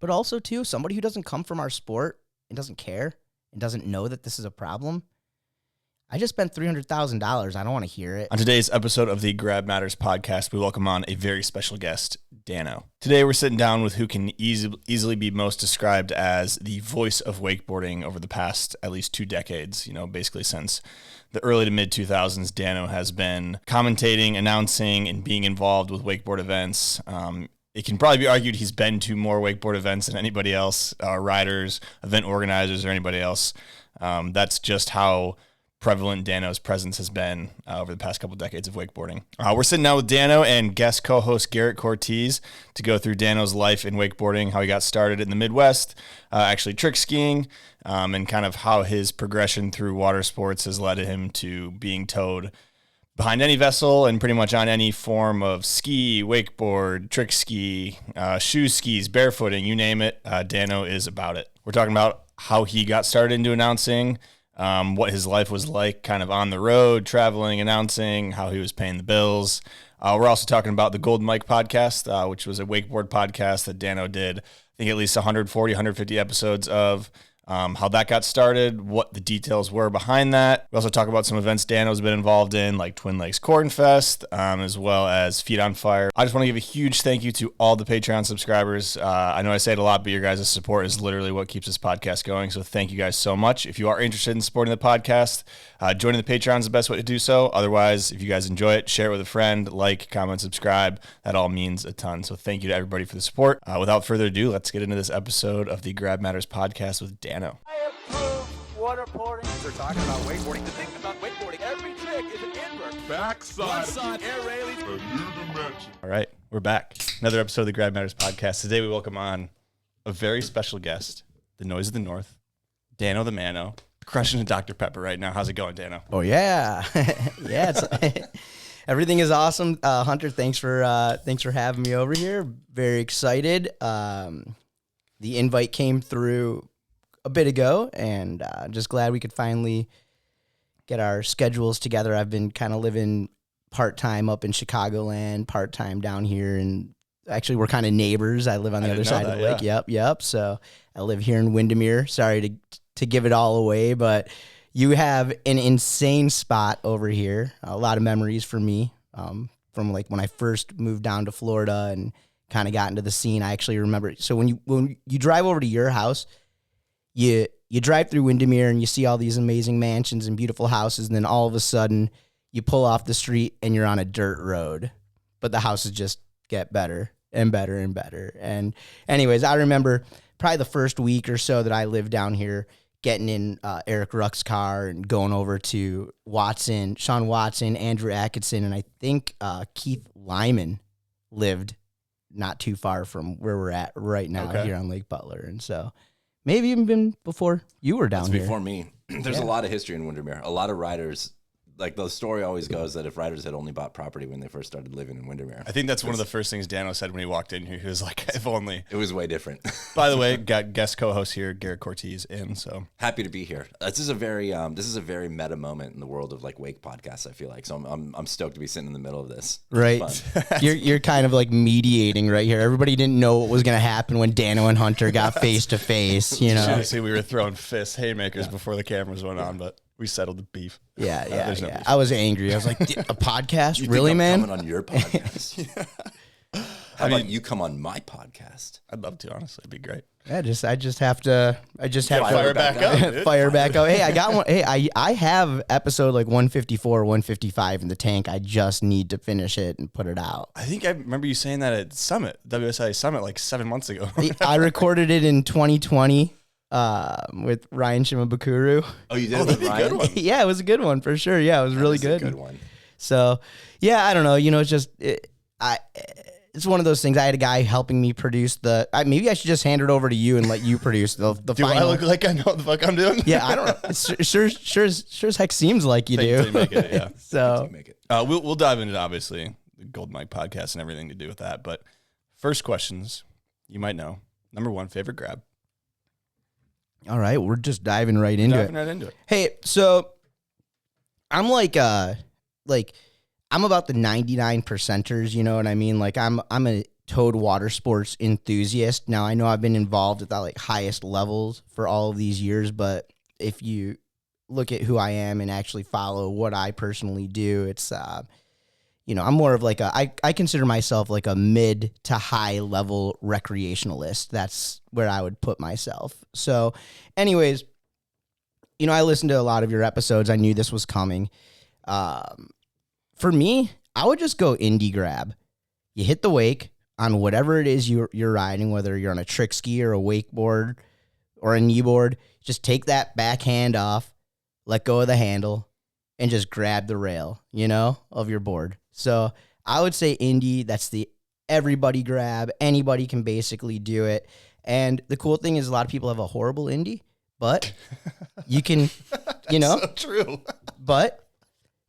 But also, too, somebody who doesn't come from our sport and doesn't care and doesn't know that this is a problem. I just spent $300,000. I don't want to hear it. On today's episode of the Grab Matters podcast, we welcome on a very special guest, Dano. Today, we're sitting down with who can easily be most described as the voice of wakeboarding over the past at least 2 decades. You know, basically since the early to mid 2000s, Dano has been commentating, announcing, and being involved with wakeboard events. It can probably be argued he's been to more wakeboard events than anybody else, riders, event organizers, or anybody else. That's just how prevalent Dano's presence has been over the past couple of decades of wakeboarding. We're sitting down with Dano and guest co-host Garrett Cortez to go through Dano's life in wakeboarding, how he got started in the Midwest, actually trick skiing, and kind of how his progression through water sports has led him to being towed behind any vessel and pretty much on any form of ski, wakeboard, trick ski, shoe skis, barefooting, you name it, Dano is about it. We're talking about how he got started into announcing, what his life was like kind of on the road, traveling, announcing, how he was paying the bills. We're also talking about the Golden Mike podcast, which was a wakeboard podcast that Dano did, I think at least 140, 150 episodes of. How that got started, what the details were behind that. We also talk about some events Dano's been involved in, like Lakes Cornfest, as well as Feet on Fire. I just want to give a huge thank you to all the Patreon subscribers. I know I say it a lot, but your guys' support is literally what keeps this podcast going, so thank you guys so much. If you are interested in supporting the podcast, joining the Patreon is the best way to do so. Otherwise, if you guys enjoy it, share it with a friend, like, comment, subscribe. That all means a ton, so thank you to everybody for the support. Without further ado, let's get into this episode of the Grab Matters podcast with Dano. I approve waterboarding. They're talking about wakeboarding. The thing about wakeboarding, every trick is an invert. Backside. Air railies. A new dimension. All right, we're back. Another episode of the Grab Matters podcast. Today we welcome on a very special guest, the Noise of the North, Dano The Mano, crushing a Dr. Pepper right now. How's it going, Dano? Oh, yeah. Yeah, everything is awesome. Hunter, thanks for having me over here. Very excited. The invite came through a bit ago, and just glad we could finally get our schedules together. I've been kind of living part-time up in Chicagoland, part-time down here, and actually we're kind of neighbors. I live on the other side of the lake. Yeah. Yep. So I live here in Windermere. Sorry to give it all away, but you have an insane spot over here. A lot of memories for me from like when I first moved down to Florida and kind of got into the scene. I actually remember. So when you drive over to your house, you drive through Windermere and you see all these amazing mansions and beautiful houses, and then all of a sudden you pull off the street and you're on a dirt road, but the houses just get better and better and better. And anyways, I remember probably the first week or so that I lived down here, getting in Eric Ruck's car and going over to Sean Watson, Andrew Atkinson, and I think Keith Lyman lived not too far from where we're at right now here on Lake Butler. And so maybe even been before you were down here. Before me. There's a lot of history in Windermere. A lot of riders, like the story always goes that if riders had only bought property when they first started living in Windermere. I think that's one of the first things Dano said when he walked in here. He was like, if only. It was way different. By the way, got guest co-host here, Garrett Cortez in, so. Happy to be here. This is a very meta moment in the world of like wake podcasts, I feel like. So I'm stoked to be sitting in the middle of this. Right. You're kind of like mediating right here. Everybody didn't know what was going to happen when Dano and Hunter got face to face, you know. See, we were throwing haymakers before the cameras went on, but we settled the beef. Yeah. No beef. I was angry. I was like, a podcast? You Really, think I'm man? coming on your podcast? How about you come on my podcast? I'd love to, honestly. It'd be great. Yeah, I just have to Fire back up, dude. fire back up. Hey, I got one. Hey, I have episode like 154, 155 in the tank. I just need to finish it and put it out. I think I remember you saying that at WSI Summit like 7 months ago. I recorded it in 2020 with Ryan Shimabukuro. Oh, you did it with Ryan? Good one. Yeah, it was a good one for sure. Yeah, it was really good. A good one. So, yeah, I don't know. You know, it's just it's one of those things. I had a guy helping me produce maybe I should just hand it over to you and let you produce the Do final. I look like I know what the fuck I'm doing? Yeah, I don't know. It sure as heck seems like you do. Until you make it, yeah. So Make it. We'll dive into obviously the Golden Mike podcast and everything to do with that. But first questions, you might know. Number one, favorite grab. all right, we're just diving right into it. Hey, so I'm I'm about the 99 percenters, you know what I mean? Like I'm a Toad Watersports enthusiast. Now, I know I've been involved at the like highest levels for all of these years, but if you look at who I am and actually follow what I personally do, it's, I'm more of like I consider myself like a mid to high level recreationalist. That's where I would put myself. So anyways, I listened to a lot of your episodes. I knew this was coming. For me, I would just go indie grab. You hit the wake on whatever it is you're riding, whether you're on a trick ski or a wakeboard or a kneeboard. Just take that back hand off, let go of the handle, and just grab the rail, of your board. So I would say indie, that's the everybody grab. Anybody can basically do it. And the cool thing is a lot of people have a horrible indie, but you can, So true. but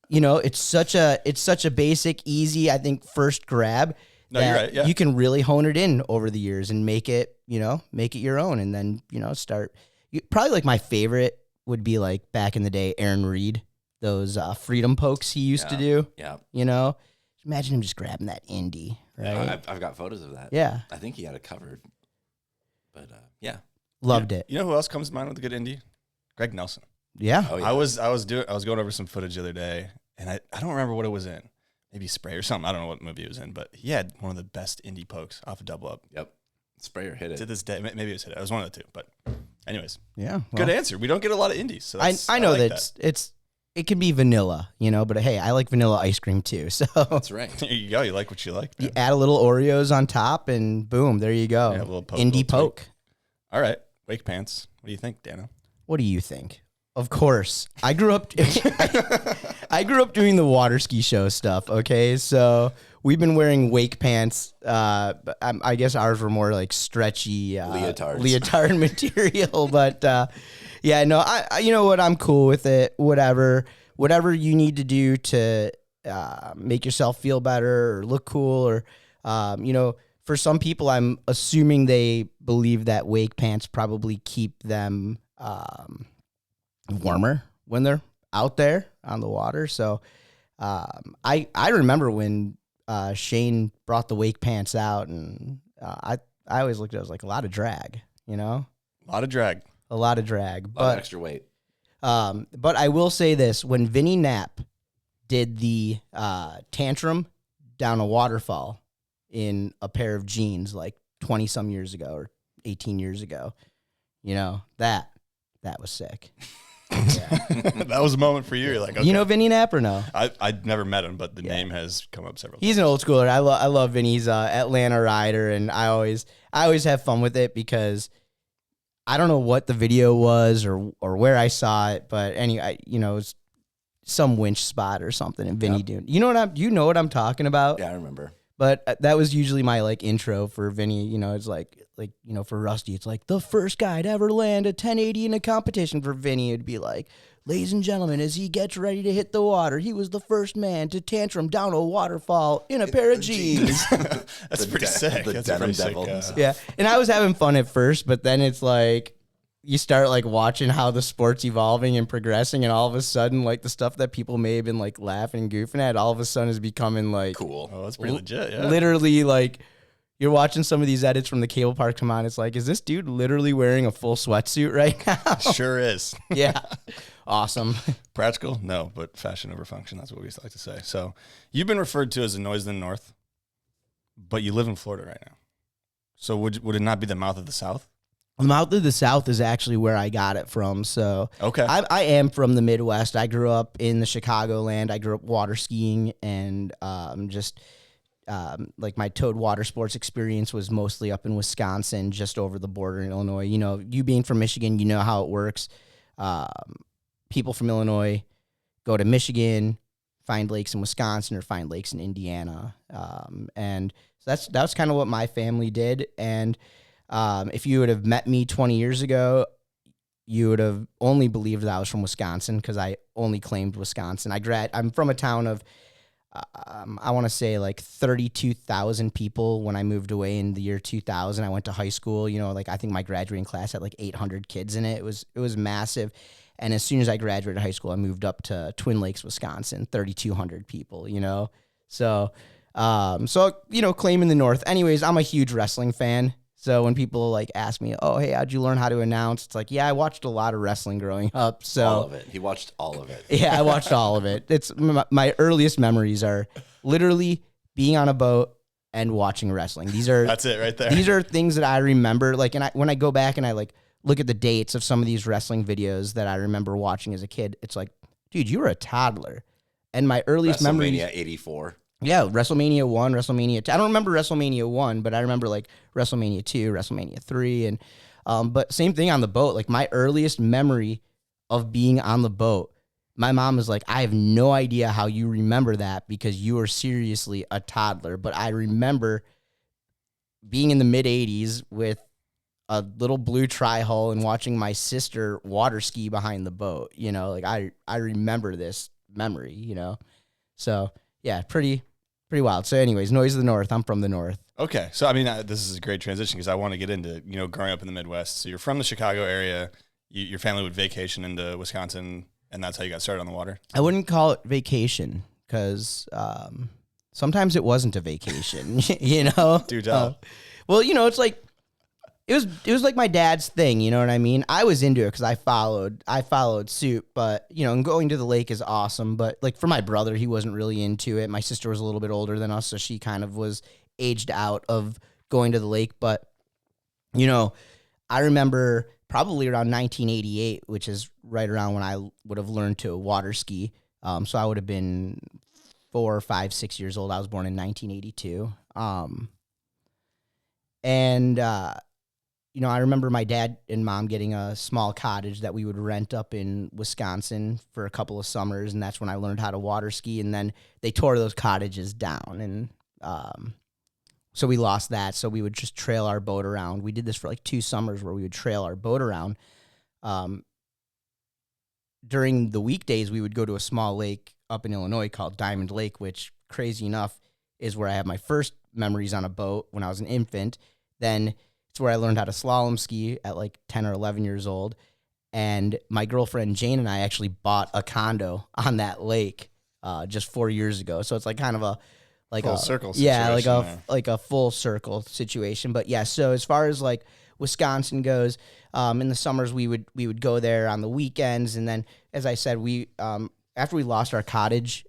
it's such a basic, easy, I think, first grab. No, you're right. Yeah. You can really hone it in over the years and make it your own. And then, start. Probably like my favorite would be like back in the day, Aaron Reed, those freedom pokes he used to do. Yeah. Imagine him just grabbing that indie, right? I've got photos of that. Yeah. I think he had it covered. But yeah. Loved it. You know who else comes to mind with a good indie? Greg Nelson. Yeah. Oh, yeah. I was going over some footage the other day, and I don't remember what it was in. Maybe Spray or something. I don't know what movie it was in, but he had one of the best indie pokes off a double up. Yep. Sprayer hit it. To this day, maybe it was hit it. It was one of the two. But anyways, Yeah. good answer. We don't get a lot of indies. So I know like that it could be vanilla, but hey, I like vanilla ice cream too. So That's right. There you go. You like what you like. you man. add a little Oreos on top, and boom, there you go. Yeah, a little poke, Indie little tweak. poke. All right. Wakepants. What do you think, Dano? What do you think? Of course, I grew up. I grew up doing the water ski show stuff. Okay, so we've been wearing wake pants. I guess ours were more like stretchy leotard material. But yeah, no, I you know what? I'm cool with it. Whatever you need to do to make yourself feel better or look cool, or for some people, I'm assuming they believe that wake pants probably keep them warmer when they're out there on the water. So I remember when Shane brought the wake pants out, and I always looked at it as like a lot of drag, A lot of drag. a lot of drag. A lot of extra weight. But I will say this: when Vinny Knapp did the tantrum down a waterfall in a pair of jeans like 20 some years ago or 18 years ago, that was sick. Yeah. That was a moment for you. You're like, okay. You know Vinny Knapp or no? I'd never met him, but the name has come up several times. He's an old schooler. I love Vinny. He's a Atlanta rider, and I always have fun with it because I don't know what the video was or where I saw it, but anyway, it's some winch spot or something, and Vinny doing. You know what I'm talking about? Yeah, I remember. But that was usually my like intro for Vinny. It's like for Rusty, it's like the first guy to ever land a 1080 in a competition. For Vinny, it'd be like, ladies and gentlemen, as he gets ready to hit the water, he was the first man to tantrum down a waterfall in a pair of jeans. That's pretty sick. The That's denim pretty sick. devil. Yeah, and I was having fun at first, but then it's like you start like watching how the sport's evolving and progressing, and all of a sudden, like the stuff that people may have been like laughing and goofing at, all of a sudden is becoming like Cool. Oh, that's pretty legit. Yeah. literally like you're watching some of these edits from the cable park come on. It's like, is this dude literally wearing a full sweatsuit right now? Sure is. Yeah, awesome. Practical? No, but fashion over function. That's what we like to say. So you've been referred to as a noise in the north, but you live in Florida right now. So would it not be the mouth of the South? The mouth of the South is actually where I got it from. So Okay. I am from the Midwest. I grew up in the Chicagoland. I grew up water skiing, and like my Toad Watersports experience was mostly up in Wisconsin, just over the border in Illinois. You being from Michigan, you know how it works. People from Illinois go to Michigan, find lakes in Wisconsin, or find lakes in Indiana. And so that's kind of what my family did. And if you would have met me 20 years ago, you would have only believed that I was from Wisconsin because I only claimed Wisconsin. I'm from a town of, I want to say like 32,000 people when I moved away in the year 2000. I went to high school, I think my graduating class had like 800 kids in it. It was massive. And as soon as I graduated high school, I moved up to Twin Lakes, Wisconsin, 3,200 people, So So, claiming the North. Anyways, I'm a huge wrestling fan. So when people like ask me, oh, hey, how'd you learn how to announce? It's like, yeah, I watched a lot of wrestling growing up. So All of it. He watched all of it. Yeah, I watched all of it. It's my earliest memories are literally being on a boat and watching wrestling. That's it right there. These are things that I remember. Like, and when I go back and I like look at the dates of some of these wrestling videos that I remember watching as a kid, it's like, dude, you were a toddler. And my earliest memories. WrestleMania 84. Yeah, WrestleMania 1, WrestleMania 2. I don't remember WrestleMania 1, but I remember like WrestleMania 2, WrestleMania 3. And but same thing on the boat. Like my earliest memory of being on the boat, my mom was like, I have no idea how you remember that because you were seriously a toddler. But I remember being in the mid 80s with a little blue tri-hull and watching my sister water ski behind the boat. Like I remember this memory, So yeah, pretty wild. So anyways, Noise of the North. I'm from the North. Okay. So, I mean, this is a great transition because I want to get into, growing up in the Midwest. So you're from the Chicago area. Your family would vacation into Wisconsin, and that's how you got started on the water? I wouldn't call it vacation because sometimes it wasn't a vacation, Do tell. Well, it's like, it was like my dad's thing, you know what I mean? I was into it because I followed suit, but and going to the lake is awesome. But like for my brother, he wasn't really into it. My sister was a little bit older than us, so she kind of was aged out of going to the lake. But I remember probably around 1988, which is right around when I would have learned to water ski. So I would have been 4, 5, 6 years old. I was born in 1982. I remember my dad and mom getting a small cottage that we would rent up in Wisconsin for a couple of summers, and that's when I learned how to water ski. And then they tore those cottages down, and so we lost that. So we would just trail our boat around. We did this for like 2 summers where we would trail our boat around. During the weekdays, we would go to a small lake up in Illinois called Diamond Lake, which, crazy enough, is where I have my first memories on a boat when I was an infant. Then it's where I learned how to slalom ski at like 10 or 11 years old. And my girlfriend Jane and I actually bought a condo on that lake just 4 years ago. So it's like kind of a full circle situation. Like a full circle situation. But yeah, so as far as like Wisconsin goes, in the summers we would go there on the weekends, and then as I said, we after we lost our cottage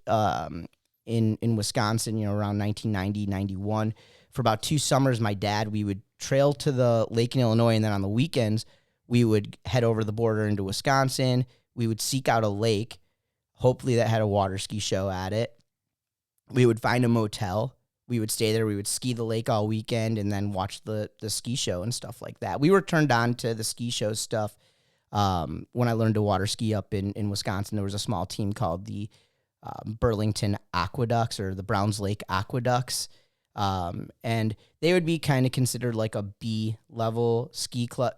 in Wisconsin, around 1990, 91, for about 2 summers, my dad, we would trail to the lake in Illinois, and then on the weekends, we would head over the border into Wisconsin. We would seek out a lake, hopefully that had a water ski show at it. We would find a motel. We would stay there. We would ski the lake all weekend and then watch the ski show and stuff like that. We were turned on to the ski show stuff when I learned to water ski up in Wisconsin. There was a small team called the Burlington Aqueducts or the Browns Lake Aqueducts. And they would be kind of considered like a B-level ski club.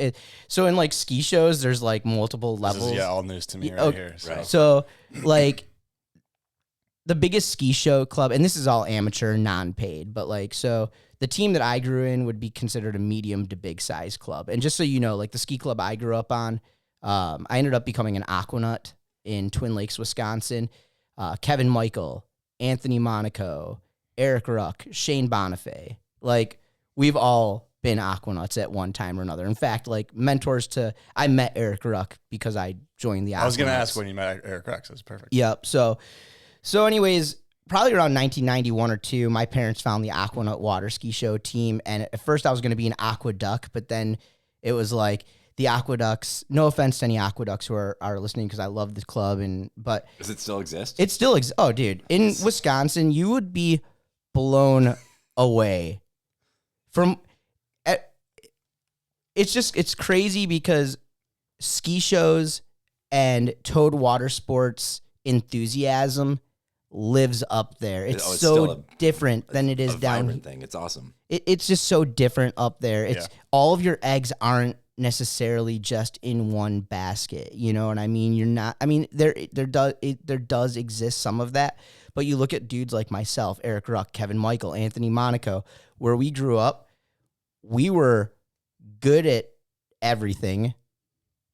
So in like ski shows, there's like multiple levels. This is, all news to me right here. So. Right. So like the biggest ski show club, and this is all amateur, non-paid, but like, so the team that I grew in would be considered a medium to big size club. And just so you know, like the ski club I grew up on, I ended up becoming an aquanaut in Twin Lakes, Wisconsin. Kevin Michael, Anthony Monaco, Eric Ruck, Shane Bonifay. Like, we've all been aquanauts at one time or another. In fact, like, I met Eric Ruck because I joined the aquanauts. I was going to ask when you met Eric Ruck, so it's perfect. Yep. So anyways, probably around 1991 or 2, my parents found the Aquanaut water ski show team. And at first I was going to be an aqueduct, but then it was like the aqueducts, no offense to any aqueducts who are listening, because I love the club. But does it still exist? It still exists. Oh, dude. In Wisconsin, you would be blown away from it's crazy because ski shows and towed water sports enthusiasm lives up there. It's so different than it is down here. Thing. It's awesome. It's just so different up there. It's all of your eggs aren't necessarily just in one basket. You know what I mean? You're not. I mean, there does exist some of that, but you look at dudes like myself, Eric Ruck, Kevin Michael, Anthony Monaco, where we grew up. We were good at everything,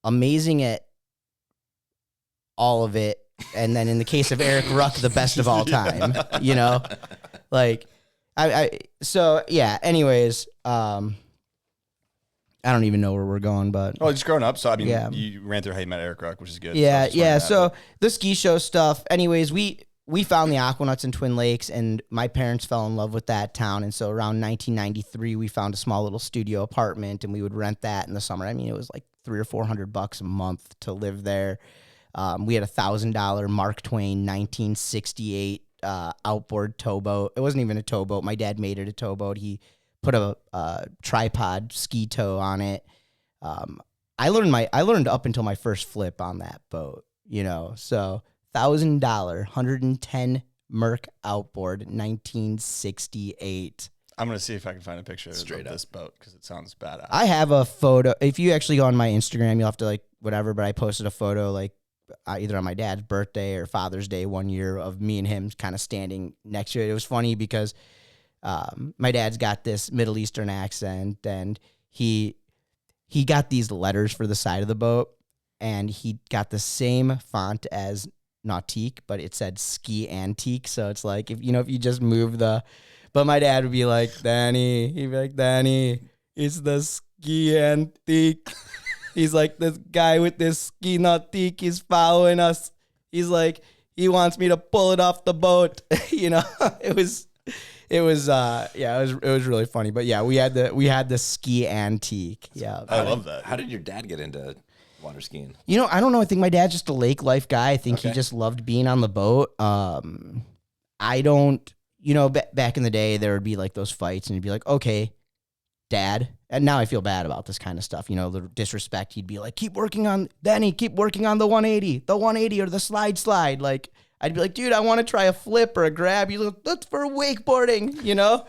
amazing at all of it. And then in the case of Eric Ruck, the best of all time, like So yeah. Anyways, I don't even know where we're going, but Oh, just growing up. So I mean, Yeah. you ran through how you met Eric Ruck, which is good. So I yeah, was just wondering yeah. that, So but- the ski show stuff. Anyways, we found the Aquanuts in Twin Lakes, and my parents fell in love with that town. And so around 1993, we found a small little studio apartment, and we would rent that in the summer. I mean, it was like $300 or $400 a month to live there. We had $1,000 Mark Twain 1968 outboard towboat. It wasn't even a towboat. My dad made it a towboat. He put a tripod ski tow on it. I learned up until my first flip on that boat, you know. So $1,000, 110 Merc outboard, 1968. I'm gonna see if I can find a picture Straight of up. this boat because it sounds badass. I have a photo. If you actually go on my Instagram, you'll have to like whatever. But I posted a photo like either on my dad's birthday or Father's Day one year of me and him kind of standing next to it. It was funny because my dad's got this Middle Eastern accent, and he got these letters for the side of the boat, and he got the same font as Nautique, but it said Ski Antique. So it's like if you just move the. But my dad would be like, Danny, it's the Ski Antique. He's like, this guy with this Ski Nautique is following us. He's like, he wants me to pull it off the boat. You know, it was really funny. But yeah, we had the Ski Antique. Yeah. I love that. How did your dad get into water skiing? You know, I don't know. I think my dad's just a lake life guy. I think he Okay. just loved being on the boat. I don't, you know, back in the day, there would be like those fights and you'd be like, okay, Dad. And now I feel bad about this kind of stuff. You know, the disrespect. He'd be like, keep working on the 180 or the slide. Like, I'd be like, dude, I want to try a flip or a grab. He's like, that's for wakeboarding, you know?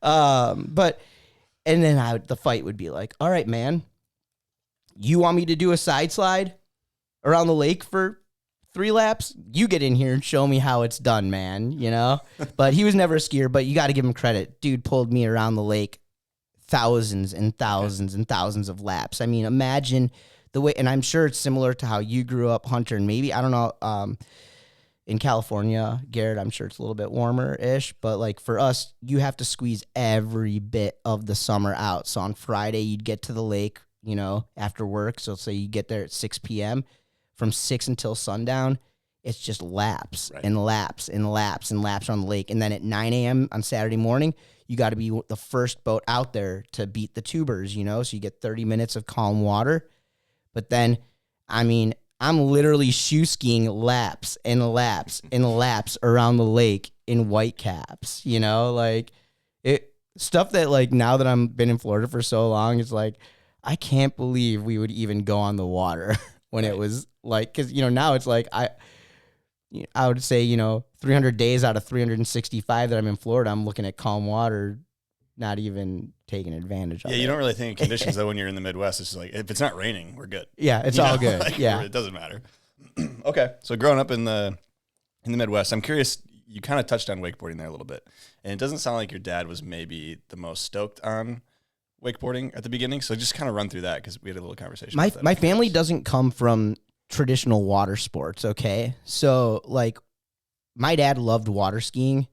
And then the fight would be like, all right, man, you want me to do a side slide around the lake for 3 laps? You get in here and show me how it's done, man, you know? But he was never a skier, but you got to give him credit. Dude pulled me around the lake thousands and thousands and thousands of laps. I mean, imagine the way, and I'm sure it's similar to how you grew up, Hunter, and maybe, I don't know, in California, Garrett, I'm sure it's a little bit warmer-ish, but like for us, you have to squeeze every bit of the summer out. So on Friday, you'd get to the lake, you know, after work. So say you get there at 6 p.m. From 6 until sundown, it's just laps and laps and laps and laps on the lake. And then at 9 a.m. on Saturday morning, you got to be the first boat out there to beat the tubers, you know? So you get 30 minutes of calm water. But then, I mean, I'm literally shoe skiing laps and laps and laps around the lake in white caps, you know? Like, stuff that, like, now that I've been in Florida for so long, it's like, I can't believe we would even go on the water when it was like, because, you know, now it's like, I would say, you know, 300 days out of 365 that I'm in Florida, I'm looking at calm water, not even taking advantage of it. Yeah, you don't really think of conditions though when you're in the Midwest. It's just like if it's not raining, we're good. Yeah, it's You all know? good. Like, Yeah. it doesn't matter. Okay, so growing up in the Midwest, I'm curious. You kind of touched on wakeboarding there a little bit, and it doesn't sound like your dad was maybe the most stoked on wakeboarding at the beginning. So just kind of run through that because we had a little conversation. about that. My family doesn't come from traditional water sports, okay? So, like, my dad loved water skiing,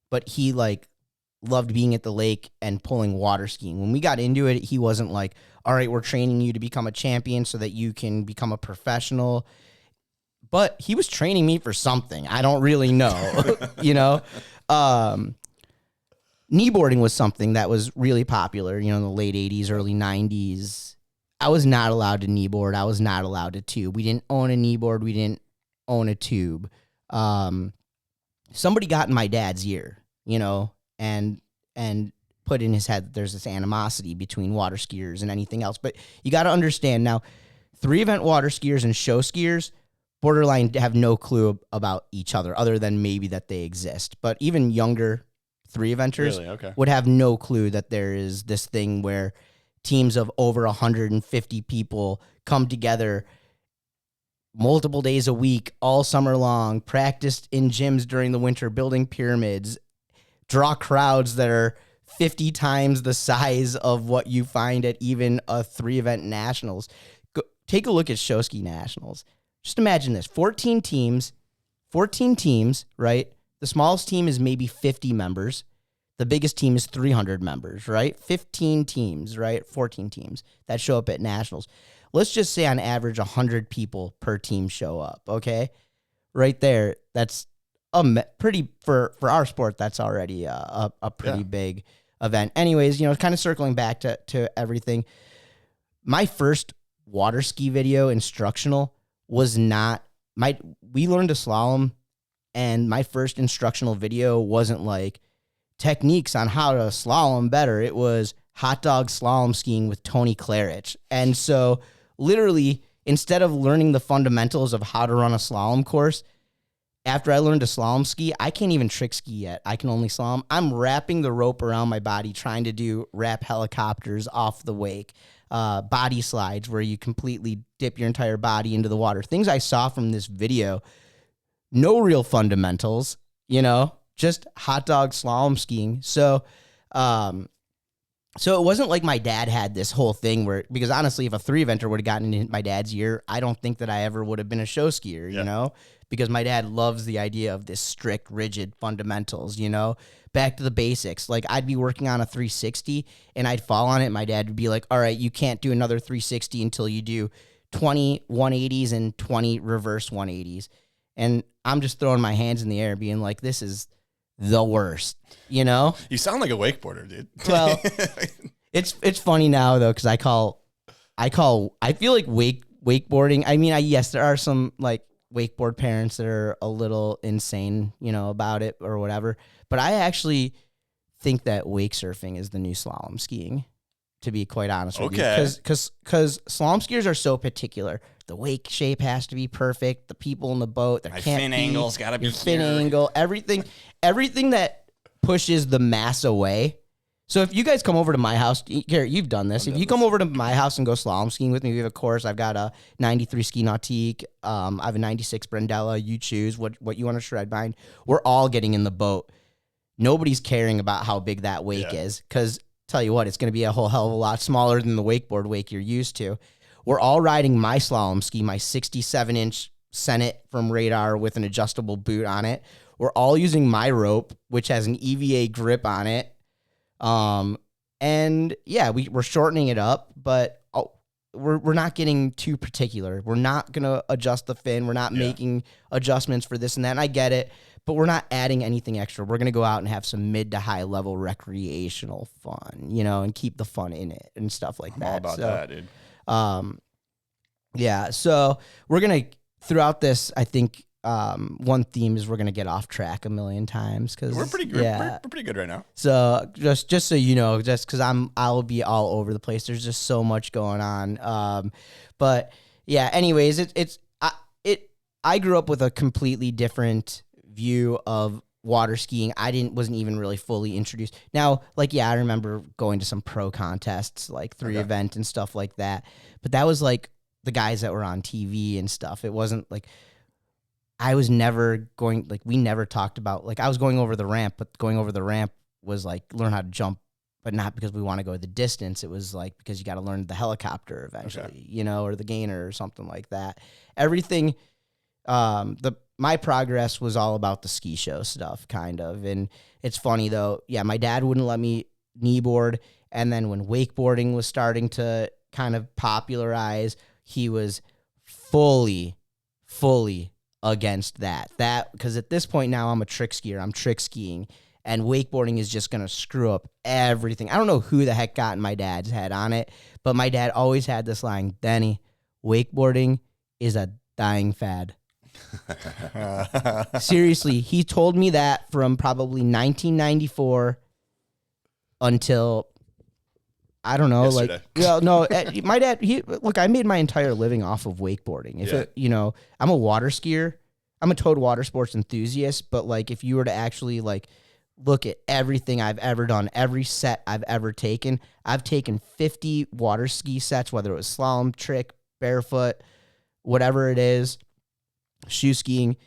but he, like, loved being at the lake and pulling water skiing. When we got into it, he wasn't like, all right, we're training you to become a champion so that you can become a professional. But he was training me for something. I don't really know, you know? Kneeboarding was something that was really popular, you know, in the late 80s, early 90s. I was not allowed to kneeboard. I was not allowed to tube. We didn't own a kneeboard. We didn't own a tube. Somebody got in my dad's ear, you know, and put in his head that there's this animosity between water skiers and anything else. But you got to understand now, 3-event water skiers and show skiers borderline have no clue about each other other than maybe that they exist. But even younger 3-eventers Really? Okay. would have no clue that there is this thing where teams of over 150 people come together multiple days a week, all summer long, practiced in gyms during the winter, building pyramids, draw crowds that are 50 times the size of what you find at even a 3-event nationals. Take a look at show ski nationals. Just imagine this, 14 teams, right? The smallest team is maybe 50 members. The biggest team is 300 members, right? 15 teams, right? 14 teams that show up at nationals. Let's just say on average 100 people per team show up, okay? Right there, that's pretty, for our sport, that's already a pretty big event. Anyways, kind of circling back to everything. My first water ski video instructional was not, we learned to slalom, and my first instructional video wasn't like techniques on how to slalom better. It was hot dog slalom skiing with Tony Claridge. And so literally, instead of learning the fundamentals of how to run a slalom course, after I learned to slalom ski, I can't even trick ski yet. I can only slalom. I'm wrapping the rope around my body, trying to do wrap helicopters off the wake, body slides where you completely dip your entire body into the water. Things I saw from this video, no real fundamentals, just hot dog slalom skiing. So it wasn't like my dad had this whole thing because honestly, if a 3-eventer would have gotten in my dad's year, I don't think that I ever would have been a show skier, because my dad loves the idea of this strict, rigid fundamentals, back to the basics. Like I'd be working on a 360 and I'd fall on it. My dad would be like, all right, you can't do another 360 until you do 20 180s and 20 reverse 180s. And I'm just throwing my hands in the air being like, this is the worst, You sound like a wakeboarder, dude. Well, it's funny now though, because I feel like wakeboarding. I mean, yes, there are some like wakeboard parents that are a little insane, about it or whatever. But I actually think that wake surfing is the new slalom skiing, to be quite honest with you. Because slalom skiers are so particular. The wake shape has to be perfect. The people in the boat, their fin angle's got to be fin angle, everything that pushes the mass away. So if you guys come over to my house, Garrett, you've done this. If you come over to my house and go slalom skiing with me, we have a course. I've got a 93 Ski Nautique. I have a 96 Brendella. You choose what you want to shred mine. We're all getting in the boat. Nobody's caring about how big that wake is, because tell you what, it's going to be a whole hell of a lot smaller than the wakeboard wake you're used to. We're all riding my slalom ski, my 67-inch Senate from Radar with an adjustable boot on it. We're all using my rope, which has an EVA grip on it. And yeah, we're shortening it up, but we're not getting too particular. We're not going to adjust the fin. We're not making adjustments for this and that. And I get it, but we're not adding anything extra. We're going to go out and have some mid to high level recreational fun, and keep the fun in it and stuff like that. I'm all about that, dude. Yeah. So we're going to, throughout this, I think, one theme is we're going to get off track a million times, because we're pretty good. We're pretty good right now. So just so you know, just because I'll be all over the place. There's just so much going on. But yeah, anyways, I grew up with a completely different view of water skiing. Wasn't even really fully introduced. Now, I remember going to some pro contests, like 3-event and stuff like that. But that was like the guys that were on TV and stuff. It wasn't like, I was never going, we never talked about, I was going over the ramp, but going over the ramp was learn how to jump, but not because we want to go the distance. It was because you got to learn the helicopter eventually, or the gainer or something like that. Everything, my progress was all about the ski show stuff, kind of. And it's funny though. Yeah, my dad wouldn't let me kneeboard. And then when wakeboarding was starting to kind of popularize, he was fully against that because at this point now I'm a trick skier. I'm trick skiing, and wakeboarding is just going to screw up everything. I don't know who the heck got in my dad's head on it, but my dad always had this line, Danny, wakeboarding is a dying fad. Seriously, he told me that from probably 1994 until, I don't know, yesterday. my dad, I made my entire living off of wakeboarding. I'm a water skier. I'm a total Watersports enthusiast, but if you were to actually look at everything I've ever done, every set I've ever taken, I've taken 50 water ski sets, whether it was slalom, trick, barefoot, whatever it is, shoe skiing.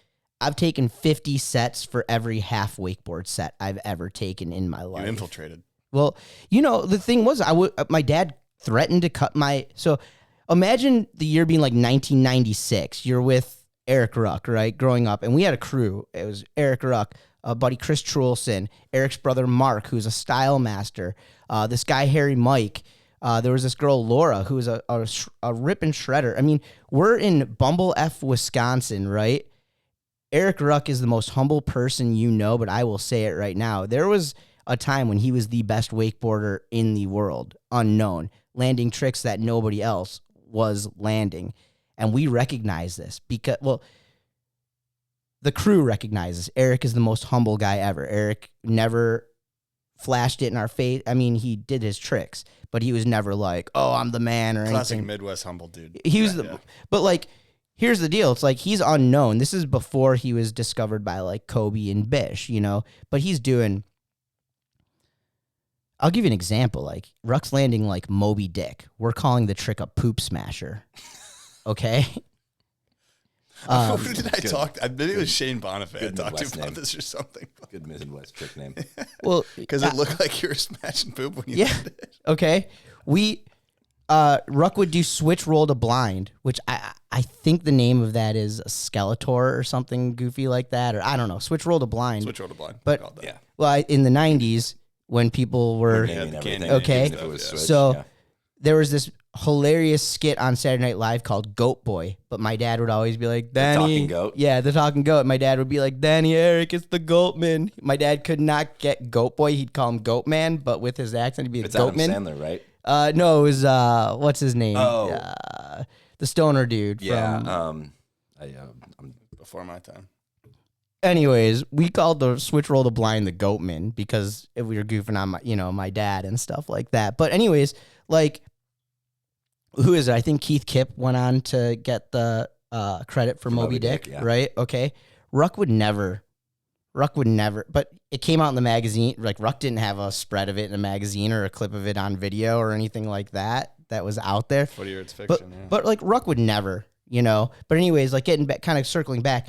I've taken 50 sets for every half wakeboard set I've ever taken in my life. You infiltrated. Well, the thing was, my dad threatened to cut so imagine the year being 1996. You're with Eric Ruck, right? Growing up. And we had a crew. It was Eric Ruck, buddy Chris Trulson, Eric's brother Mark, who's a style master, this guy Harry Mike. There was this girl Laura, who's a rip and shredder. I mean, we're in Bumble F, Wisconsin, right? Eric Ruck is the most humble person you know, but I will say it right now. There was a time when he was the best wakeboarder in the world, unknown, landing tricks that nobody else was landing. And we recognize this because, well, the crew recognizes Eric is the most humble guy ever. Eric never flashed it in our face. I mean, he did his tricks, but he was never like, "Oh, I'm the man" or Classic anything. Midwest humble dude. He was but like, here's the deal. It's like he's unknown. This is before he was discovered by like Kobe and Bish, you know. But he's doing. I'll give you an example. Like Ruck's landing like Moby Dick. We're calling the trick a poop smasher. Okay. Who did I talk to? Maybe it was Shane Bonifay I talked to about name. this or something. Good Midwest trick name. Well, Because it looked like you were smashing poop when you yeah. did it. Okay. Ruck would do switch roll to blind, which I think the name of that is a Skeletor or something goofy like that, or I don't know. Switch roll to blind. Switch roll to blind. But Called that. Yeah. well, in the 90s when people were Naming everything, okay. even if it was switch, So yeah. there was this hilarious skit on Saturday Night Live called Goat Boy, but my dad would always be like, Danny. talking goat? Yeah, the talking goat. My dad would be like, Danny, Eric, it's the Goatman. My dad could not get Goat Boy. He'd call him Goatman, but with his accent, he'd be It's Goatman. Adam Sandler, right? No, it was, what's his name? Oh. The stoner dude. Yeah. From, I'm Before my time. anyways, we called the switch roll to blind the Goatman because if we were goofing on my dad and stuff like that. But anyways, like, who is it? I think Keith Kipp went on to get the credit for Moby Dick, yeah. right? Okay. Ruck would never, but it came out in the magazine. Like, Ruck didn't have a spread of it in a magazine or a clip of it on video or anything like that was out there. Footy It's But, fiction, yeah. but like, Ruck would never, But anyways, like, getting back, kind of circling back,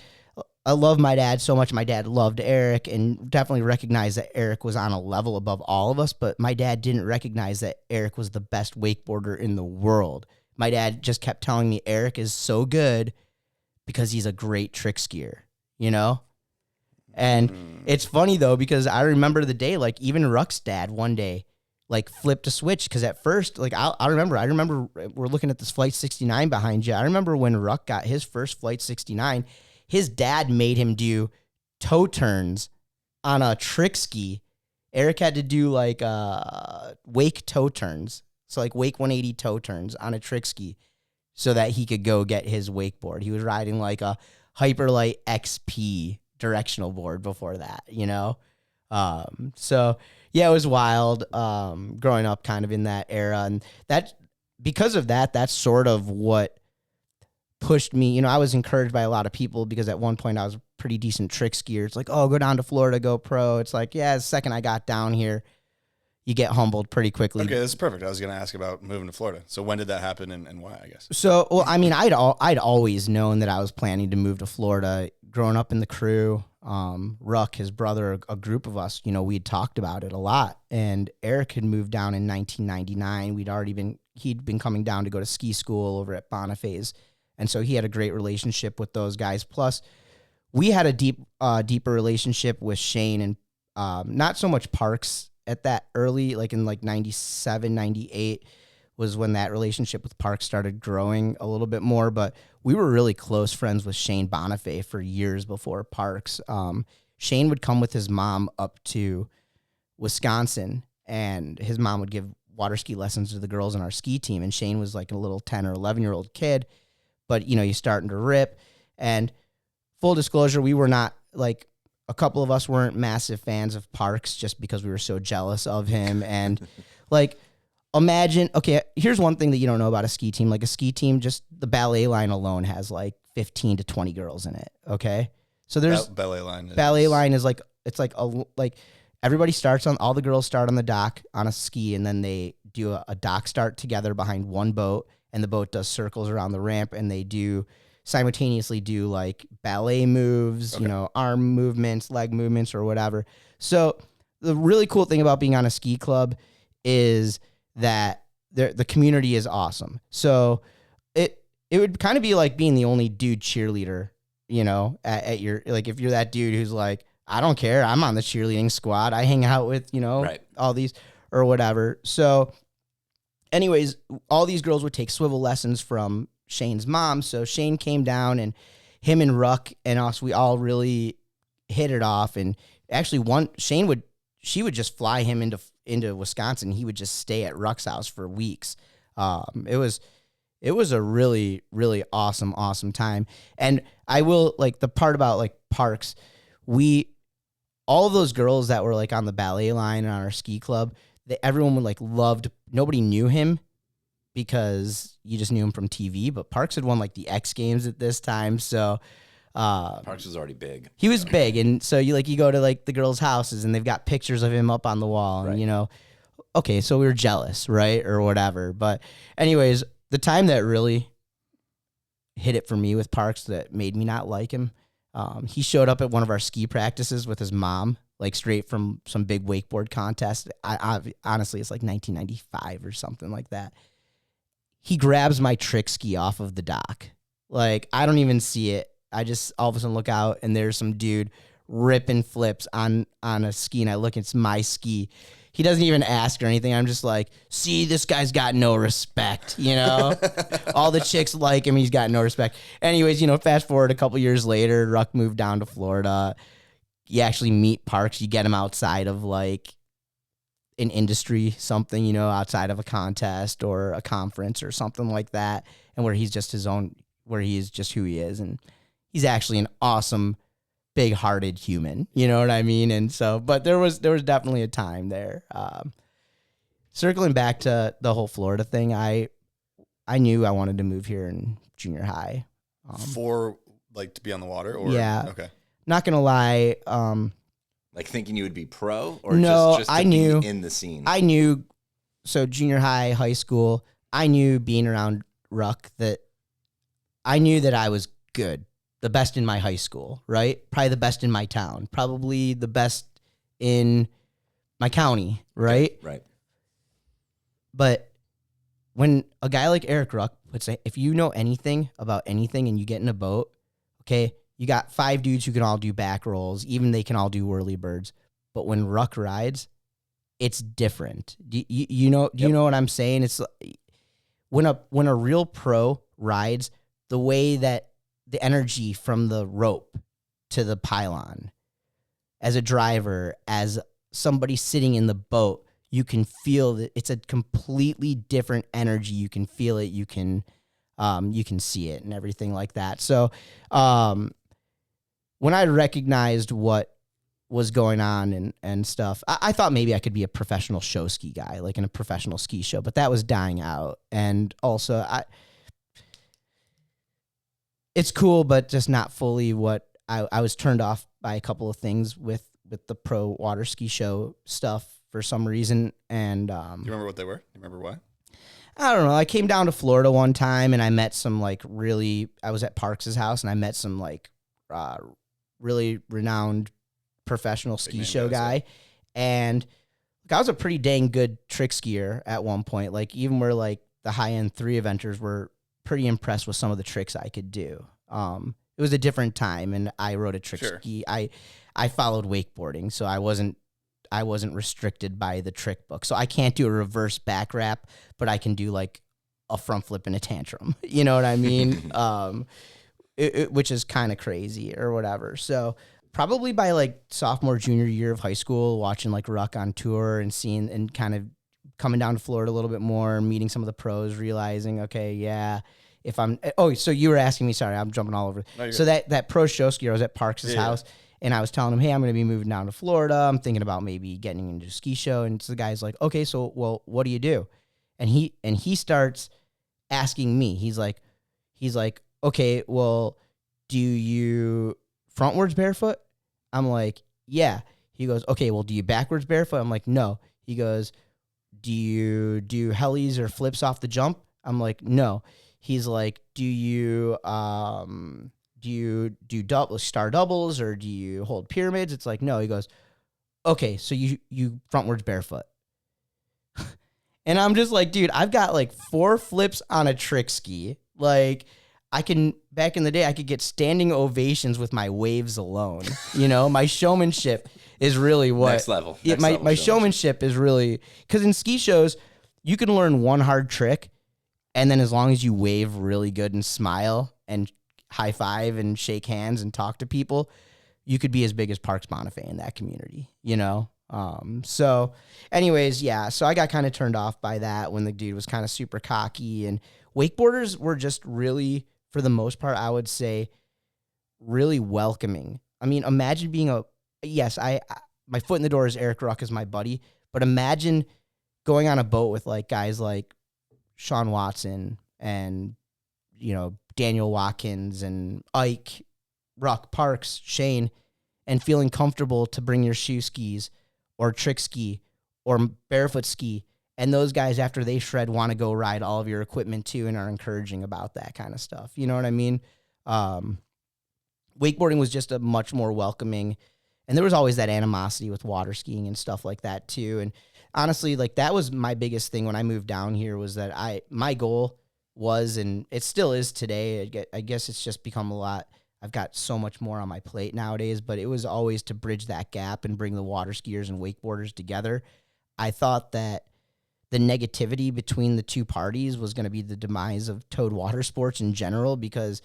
I love my dad so much. My dad loved Eric and definitely recognized that Eric was on a level above all of us, but my dad didn't recognize that Eric was the best wakeboarder in the world. My dad just kept telling me Eric is so good because he's a great trick skier, And it's funny, though, because I remember the day, like, even Ruck's dad one day, like, flipped a switch. Because at first, like, I remember we're looking at this Flight 69 behind you. I remember when Ruck got his first Flight 69, his dad made him do toe turns on a trick ski. Eric had to do, like, wake toe turns. So, like, wake 180 toe turns on a trick ski so that he could go get his wakeboard. He was riding, like, a Hyperlight XP directional board before that, So, yeah, it was wild growing up kind of in that era. And that, because of that, that's sort of what pushed me. I was encouraged by a lot of people because at one point I was a pretty decent trick skier. It's like, oh, go down to Florida, go pro. It's like, yeah, the second I got down here, you get humbled pretty quickly. Okay, this is perfect. I was going to ask about moving to Florida. So when did that happen and why, I guess? So, well, I mean, I'd always known that I was planning to move to Florida. Growing up in the crew, Ruck, his brother, a group of us, we'd talked about it a lot. And Eric had moved down in 1999. He'd been coming down to go to ski school over at Bonifay's. And so he had a great relationship with those guys. Plus, we had a deeper relationship with Shane and not so much Parks at that early, like in like 97, 98 was when that relationship with Parks started growing a little bit more. But we were really close friends with Shane Bonifay for years before Parks. Shane would come with his mom up to Wisconsin, and his mom would give water ski lessons to the girls on our ski team. And Shane was like a little 10 or 11-year-old kid. But, he's starting to rip. And full disclosure, we were not, like, a couple of us weren't massive fans of Parks just because we were so jealous of him. And, like, imagine, okay, here's one thing that you don't know about a ski team. Like, a ski team, just the ballet line alone has, like, 15 to 20 girls in it, okay? So there's... Ballet line. Ballet line is, like, it's like, everybody starts on, all the girls start on the dock on a ski, and then they do a dock start together behind one boat, and the boat does circles around the ramp, and they simultaneously do like ballet moves, arm movements, leg movements, or whatever. So the really cool thing about being on a ski club is that the community is awesome. So it would kind of be like being the only dude cheerleader, at your, like, if you're that dude who's like, I don't care. I'm on the cheerleading squad. I hang out with, Right. all these or whatever. So anyways, all these girls would take swivel lessons from Shane's mom. So Shane came down, and him and Ruck and us, we all really hit it off. And actually she would just fly him into Wisconsin. He would just stay at Ruck's house for weeks. It was a really, really awesome time. And I will, like, the part about like Parks, all of those girls that were like on the ballet line and on our ski club, everyone would like loved, nobody knew him because you just knew him from TV, but Parks had won like the X Games at this time. So Parks was already big. he was big. And so you go to like the girls' houses and they've got pictures of him up on the wall, and Right. Okay, so we were jealous, right? Or whatever. But anyways, the time that really hit it for me with Parks that made me not like him, he showed up at one of our ski practices with his mom, like straight from some big wakeboard contest. I honestly, it's like 1995 or something like that. He grabs my trick ski off of the dock. Like, I don't even see it. I just all of a sudden look out, and there's some dude ripping flips on a ski, and I look, it's my ski. He doesn't even ask or anything. I'm just like, see, this guy's got no respect, All the chicks like him. He's got no respect. Anyways, fast forward a couple years later, Ruck moved down to Florida. You actually meet Parks. You get him outside of like an industry, something, outside of a contest or a conference or something like that. And where he's just where he is just who he is. And he's actually an awesome, big-hearted human, you know what I mean? And so, but there was definitely a time there. Circling back to the whole Florida thing, I knew I wanted to move here in junior high. For like to be on the water, or Yeah. okay. Not gonna lie, Like thinking you would be pro, or No, just to I be knew- in the scene. I knew. So junior high, high school, I knew being around Ruck that I knew that I was good. The best in my high school, right? Probably the best in my town. Probably the best in my county, right? Right. But when a guy like Eric Ruck would say, if you know anything about anything and you get in a boat, okay, you got 5 dudes who can all do back rolls. Even they can all do whirly birds. But when Ruck rides, it's different. Do you know what I'm saying? It's when a real pro rides, the way that the energy from the rope to the pylon, as a driver, as somebody sitting in the boat, you can feel that it's a completely different energy. You can feel it. You can see it and everything like that. So, when I recognized what was going on and stuff, I thought maybe I could be a professional show ski guy, like in a professional ski show, but that was dying out. And also it's cool, but just not fully what I was turned off by a couple of things with the pro water ski show stuff for some reason. And Do you remember what they were? You remember why? I don't know. I came down to Florida one time and I met some I was at Parks' house and I met some really renowned professional ski name show guys, guy. And I was a pretty dang good trick skier at one point. Like, even where like the high end 3 eventers were pretty impressed with some of the tricks I could do. It was a different time and I rode a trick Sure. ski. I followed wakeboarding, so I wasn't restricted by the trick book. So I can't do a reverse back wrap, but I can do like a front flip and a tantrum. You know what I mean? Which is kind of crazy or whatever. So probably by like sophomore, junior year of high school, watching like Ruck on tour and seeing and kind of coming down to Florida a little bit more, meeting some of the pros, realizing, okay, yeah, if I'm, so you were asking me, sorry, I'm jumping all over. No, So that pro show skier, I was at Parks' house. And I was telling him, hey, I'm going to be moving down to Florida. I'm thinking about maybe getting into a ski show. And so the guy's like, okay, so, well, what do you do? And he starts asking me, he's like, okay, well, do you frontwards barefoot? I'm like, yeah. He goes, okay, well, do you backwards barefoot? I'm like, no. He goes, do you do helis or flips off the jump? I'm like, no. He's like, do you do double star doubles or do you hold pyramids? It's like, no. He goes, okay, so you frontwards barefoot. And I'm just like, dude, I've got like 4 flips on a trick ski. Like, back in the day, I could get standing ovations with my waves alone. You know, my showmanship is really what Next level. Yeah, Next my level showmanship is really, because in ski shows, you can learn one hard trick, and then as long as you wave really good and smile and high five and shake hands and talk to people, you could be as big as Parks Bonifay in that community, you know? So anyways, yeah, so I got kind of turned off by that when the dude was kind of super cocky, and wakeboarders were just really, for the most part, I would say, really welcoming. I mean, imagine being yes, my foot in the door is Eric Ruck is my buddy, but imagine going on a boat with like guys like Sean Watson and, you know, Daniel Watkins and Ike, Ruck, Parks, Shane, and feeling comfortable to bring your shoe skis or trick ski or barefoot ski. And those guys, after they shred, want to go ride all of your equipment too and are encouraging about that kind of stuff. You know what I mean? Wakeboarding was just a much more welcoming, and there was always that animosity with water skiing and stuff like that too. And honestly, like that was my biggest thing when I moved down here, was that my goal was, and it still is today, I guess it's just become a lot. I've got so much more on my plate nowadays, but it was always to bridge that gap and bring the water skiers and wakeboarders together. I thought that the negativity between the two parties was going to be the demise of Toad Watersports in general, because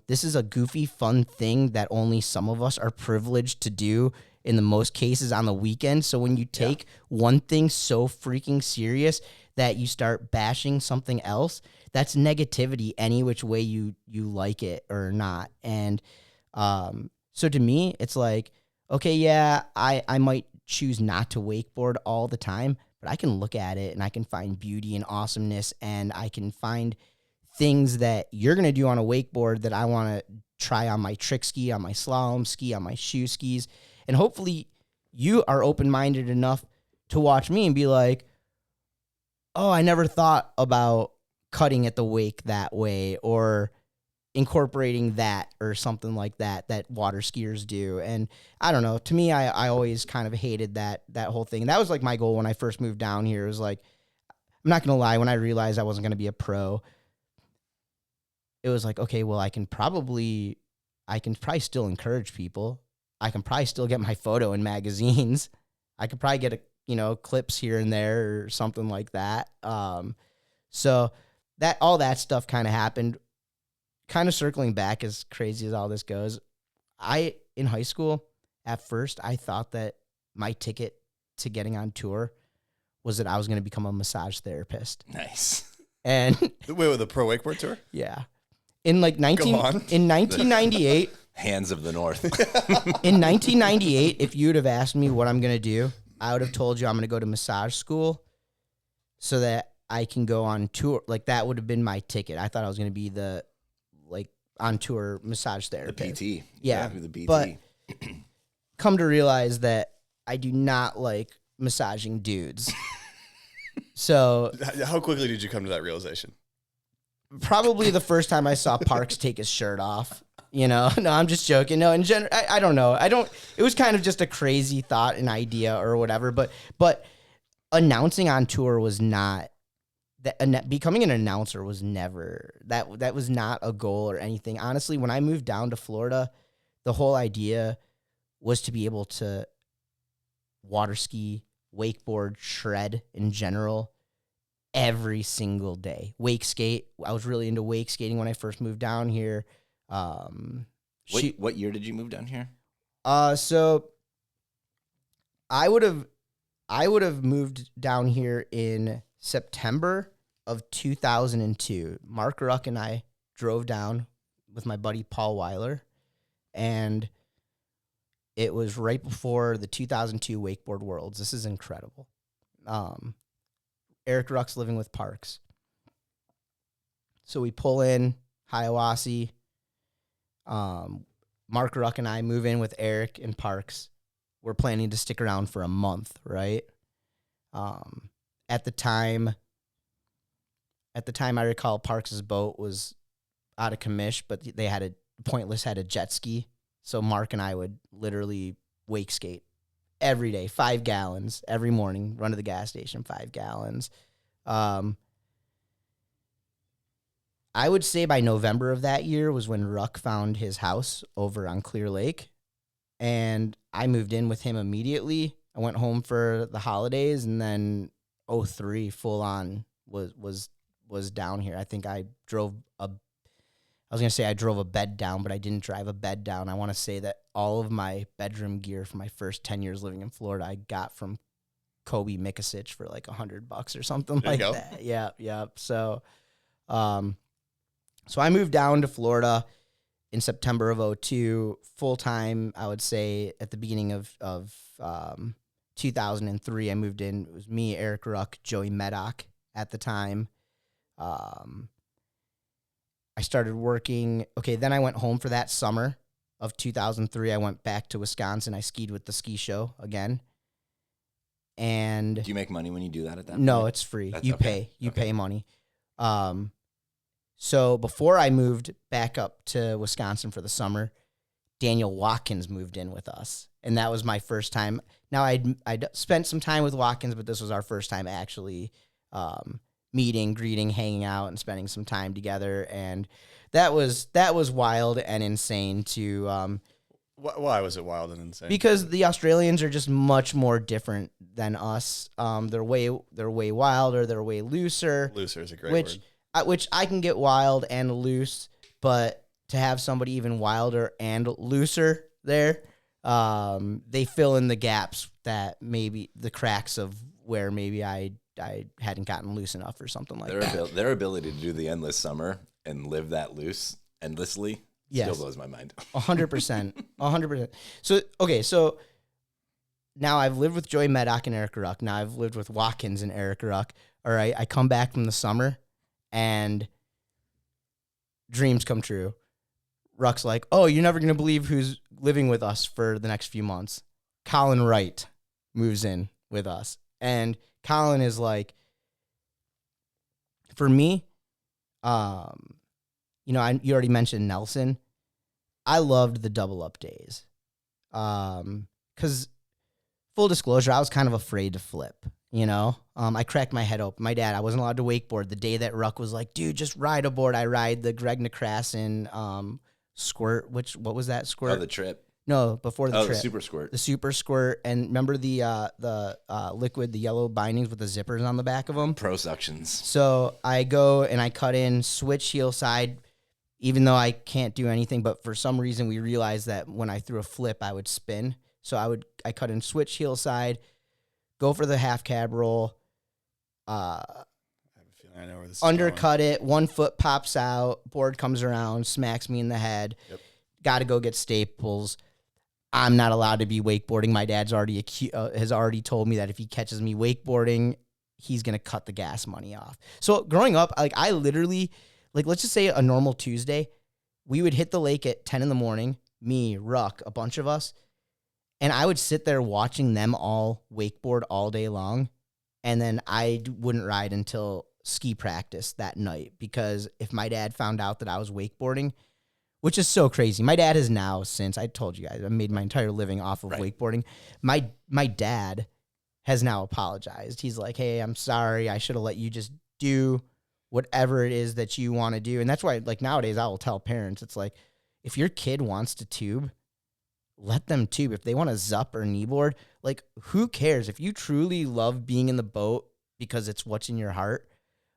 this is a goofy, fun thing that only some of us are privileged to do in the most cases on the weekend. So when you take one thing so freaking serious that you start bashing something else, that's negativity any which way you like it or not. And so to me, it's like, okay, yeah, I might choose not to wakeboard all the time, but I can look at it and I can find beauty and awesomeness, and I can find things that you're going to do on a wakeboard that I want to try on my trick ski, on my slalom ski, on my shoe skis. And hopefully you are open-minded enough to watch me and be like, oh, I never thought about cutting at the wake that way, or incorporating that or something like that water skiers do. And I don't know, to me, I always kind of hated that whole thing. And that was like my goal when I first moved down here. It was like, I'm not going to lie, when I realized I wasn't going to be a pro, it was like, okay, well, I can probably still encourage people. I can probably still get my photo in magazines. I could probably get clips here and there or something like that. So that all that stuff kind of happened. Kind of circling back, as crazy as all this goes, in high school, at first, I thought that my ticket to getting on tour was that I was going to become a massage therapist. Nice. And Wait, with the pro wakeboard tour? yeah. In 1998, Hands of the North. in 1998, if you would have asked me what I'm going to do, I would have told you I'm going to go to massage school so that I can go on tour. Like, that would have been my ticket. I thought I was going to be the, on tour massage therapist. The PT. Yeah. The PT. But come to realize that I do not like massaging dudes. So How quickly did you come to that realization? probably the first time I saw Parks take his shirt off. No, I'm just joking. No, in general, I don't know. It was kind of just a crazy thought and idea or whatever, but announcing on tour was not that. Becoming an announcer was never, that was not a goal or anything. Honestly, when I moved down to Florida, the whole idea was to be able to water ski, wakeboard, shred in general every single day. Wake skate. I was really into wake skating when I first moved down here. What year did you move down here? So I would have moved down here in September of 2002. Mark Ruck and I drove down with my buddy Paul Weiler, and it was right before the 2002 Wakeboard Worlds. This is incredible. Eric Ruck's living with Parks. So we pull in Hiawassee. Mark Ruck and I move in with Eric and Parks. We're planning to stick around for a month, right? At the time, I recall Parks' boat was out of commish, but they had a jet ski. So Mark and I would literally wake skate every day, 5 gallons every morning, run to the gas station, 5 gallons. I would say by November of that year was when Ruck found his house over on Clear Lake, and I moved in with him immediately. I went home for the holidays, and then 03 full on was down here. I think I drove a bed down, but I didn't drive a bed down. I want to say that all of my bedroom gear for my first 10 years living in Florida, I got from Kobe Mikasic for like $100 or something like that. Yeah. So, so I moved down to Florida in September of 02, full time. I would say at the beginning of 2003, I moved in. It was me, Eric Ruck, Joey Meddock at the time. I started working. Okay, then I went home for that summer of 2003. I went back to Wisconsin. I skied with the ski show again. And do you make money when you do that at that no, point? it's free. That's You okay. pay money. So before I moved back up to Wisconsin for the summer, Daniel Watkins moved in with us. And that was my first time. Now, I'd spent some time with Watkins, but this was our first time actually meeting, greeting, hanging out, and spending some time together. And that was wild and insane to Why was it wild and insane? because the Australians are just much more different than us. They're way wilder, they're way looser. Looser is a great word. Which I can get wild and loose, but to have somebody even wilder and looser there, they fill in the gaps that maybe the cracks of where maybe I hadn't gotten loose enough or something like that. Their ability to do the endless summer and live that loose endlessly still blows my mind. 100%. So, okay, so now I've lived with Joey Meddock and Eric Ruck. Now I've lived with Watkins and Eric Ruck. All right, I come back from the summer and dreams come true. Ruck's like, oh, you're never going to believe who's living with us for the next few months. Colin Wright moves in with us. And Colin is like, for me, you already mentioned Nelson. I loved the double up days. Because full disclosure, I was kind of afraid to flip, I cracked my head open. My dad, I wasn't allowed to wakeboard. The day that Ruck was like, dude, just ride a board. I ride the Greg Nekrasen squirt. What was that squirt? Oh, the trip. No, before the trip. The super squirt. The super squirt. And remember the liquid, the yellow bindings with the zippers on the back of them? Pro suctions. So I go and I cut in, switch heel side, even though I can't do anything. But for some reason, we realized that when I threw a flip, I would spin. So I cut in, switch heel side, go for the half cab roll. I have a feeling I know where this is Undercut going. it, 1 foot pops out, board comes around, smacks me in the head. Yep. Got to go get staples. I'm not allowed to be wakeboarding. My dad's has already told me that if he catches me wakeboarding, he's gonna cut the gas money off. So growing up, I literally, let's just say a normal Tuesday, we would hit the lake at 10 in the morning. Me, Ruck, a bunch of us, and I would sit there watching them all wakeboard all day long. And then I wouldn't ride until ski practice that night, because if my dad found out that I was wakeboarding, which is so crazy. My dad has now, since I told you guys, I made my entire living off of wakeboarding. My dad has now apologized. He's like, hey, I'm sorry. I should have let you just do whatever it is that you want to do. And that's why, nowadays I will tell parents, it's like, if your kid wants to tube, let them tube. If they want to zup or kneeboard, who cares? If you truly love being in the boat because it's what's in your heart,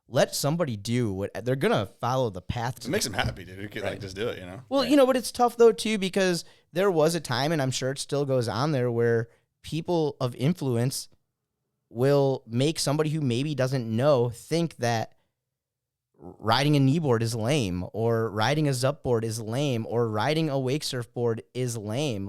let somebody do what they're going to follow the path. It makes them happy, dude. You can, just do it, Well, but it's tough though too, because there was a time, and I'm sure it still goes on there, where people of influence will make somebody who maybe doesn't know think that riding a kneeboard is lame, or riding a zup board is lame, or riding a wake surfboard is lame.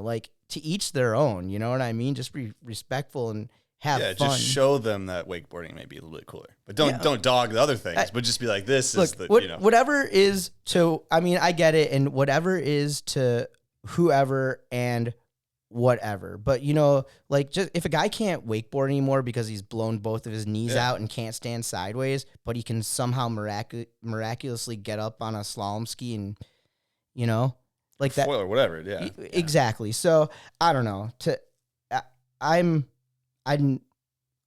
To each their own, you know what I mean? Just be respectful and have fun. Just show them that wakeboarding may be a little bit cooler, but don't dog the other things. But just be like, this is the whatever is to. I mean, I get it, and whatever is to whoever and whatever. But just if a guy can't wakeboard anymore because he's blown both of his knees out and can't stand sideways, but he can somehow miraculously get up on a slalom ski and that foil or whatever. Yeah, exactly. So I don't know. I'm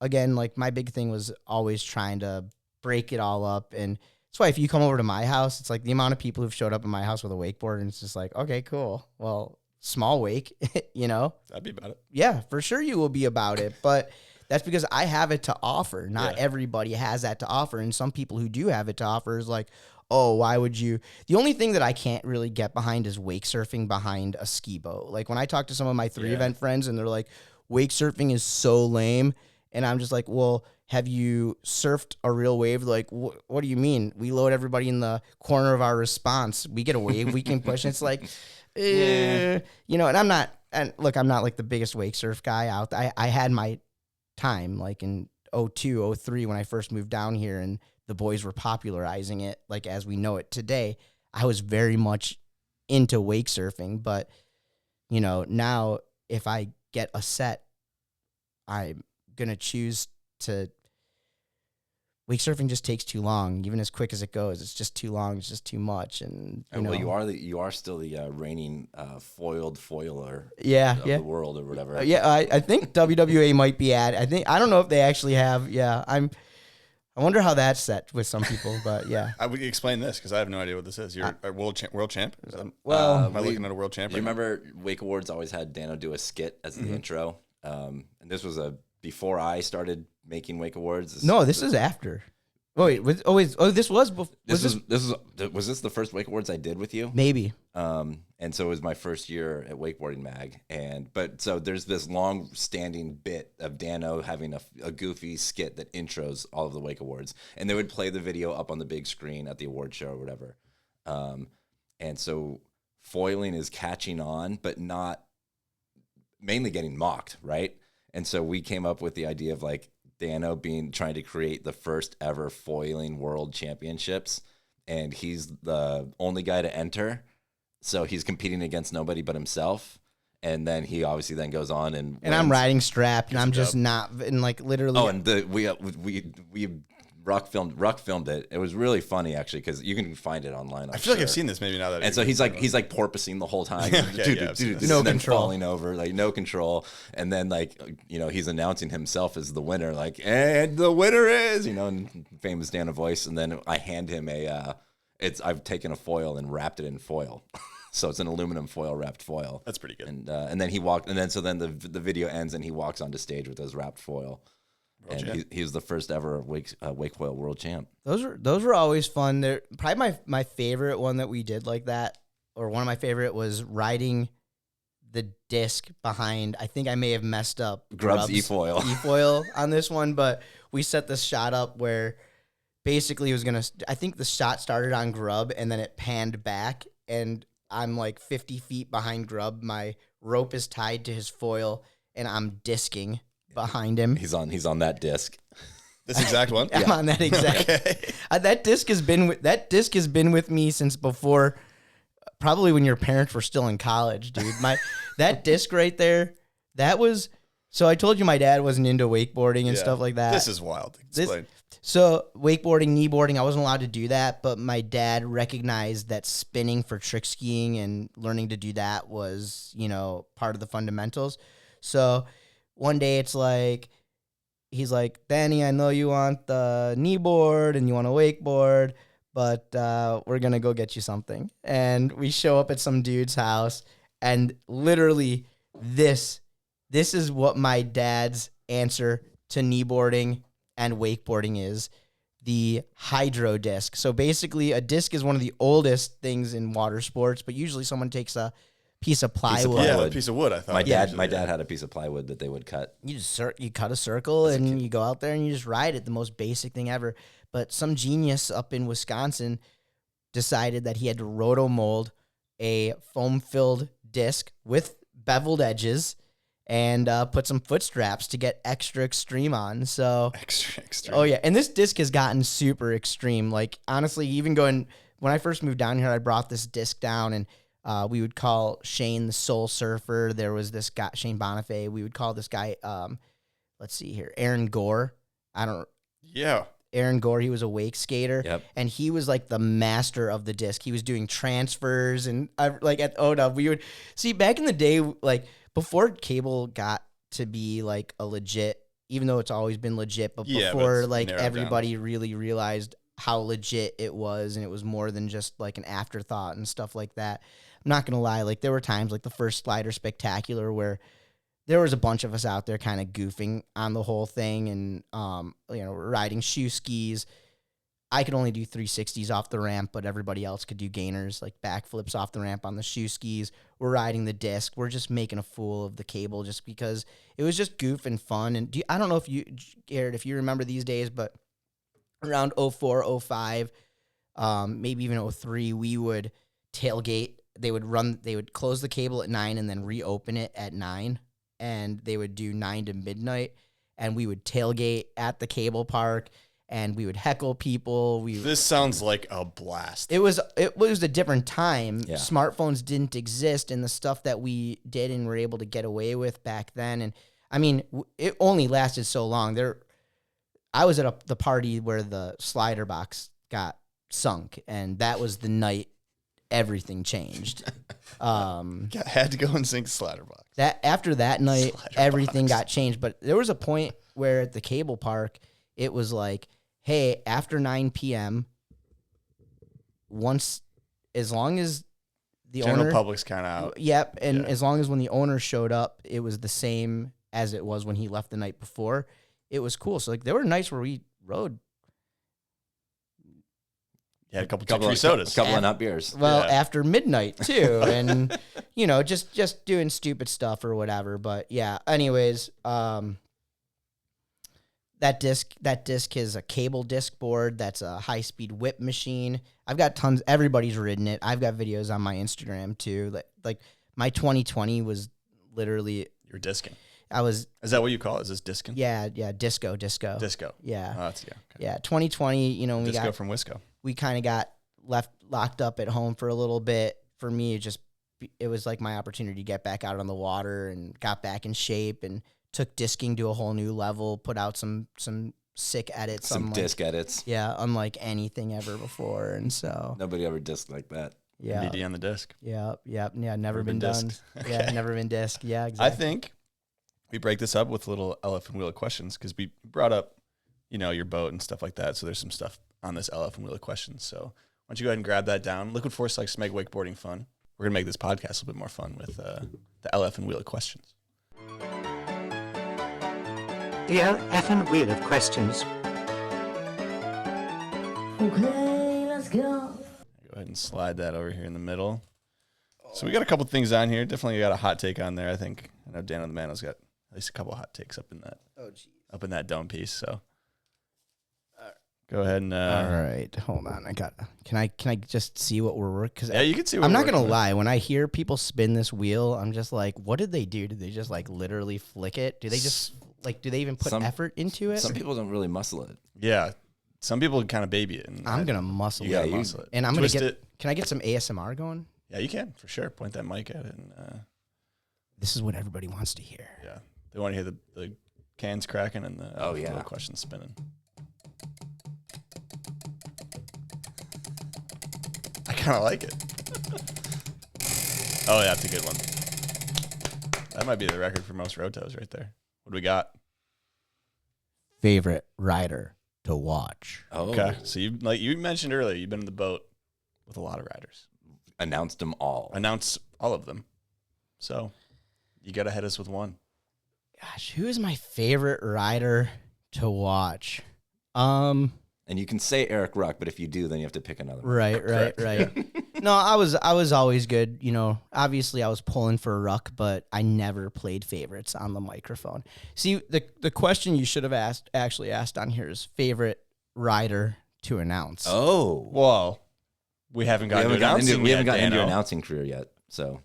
again, my big thing was always trying to break it all up, and That's why if you come over to my house, it's like the amount of people who've showed up in my house with a wakeboard, and it's just like, okay, cool. Well, small wake, you know? I'd be about it. Yeah, for sure you will be about it. But that's because I have it to offer. Not everybody has that to offer. And some people who do have it to offer is like, oh, why would you? The only thing that I can't really get behind is wake surfing behind a ski boat. Like when I talk to some of my 3-event friends and they're like, wake surfing is so lame. And I'm just like, well, have you surfed a real wave? Like, what do you mean? We load everybody in the corner of our response. We get a wave we can push. And it's like, you know, and I'm not like the biggest wake surf guy out there. I had my time like in 02, 03 when I first moved down here and the boys were popularizing it like as we know it today. I was very much into wake surfing, but you know, now if I get a set, I'm going to choose to wake surfing just takes too long, even as quick as it goes. It's just too long. It's just too much. And well, you are still the reigning foiled foiler of the world or whatever. I think WWA might be at. I don't know if they actually have. Yeah, I wonder how that's set with some people, but yeah. I would explain this because I have no idea what this is. You're a world champ. Is that, well, am I looking at a world champ? You remember Wake Awards always had Dano do a skit as the intro, and this was before I started making Wake Awards. This is after. Wait, this was before. Was this the first Wake Awards I did with you? Maybe. And so it was my first year at Wakeboarding Mag, so there's this long-standing bit of Dano having a goofy skit that intros all of the Wake Awards, and they would play the video up on the big screen at the award show or whatever. And so foiling is catching on, but not mainly getting mocked, right? And so we came up with the idea of like Dano trying to create the first ever foiling world championships, and he's the only guy to enter. So he's competing against nobody but himself. And then he obviously then goes on and wins. I'm riding strapped and I'm just not, and like literally. Oh, and we Ruck filmed it. It was really funny actually because you can find it online. I feel like I've seen this maybe now that. And so he's like porpoising the whole time, no and then control, falling over, like no control, and then like he's announcing himself as the winner, like and the winner is in famous Dano voice, and then I hand him I've taken a foil and wrapped it in foil. So it's an aluminum foil wrapped foil. That's pretty good. And then he walked, and then the video ends, and he walks onto stage with his wrapped foil. And he was the first ever wake foil world champ. Those were always fun. They're probably my favorite one that we did like that, or one of my favorite was riding the disc behind. I think I may have messed up Grubb's e-foil on this one, but we set this shot up where basically it was gonna. I think the shot started on Grubb and then it panned back, and I'm like 50 feet behind Grubb. My rope is tied to his foil, and I'm disking behind him. He's on that disc. This exact one? I'm on that exact. Okay. That disc has been with me since before, probably when your parents were still in college, dude. That disc right there, that was. So I told you my dad wasn't into wakeboarding and stuff like that. This is wild. Explain. So wakeboarding, kneeboarding, I wasn't allowed to do that, but my dad recognized that spinning for trick skiing and learning to do that was, part of the fundamentals. So one day it's like, he's like, Danny, I know you want the kneeboard and you want a wakeboard, but we're going to go get you something. And we show up at some dude's house, and literally this is what my dad's answer to kneeboarding and wakeboarding is: the hydro disc. So basically a disc is one of the oldest things in water sports, but usually someone takes a piece of plywood. Yeah, a piece of wood, I thought. My dad had a piece of plywood that they would cut. You cut a circle and you go out there and you just ride it, the most basic thing ever. But some genius up in Wisconsin decided that he had to roto-mold a foam-filled disc with beveled edges and put some foot straps to get extra extreme on. So extra extreme. Oh yeah, and this disc has gotten super extreme. Like honestly, even when I first moved down here, I brought this disc down, and we would call Shane the Soul Surfer. There was this guy, Shane Bonifay. We would call this guy, let's see here, Aaron Gore. Aaron Gore, he was a wake skater, and he was like the master of the disc. He was doing transfers, and like at OW, we would see back in the day, like before cable got to be like a legit, even though it's always been legit, but before like everybody really realized how legit it was, and it was more than just like an afterthought and stuff like that. I'm not gonna lie, like there were times like the first Slider Spectacular where there was a bunch of us out there kind of goofing on the whole thing and riding shoe skis. I could only do 360s off the ramp, but everybody else could do gainers, like backflips off the ramp on the shoe skis. We're riding the disc. We're just making a fool of the cable just because it was just goof and fun. And I don't know if you, Garrett, if you remember these days, but around 04, 05, maybe even 03, we would tailgate. They would close the cable at 9 and then reopen it at 9. And they would do 9 to midnight. And we would tailgate at the cable park. And we would heckle people. This sounds like a blast. It was a different time. Yeah. Smartphones didn't exist, and the stuff that we did and were able to get away with back then. And I mean, it only lasted so long. I was at the party where the slider box got sunk, and that was the night everything changed. Had to go and sink slider box. That after that night, Slider everything box. got changed. But there was a point where at the cable park, it was like, hey, after 9 p.m., as long as the General owner... public's kind of out. Yep, and Yeah. as long as when the owner showed up, it was the same as it was when he left the night before. It was cool. So, like, there were nights where we rode. You had a couple Couple free sodas. couple of nut beers. Well, Yeah. after midnight, too. And, just doing stupid stuff or whatever. But, yeah, anyways... That disc is a cable disc board. That's a high-speed whip machine. I've got tons. Everybody's ridden it. I've got videos on my Instagram too. Like my 2020 was literally. You're discing. I was. Is that what you call it? Is this discing? Yeah, disco. Disco. Yeah, Oh, that's, okay. yeah. 2020. Disco from Wisco. we kind of got locked up at home for a little bit. For me, it was like my opportunity to get back out on the water and got back in shape and took disking to a whole new level, put out some sick edits. Some disc edits. Yeah, unlike anything ever before. And so, Nobody ever disc like that. yeah. MDD on the disc. Yeah, never been done. disked. Yeah, never been disc. Yeah, I exactly. think we break this up with a little LF'n wheel of questions because we brought up, your boat and stuff like that. So there's some stuff on this LF'n wheel of questions. So why don't you go ahead and grab that down? Liquid Force likes to make wakeboarding fun. We're going to make this podcast a little bit more fun with the LF'n wheel of questions. The LF'n wheel of questions. Okay, let's go. Go ahead and slide that over here in the middle. So we got a couple things on here. Definitely got a hot take on there. I know Dano The Mano's got at least a couple of hot takes up in that dome piece. So go ahead and All right, hold on. Can I just see what we're working? Because yeah, you can see. What I'm we're not gonna working with. lie. When I hear people spin this wheel, I'm just like, what did they do? Did they just like literally flick it? Do they just do they even put effort into it? Some people don't really muscle it. Yeah, some people kind of baby it. And I'm gonna muscle You it. gotta you- muscle it. And I'm Twist gonna get. it. Can I get some ASMR going? Yeah, you can for sure. Point that mic at it, and This is what everybody wants to hear. yeah, they want to hear the cans cracking and the Oh, yeah. little questions spinning. I kind of like it. Oh, yeah, that's a good one. That might be the record for most rotos right there. What do we got? Favorite rider to watch? Oh, Okay, so you mentioned earlier, you've been in the boat with a lot of riders. announced them all. Announce all of them. So you got to hit us with one. Gosh, who is my favorite rider to watch? And you can say Eric Ruck, but if you do, then you have to pick another one. Right. No, I was always good. Obviously I was pulling for a ruck, but I never played favorites on the microphone. See, the question you should have actually asked on here is favorite rider to announce. Oh. Well, we haven't gotten to announcing we yet, haven't gotten into Dano. announcing career yet. So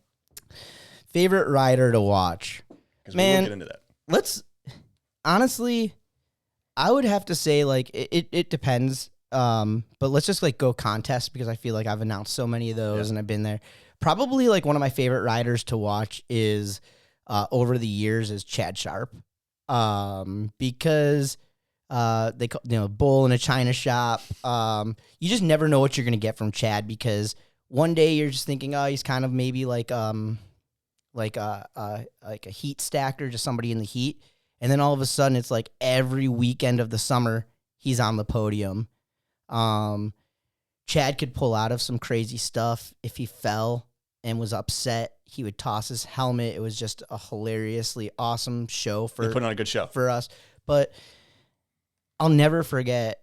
Favorite rider to watch. 'Cause Man, we'll get into that. Honestly, I would have to say it depends. But let's just go contest because I feel like I've announced so many of those and I've been there. Probably one of my favorite riders to watch is over the years is Chad Sharp. Because they call, bull in a china shop. You just never know what you're gonna get from Chad because one day you're just thinking, oh, he's kind of maybe like a heat stacker, just somebody in the heat. And then all of a sudden it's like every weekend of the summer, he's on the podium. Chad could pull out of some crazy stuff. If he fell and was upset, he would toss his helmet. It was just a hilariously awesome show He put on a good show. for us. But I'll never forget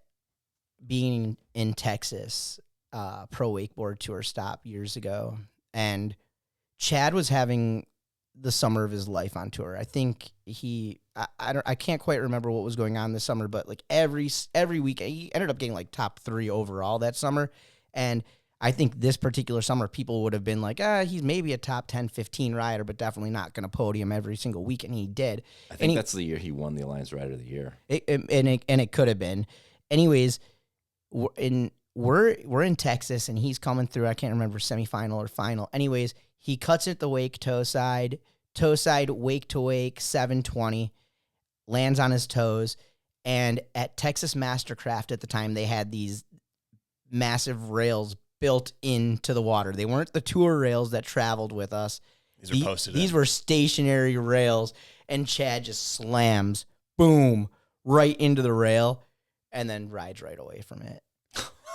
being in Texas, pro wakeboard tour stop years ago, and Chad was having the summer of his life on tour. I think I can't quite remember what was going on this summer, but like every week he ended up getting like top 3 overall that summer. And I think this particular summer people would have been like, he's maybe a top 10, 15 rider, but definitely not going to podium every single week. And he did. I think that's the year he won the Alliance Rider of the Year. It could have been. Anyways, we're in Texas and he's coming through. I can't remember semifinal or final. Anyways, he cuts it the wake toe side, wake to wake, 720, lands on his toes. And at Texas Mastercraft at the time, they had these massive rails built into the water. They weren't the tour rails that traveled with us. These were posted. These were stationary rails, and Chad just slams, boom, right into the rail, and then rides right away from it.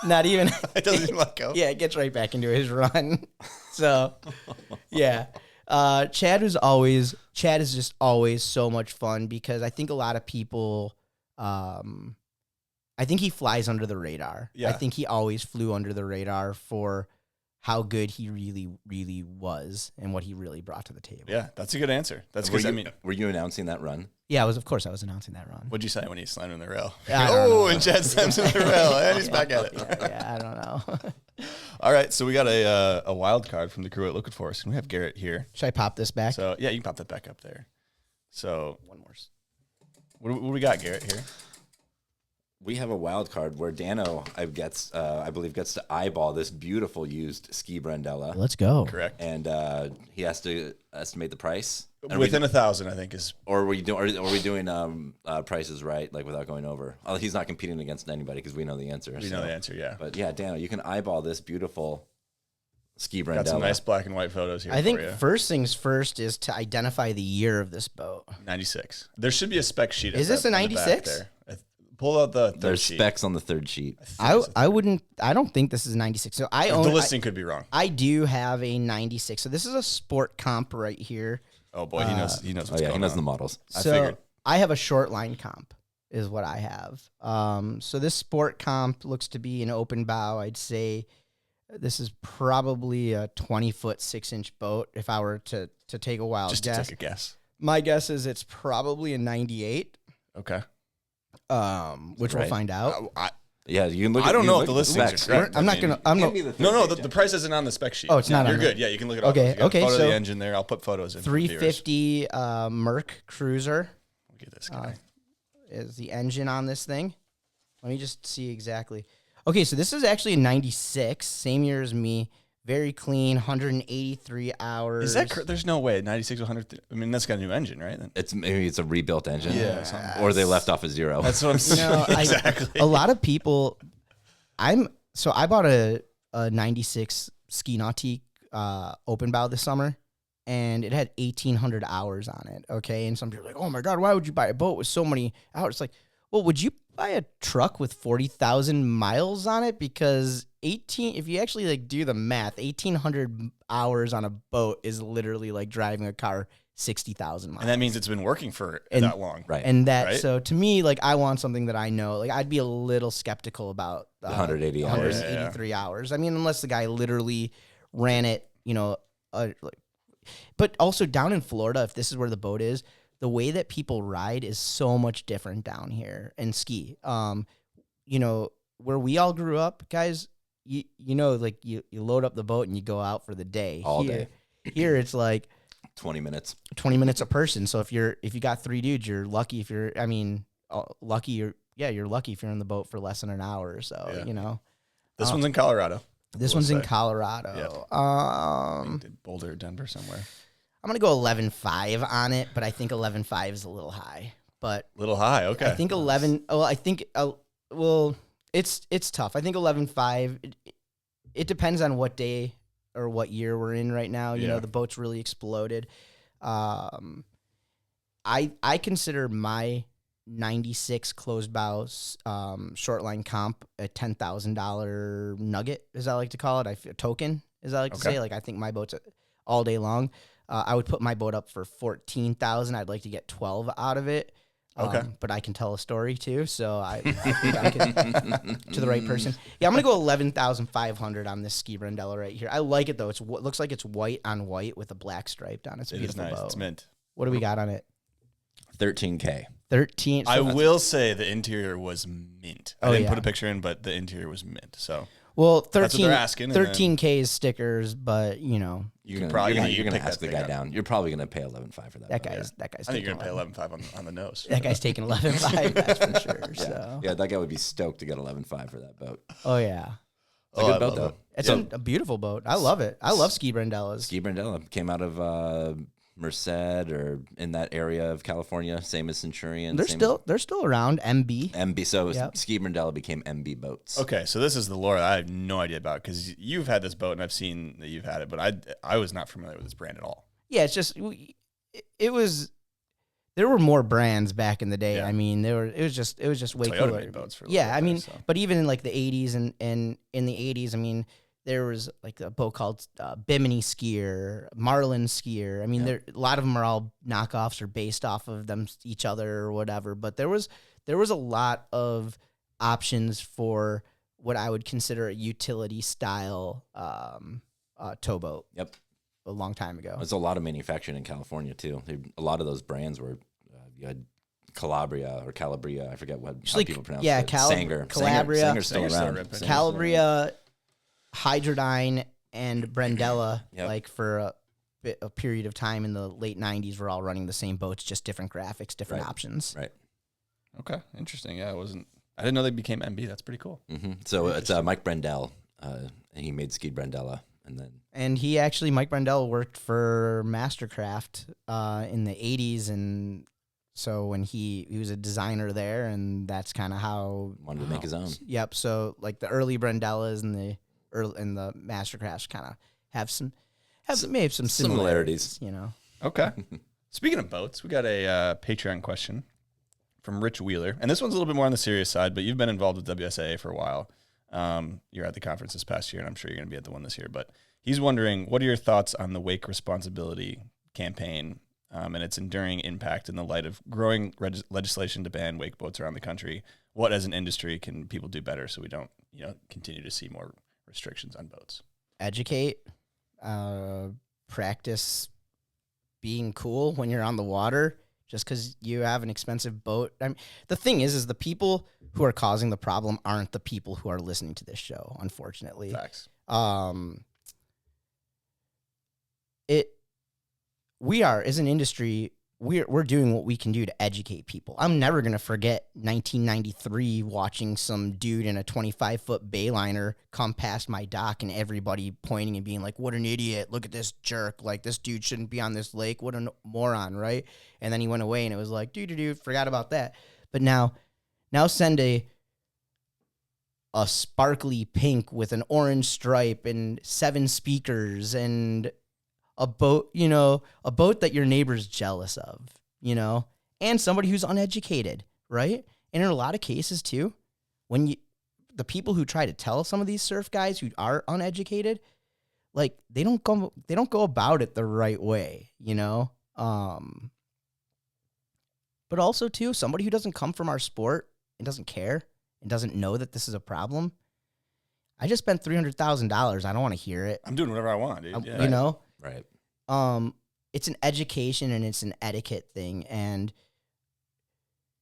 Not even. It doesn't even let go. Yeah, it gets right back into his run. So, yeah. Chad is just always so much fun because I think a lot of people, I think he flies under the radar. Yeah. I think he always flew under the radar for how good he really, really was and what he really brought to the table. Yeah, that's a good answer. That's Were because, were you announcing that run? Yeah, of course I was announcing that run. What'd you say when he slammed in the rail? I don't know. And Chad slams in the rail, and he's back at it. Yeah, I don't know. All right, so we got a wild card from the crew at Looking For Us, and we have Garrett here. Should I pop this back? So, yeah, you can pop that back up there. So, One more. what do we got, Garrett, here? We have a wild card where Dano, I believe, gets to eyeball this beautiful used ski Brandella, Let's go. Correct. and he has to estimate the price. Within 1,000, I think, is... Or are we doing prices right, like without going over? Oh, he's not competing against anybody because we know the answer. We know the answer, yeah. But yeah, Dano, you can eyeball this beautiful ski Brandella. Got some nice black and white photos here I think for you. first things first is to identify the year of this boat. 96. There should be a spec sheet. Is this a 96? Pull out the third There's sheet. specs on the third sheet. I don't think this is 96. So I own The listing could be wrong. I do have a 96. So this is a sport comp right here. Oh boy, he knows. He knows what's going on. He knows the models. I So figured. I have a short line comp is what I have. So this sport comp looks to be an open bow. I'd say this is probably a 20-foot, 6-inch boat. If I were to take a wild Just guess, to take a guess. my guess is it's probably a 98. Okay. Which we'll right? find out. Yeah, you can look. I don't know if look the at listings are specs. correct. I'm I not mean, gonna. No, the price isn't on the spec sheet. Oh, it's not You're on good. there. Yeah, you can look it Okay, up. You got a okay, photo of so the engine there. I'll put photos in. for the viewers. 350 Merc Cruiser Look at this guy. is the engine on this thing. Let me just see exactly. Okay, so this is actually a 96, same year as me. Very clean, 183 hours. Is that there's no way 96 100? I mean, that's got a new engine, right? Maybe it's a rebuilt engine. Yeah, something. Or they left off a zero. That's what I'm saying. Exactly. A lot of people. I bought a 96 Ski Nautique open bow this summer, and it had 1,800 hours on it. Okay, and some people are like, "Oh my God, why would you buy a boat with so many hours?" It's like, well, would you buy a truck with 40,000 miles on it? Because if you actually like do the math, 1,800 hours on a boat is literally like driving a car 60,000 miles. And that means it's been working for that long. Right. And that, Right? so to me, like, I want something that I know. Like, I'd be a little skeptical about 180 hours. 183 hours. I mean, unless the guy literally ran it, but also down in Florida, if this is where the boat is, the way that people ride is so much different down here and ski. Where we all grew up, guys, you load up the boat and you go out for the day. All day. Here it's like 20 minutes. 20 minutes a person. So if you got 3 dudes, you're lucky you're lucky if you're in the boat for less than an hour or so, Yeah. This one's in Colorado. This one's in Colorado. Yep. Boulder, Denver, somewhere. I'm going to go 11.5 on it, but I think 11.5 is a little high. But Little high, okay. I think 11, it's tough. I think 11.5, it depends on what day or what year we're in right now. You know, the boat's really exploded. I consider my 96 closed bow short line comp, a $10,000 nugget, as I like to call it, a token, as I like to say. Like, I think my boat's all day long. I would put my boat up for 14,000. I'd like to get 12 out of it. But I can tell a story too, so I think I can to the right person. Yeah, I'm gonna go 11,500 on this ski Brendella right here. I like it though. It looks like it's white on white with a black stripe on it. It's a beautiful boat. It's mint. What do we got on it? 13K. 13. I will say the interior was mint. I didn't put a picture in, but the interior was mint. So well, that's what they're asking. 13K is stickers, but you know You're gonna ask the guy down. You're probably gonna pay 11.5 for that. that guy's. I think you're gonna pay 11.5 on the nose. That guy's taking 11.5. That's for sure. So Yeah, that guy would be stoked to get 11.5 for that boat. oh yeah, It's a good boat though. it's a beautiful boat. I love it. I love ski Brendellas. Ski Brendella came out of Merced or in that area of California, same as Centurion. They're still around. MB. MB. So Ski Brendella became MB boats. Okay, so this is the lore that I have no idea about because you've had this boat and I've seen that you've had it, but I was not familiar with this brand at all. Yeah, it's just it was. There were more brands back in the day. Yeah. I mean, it was just way Toyota cooler. made boats for a Yeah, little I bit mean, there, so. but even in like the 80s and in the 80s, I mean, there was like a boat called Bimini Skier, Marlin Skier. I mean, a lot of them are all knockoffs or based off of each other or whatever. But there was a lot of options for what I would consider a utility style towboat. Yep. A long time ago. There's a lot of manufacturing in California too. A lot of those brands were you had Calabria or Calabria. I forget how people pronounce it. Sanger. Calabria. Sanger's still Sanger's still around. ripping. Calabria, Hydrodyne, and Brendella, like for a period of time in the late 90s, were all running the same boats, just different graphics, different options. Right. Okay, interesting. Yeah, I didn't know they became MB. That's pretty cool. Mm-hmm. So it's Mike Brendel. He made Ski Brendella, and Mike Brendel worked for Mastercraft in the 80s, and so when he was a designer there, and that's kind of how wanted to make his own. Yep. So like the early Brendellas and the Mastercrafts kind of have some similarities, you know. Okay. Speaking of boats, we got a Patreon question from Rich Wheeler, and this one's a little bit more on the serious side, but you've been involved with WSAA for a while. You're at the conference this past year, and I'm sure you're going to be at the one this year. But he's wondering, what are your thoughts on the Wake Responsibility campaign and its enduring impact in the light of growing legislation to ban wake boats around the country? What, as an industry, can people do better so we don't, continue to see more restrictions on boats? Educate, practice being cool when you're on the water. Just because you have an expensive boat. I mean, the thing is the people who are causing the problem aren't the people who are listening to this show, unfortunately. Facts. We are, as an industry, we're doing what we can do to educate people. I'm never going to forget 1993 watching some dude in a 25-foot bayliner come past my dock and everybody pointing and being like, what an idiot. Look at this jerk. Like, this dude shouldn't be on this lake. What a moron, right? And then he went away and it was like, dude, forgot about that. But now send a sparkly pink with an orange stripe and 7 speakers and a boat, a boat that your neighbor's jealous of, and somebody who's uneducated, right? And in a lot of cases too, the people who try to tell some of these surf guys who are uneducated, like they don't go about it the right way, but also too, somebody who doesn't come from our sport and doesn't care and doesn't know that this is a problem. I just spent $300,000. I don't want to hear it. I'm doing whatever I want, dude. Yeah. Right. It's an education and it's an etiquette thing, and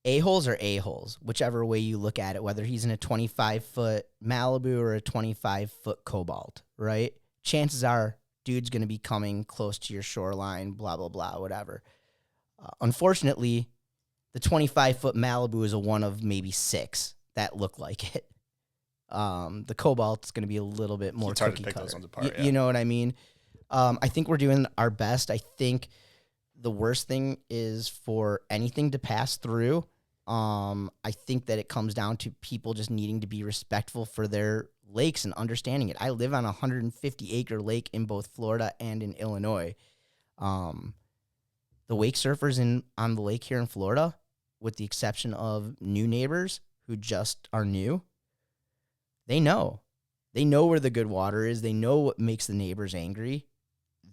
a-holes are a-holes, whichever way you look at it, whether he's in a 25-foot Malibu or a 25-foot Cobalt, right? Chances are dude's going to be coming close to your shoreline, blah, blah, blah, whatever. Unfortunately, the 25-foot Malibu is a one of maybe 6 that look like it. The Cobalt's going to be a little bit more It's hard to cookie pick cutter. those ones apart, You know what I mean? I think we're doing our best. I think the worst thing is for anything to pass through. I think that it comes down to people just needing to be respectful for their lakes and understanding it. I live on a 150-acre lake in both Florida and in Illinois. The wake surfers on the lake here in Florida, with the exception of new neighbors who just are new, they know. They know where the good water is. They know what makes the neighbors angry.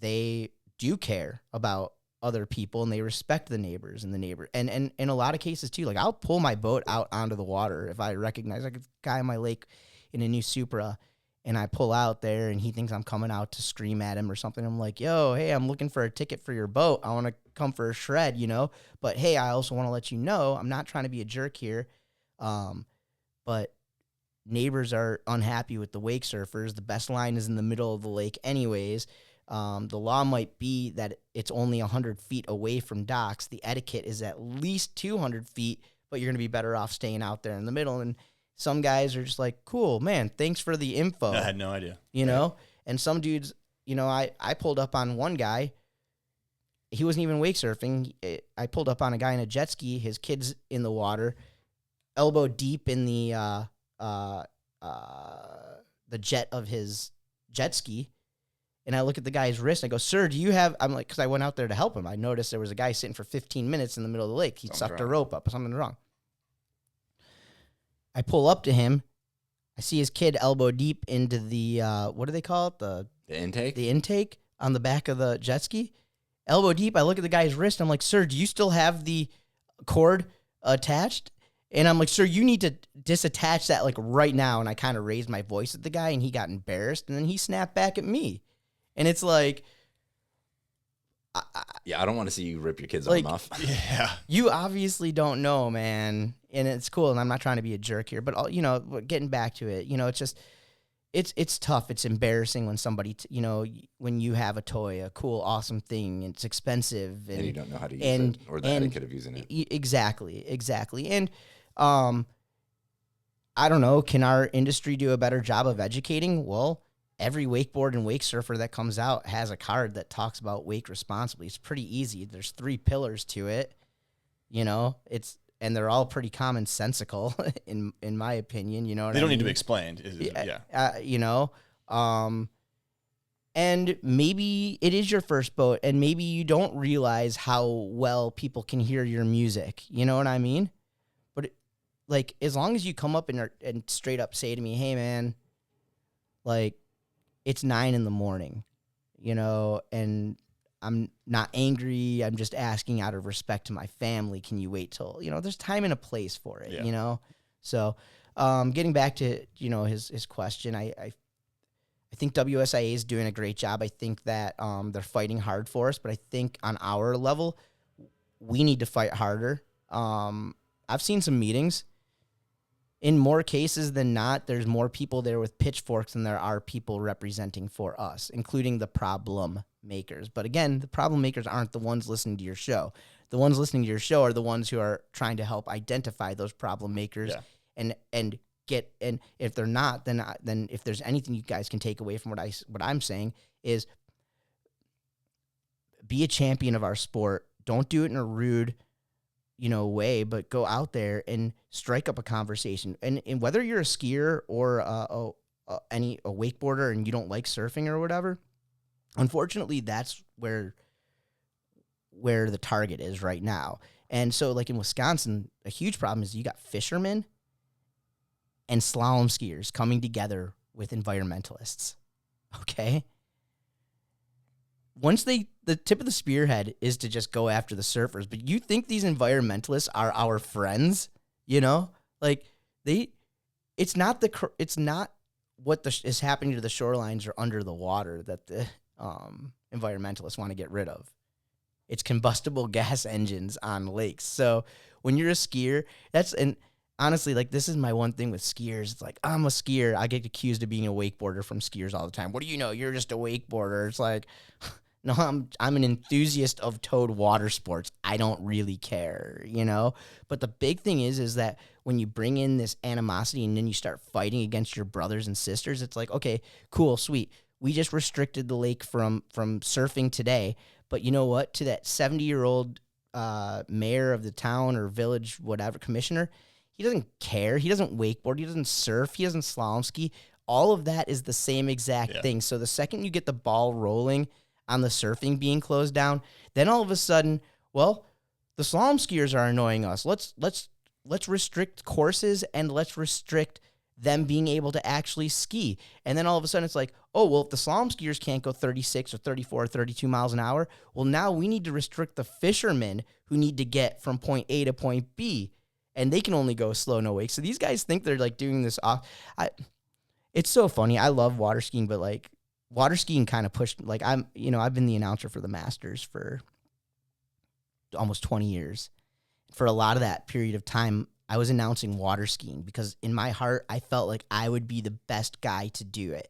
They do care about other people, and they respect the neighbors and the neighbor. And in a lot of cases too, like I'll pull my boat out onto the water if I recognize like a guy on my lake in a new Supra, and I pull out there and he thinks I'm coming out to scream at him or something. I'm like, yo, hey, I'm looking for a ticket for your boat. I want to come for a shred, you know? But hey, I also want to let you know I'm not trying to be a jerk here. But neighbors are unhappy with the wake surfers. The best line is in the middle of the lake anyways. The law might be that it's only 100 feet away from docks. The etiquette is at least 200 feet, but you're going to be better off staying out there in the middle. And some guys are just like, cool, man, thanks for the info. I had no idea. You know? And some dudes, you know, I pulled up on one guy. He wasn't even wake surfing. I pulled up on a guy in a jet ski. His kid's in the water, elbow deep in the jet of his jet ski. And I look at the guy's wrist and I go, sir, do you have, I'm like, because I went out there to help him. I noticed there was a guy sitting for 15 minutes in the middle of the lake. He sucked a rope up or something wrong. I pull up to him. I see his kid elbow deep into the, what do they call it? The intake? The intake on the back of the jet ski. Elbow deep. I look at the guy's wrist. I'm like, sir, do you still have the cord attached? And I'm like, sir, you need to disattach that like right now. And I kind of raised my voice at the guy and he got embarrassed. And then he snapped back at me. And it's like, I don't want to see you rip your kid's like, arm off. Yeah. You obviously don't know, man. And it's cool. And I'm not trying to be a jerk here, but you know, getting back to it, you know, it's just, it's tough. It's embarrassing when somebody, you know, when you have a toy, a cool, awesome thing, and it's expensive. And you don't know how to use it or the etiquette of using it. Exactly. And, I don't know, can our industry do a better job of educating? Well, every wakeboard and wake surfer that comes out has a card that talks about wake responsibly. It's pretty easy. There's 3 pillars to it, you know, and they're all pretty commonsensical in my opinion, you know what They don't I mean? need to be explained. You know, and maybe it is your first boat and maybe you don't realize how well people can hear your music. You know what I mean? But like, as long as you come up and straight up say to me, hey man, like, it's 9 a.m, you know, and I'm not angry. I'm just asking out of respect to my family. Can you wait till, you know, there's time and a place for it, you know? So, getting back to, you know, his question, I think WSIA is doing a great job. I think that, they're fighting hard for us, but I think on our level, we need to fight harder. I've seen some meetings. In more cases than not, there's more people there with pitchforks than there are people representing for us, including the problem makers. But again, the problem makers aren't the ones listening to your show. The ones listening to your show are the ones who are trying to help identify those problem makers and if they're not, then if there's anything you guys can take away from what I'm saying is be a champion of our sport. Don't do it in a rude, you know, way, but go out there and strike up a conversation. And whether you're a skier or a wakeboarder and you don't like surfing or whatever, unfortunately, that's where the target is right now. And so, like in Wisconsin, a huge problem is you got fishermen and slalom skiers coming together with environmentalists. Okay? Once the tip of the spearhead is to just go after the surfers, but you think these environmentalists are our friends, you know? Like it's not what is happening to the shorelines or under the water that the environmentalists want to get rid of. It's combustible gas engines on lakes. So when you're a skier, and honestly, like, this is my one thing with skiers. It's like, I'm a skier. I get accused of being a wakeboarder from skiers all the time. What do you know? You're just a wakeboarder. It's like, no, I'm an enthusiast of towed water sports. I don't really care, you know? But the big thing is that when you bring in this animosity and then you start fighting against your brothers and sisters, it's like, okay, cool, sweet. We just restricted the lake from surfing today. But you know what? To that 70-year-old mayor of the town or village, whatever, commissioner, he doesn't care. He doesn't wakeboard. He doesn't surf. He doesn't slalom ski. All of that is the same exact thing. So the second you get the ball rolling on the surfing being closed down, then all of a sudden, well, the slalom skiers are annoying us. Let's restrict courses and let's restrict them being able to actually ski. And then all of a sudden it's like, oh, well, if the slalom skiers can't go 36 or 34 or 32 miles an hour, well, now we need to restrict the fishermen who need to get from point A to point B, and they can only go slow, no wake. So these guys think they're like doing this off. It's so funny. I love water skiing, but like water skiing kind of pushed, like I've been the announcer for the Masters for almost 20 years. For a lot of that period of time, I was announcing water skiing because in my heart, I felt like I would be the best guy to do it.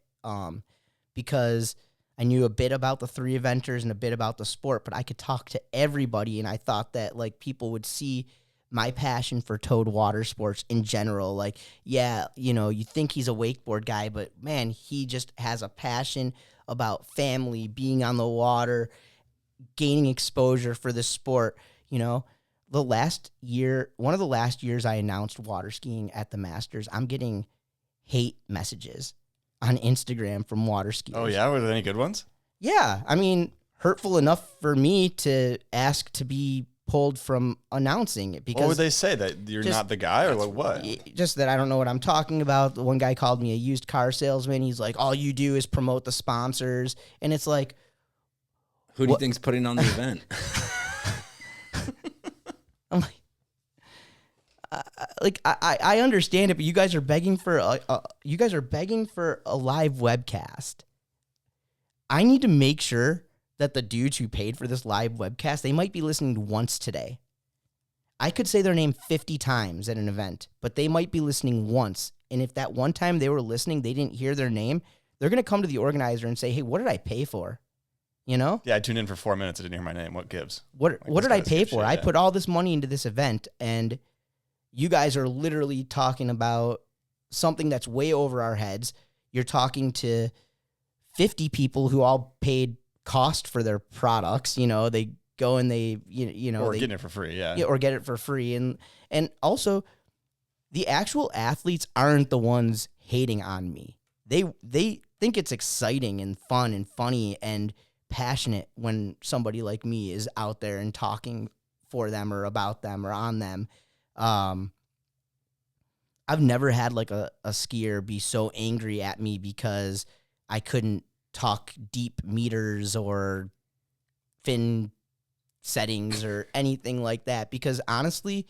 Because I knew a bit about the three eventers and a bit about the sport, but I could talk to everybody. And I thought that like people would see my passion for towed water sports in general. Like, yeah, you think he's a wakeboard guy, but man, he just has a passion about family, being on the water, gaining exposure for the sport. The last year, one of the last years I announced water skiing at the Masters, I'm getting hate messages on Instagram from water skiers. Oh, yeah? Were there any good ones? Yeah. I mean, hurtful enough for me to ask to be pulled from announcing it. Because what would they say? That you're not the guy or what? Just that I don't know what I'm talking about. The one guy called me a used car salesman. He's like, all you do is promote the sponsors. And it's like, who do you think's putting on the event? I'm like, I understand it, but you guys are begging for a live webcast. I need to make sure that the dudes who paid for this live webcast, they might be listening once today. I could say their name 50 times at an event, but they might be listening once. And if that one time they were listening, they didn't hear their name, they're going to come to the organizer and say, hey, what did I pay for? Yeah, I tuned in for 4 minutes. I didn't hear my name. What gives? What did I pay for? Shit, I yeah. put all this money into this event, and you guys are literally talking about something that's way over our heads. You're talking to 50 people who all paid cost for their products. They go and they, Or they, getting it for free, yeah. or get it for free. And also, the actual athletes aren't the ones hating on me. They think it's exciting and fun and funny and passionate when somebody like me is out there and talking for them or about them or on them. I've never had like a skier be so angry at me because I couldn't talk deep meters or fin settings or anything like that, because honestly,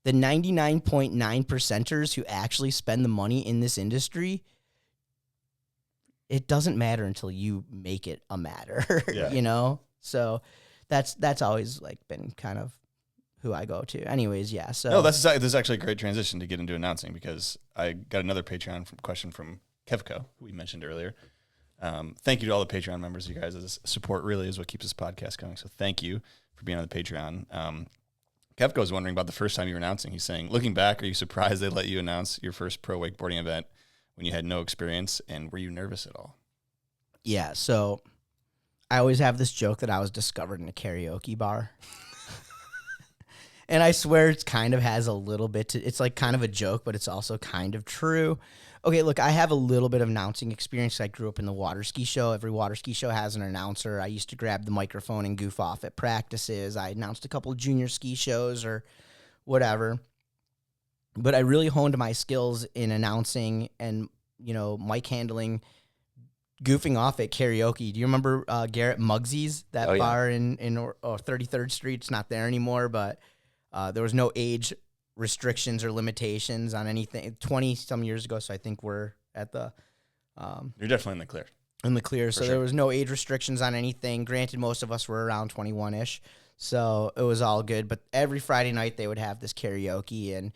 the 99.9 percenters who actually spend the money in this industry, it doesn't matter until you make it a matter, Yeah. So that's always like been kind of who I go to. Anyways, yeah. So No, this is actually a great transition to get into announcing, because I got another Patreon question from Kevco, who we mentioned earlier. Thank you to all the Patreon members. You guys' support really is what keeps this podcast going. So thank you for being on the Patreon. Kevco is wondering about the first time you were announcing. He's saying, looking back, are you surprised they let you announce your first pro wakeboarding event when you had no experience, and were you nervous at all? yeah. So I always have this joke that I was discovered in a karaoke bar. And I swear it's kind of has a little bit to, it's like kind of a joke, but it's also kind of true. Okay, look, I have a little bit of announcing experience. I grew up in the water ski show. Every water ski show has an announcer. I used to grab the microphone and goof off at practices. I announced a couple of junior ski shows or whatever. But I really honed my skills in announcing and, mic handling, goofing off at karaoke. Do you remember Garrett Muggsy's, that bar in 33rd Street? It's not there anymore, but there was no age restrictions or limitations on anything 20 some years ago. So I think we're at the You're definitely in the clear. So there was no age restrictions on anything. Granted, most of us were around 21-ish, so it was all good. But every Friday night they would have this karaoke, and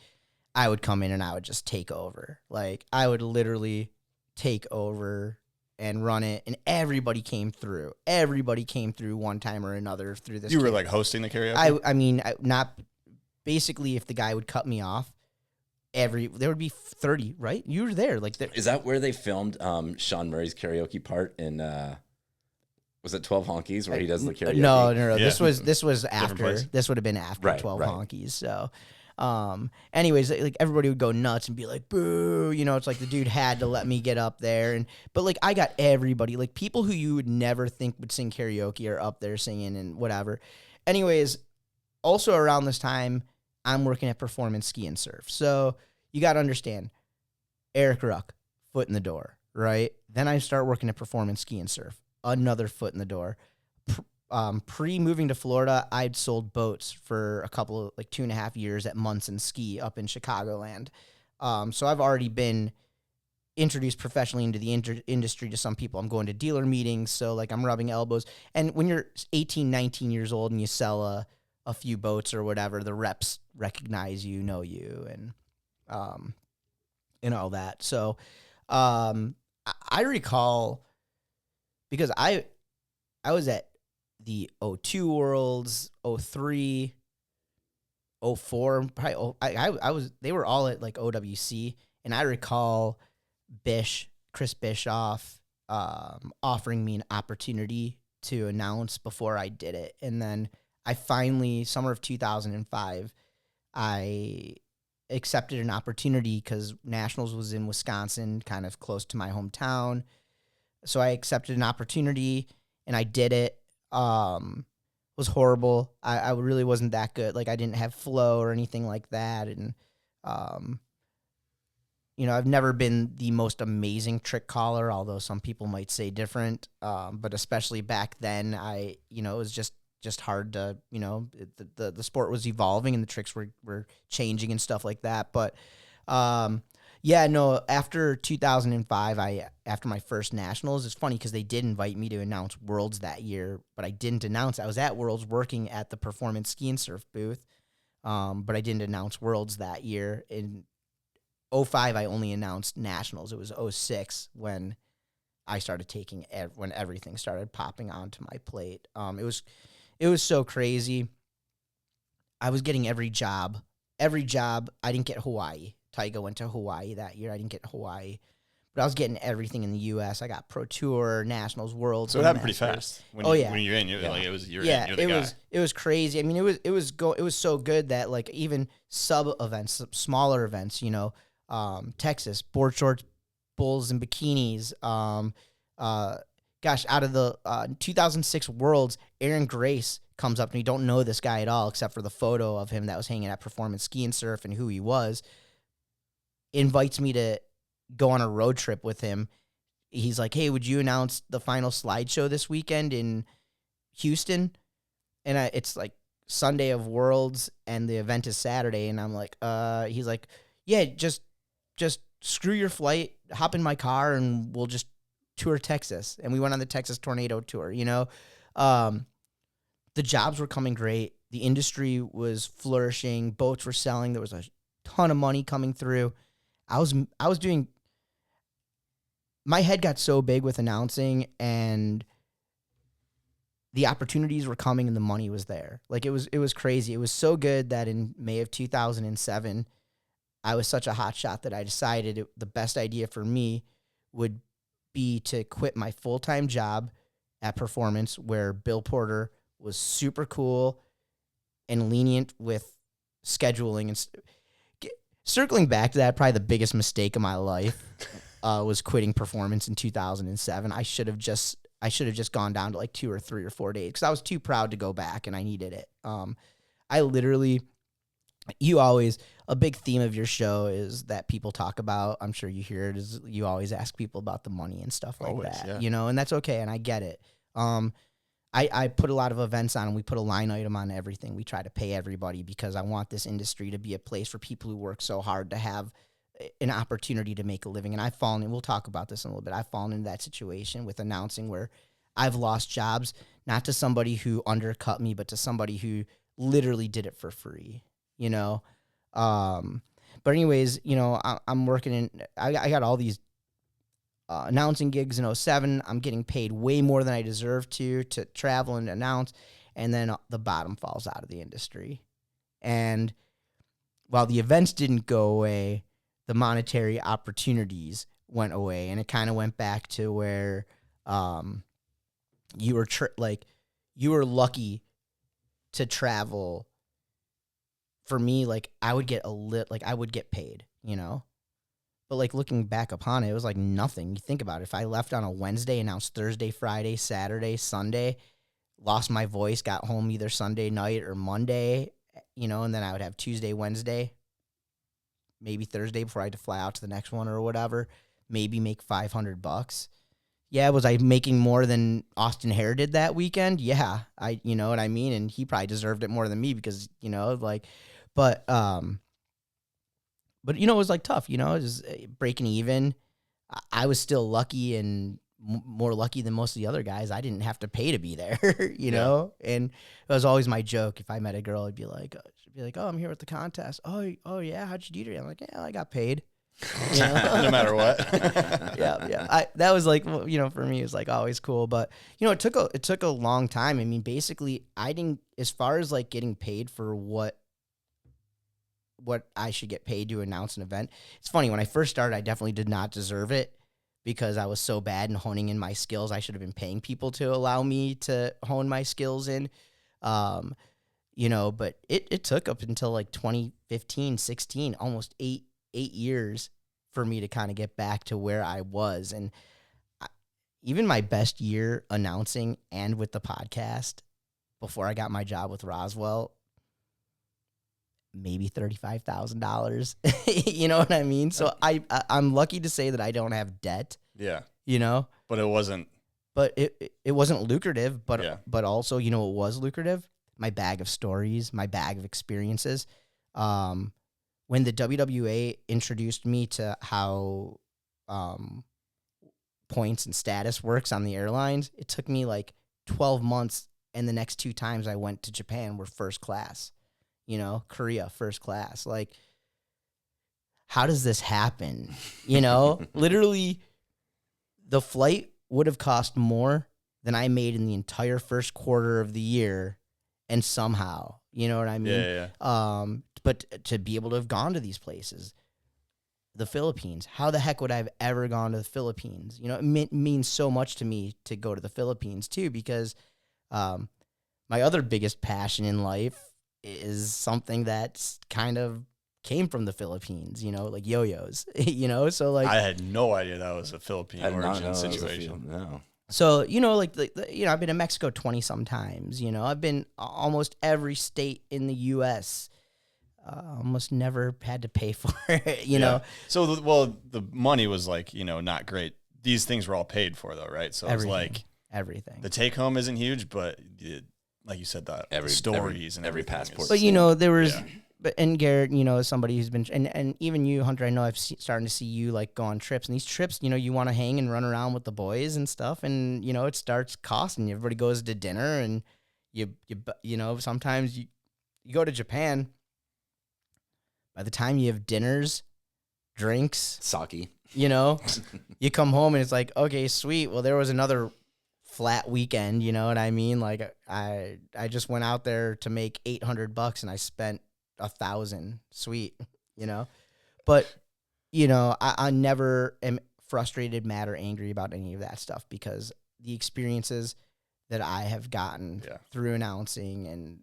I would come in and I would just take over. Like, I would literally take over and run it, and everybody came through. Everybody came through one time or another through this. You were like hosting the karaoke? I mean, not basically. If the guy would cut me off, there would be 30, right? You were there, like Is that where they filmed Sean Murray's karaoke part in? Was it 12 Honkies where he does the karaoke? No. Yeah. This was after. place. This would have been after Right, 12 right. Honkies. So, anyways, like everybody would go nuts and be like, "Boo!" It's like the dude had to let me get up there, but like I got everybody, like people who you would never think would sing karaoke are up there singing and whatever. Anyways, also around this time, I'm working at Performance Ski and Surf. So you got to understand, Eric Ruck, foot in the door, right? Then I start working at Performance Ski and Surf, another foot in the door. Pre-moving to Florida, I'd sold boats for a couple of, like 2.5 years at Munson Ski up in Chicagoland. So I've already been introduced professionally into the industry to some people. I'm going to dealer meetings, so like I'm rubbing elbows. And when you're 18, 19 years old and you sell a few boats or whatever, the reps recognize you, know you, and all that. So I recall, because I was at the 02 Worlds, 03, 04, probably I was, they were all at like OWC, and I recall Chris Bischoff offering me an opportunity to announce before I did it. And then I finally, summer of 2005, I accepted an opportunity because Nationals was in Wisconsin, kind of close to my hometown. So I accepted an opportunity and I did it. It was horrible. I really wasn't that good. Like, I didn't have flow or anything like that. And, I've never been the most amazing trick caller, although some people might say different. But especially back then, it was just hard to, the sport was evolving and the tricks were changing and stuff like that. But, after 2005, after my first Nationals, it's funny because they did invite me to announce Worlds that year, but I didn't announce. I was at Worlds working at the Performance Ski and Surf booth, but I didn't announce Worlds that year. In 05, I only announced Nationals. It was 06 when I started when everything started popping onto my plate. It was so crazy. I was getting every job. I didn't get Hawaii. Tyga went to Hawaii that year. I didn't get Hawaii. But I was getting everything in the U.S. I got Pro Tour, Nationals, Worlds. So it happened pretty fast. When you're in, you're in, you're the guy. It was crazy. I mean, it was so good that, like, even sub events, smaller events, Texas, board shorts, bulls and bikinis. Out of the 2006 Worlds, Aaron Grace comes up to me. Don't know this guy at all, except for the photo of him that was hanging at Performance Ski and Surf and who he was. Invites me to go on a road trip with him. He's like, "Hey, would you announce the final slideshow this weekend in Houston?" And it's like Sunday of Worlds, and the event is Saturday. And I'm like, he's like, "Yeah, just screw your flight, hop in my car, and we'll just tour Texas." And we went on the Texas Tornado Tour. The jobs were coming great. The industry was flourishing. Boats were selling. There was a ton of money coming through. I was doing. My head got so big with announcing, and the opportunities were coming, and the money was there. Like, it was crazy. It was so good that in May of 2007, I was such a hot shot that I decided the best idea for me would be to quit my full-time job at Performance, where Bill Porter was super cool and lenient with scheduling. And circling back to that, probably the biggest mistake of my life was quitting Performance in 2007. I should have just gone down to like 2 or 3 or 4 days because I was too proud to go back and I needed it. I literally, a big theme of your show is that people talk about, I'm sure you hear it, is you always ask people about the money and stuff like that, yeah. and that's okay. And I get it. I put a lot of events on, and we put a line item on everything. We try to pay everybody because I want this industry to be a place for people who work so hard to have an opportunity to make a living. And I've fallen, and we'll talk about this in a little bit, I've fallen into that situation with announcing where I've lost jobs, not to somebody who undercut me, but to somebody who literally did it for free, But anyways, I'm working in, I got all these announcing gigs in 07. I'm getting paid way more than I deserve to travel and announce. And then the bottom falls out of the industry. And while the events didn't go away, the monetary opportunities went away. And it kind of went back to where you were lucky to travel. For me, like, I would get I would get paid, But, like, looking back upon it, it was like nothing. You think about it. If I left on a Wednesday, announced Thursday, Friday, Saturday, Sunday, lost my voice, got home either Sunday night or Monday, and then I would have Tuesday, Wednesday, maybe Thursday before I had to fly out to the next one or whatever, maybe make $500. Yeah, was I making more than Austin Hare did that weekend? Yeah, you know what I mean? And he probably deserved it more than me because, but it was like tough, just breaking even. I was still lucky and more lucky than most of the other guys. I didn't have to pay to be there, know? And it was always my joke. If I met a girl, she'd be like, oh, I'm here at the contest. Oh yeah. How'd you do today? I'm like, yeah, I got paid. No matter what. Yeah. That was like, for me, it was like always cool. But, it took a long time. I mean, basically I didn't, as far as like getting paid for what I should get paid to announce an event. It's funny, when I first started, I definitely did not deserve it because I was so bad in honing in my skills. I should have been paying people to allow me to hone my skills in. But it took up until like 2015, 16, almost eight years for me to kind of get back to where I was. And even my best year announcing and with the podcast before I got my job with Roswell, maybe $35,000. You know what I mean? So I'm lucky to say that I don't have debt. Yeah. But it wasn't. But it wasn't lucrative. But also, what was lucrative? My bag of stories, my bag of experiences. When the WWA introduced me to how points and status works on the airlines, it took me like 12 months, and the next 2 times I went to Japan were first class. Korea, first class. Like, how does this happen? Literally, the flight would have cost more than I made in the entire first quarter of the year, and somehow, you know what I mean? Yeah. But to be able to have gone to these places, the Philippines, how the heck would I have ever gone to the Philippines? It means so much to me to go to the Philippines too, because my other biggest passion in life is something that's kind of came from the Philippines, like yo-yos, so like I had no idea that was a Philippine origin situation. No. So, I've been to Mexico 20 sometimes, I've been almost every state in the U.S. Almost never had to pay for it, you know? So, the money was like, not great. These things were all paid for though, right? So everything, it was like everything. The take home isn't huge, but like you said, that stories and every everything passport. But there was, and Garrett, somebody who's been, and even you, Hunter, I know starting to see you like go on trips, and these trips, you want to hang and run around with the boys and stuff, and it starts costing. Everybody goes to dinner, and you sometimes you go to Japan. By the time you have dinners, drinks, sake, you come home and it's like, okay, sweet. Well, there was another flat weekend, you know what I mean? Like I just went out there to make $800 and I spent 1,000. Sweet, But I never am frustrated, mad, or angry about any of that stuff because the experiences that I have gotten through announcing and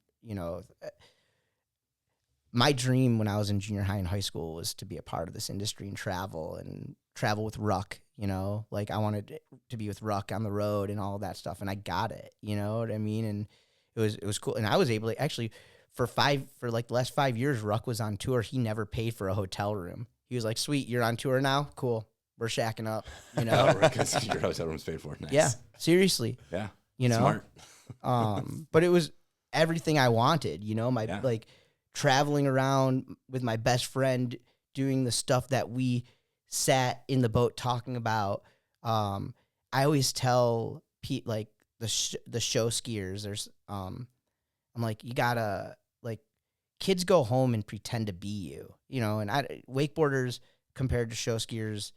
my dream when I was in junior high and high school was to be a part of this industry and travel with Ruck, like I wanted to be with Ruck on the road and all of that stuff. And I got it, you know what I mean? And it was cool. And I was able to actually for like the last 5 years, Ruck was on tour. He never paid for a hotel room. He was like, sweet, you're on tour now? Cool. We're shacking up, Because your hotel room's paid for. Nice. Yeah, seriously. Yeah. Smart. But it was everything I wanted, like traveling around with my best friend, doing the stuff that we sat in the boat talking about. I always tell Pete, like the show skiers, there's, I'm like, you gotta like kids go home and pretend to be you, and wakeboarders compared to show skiers,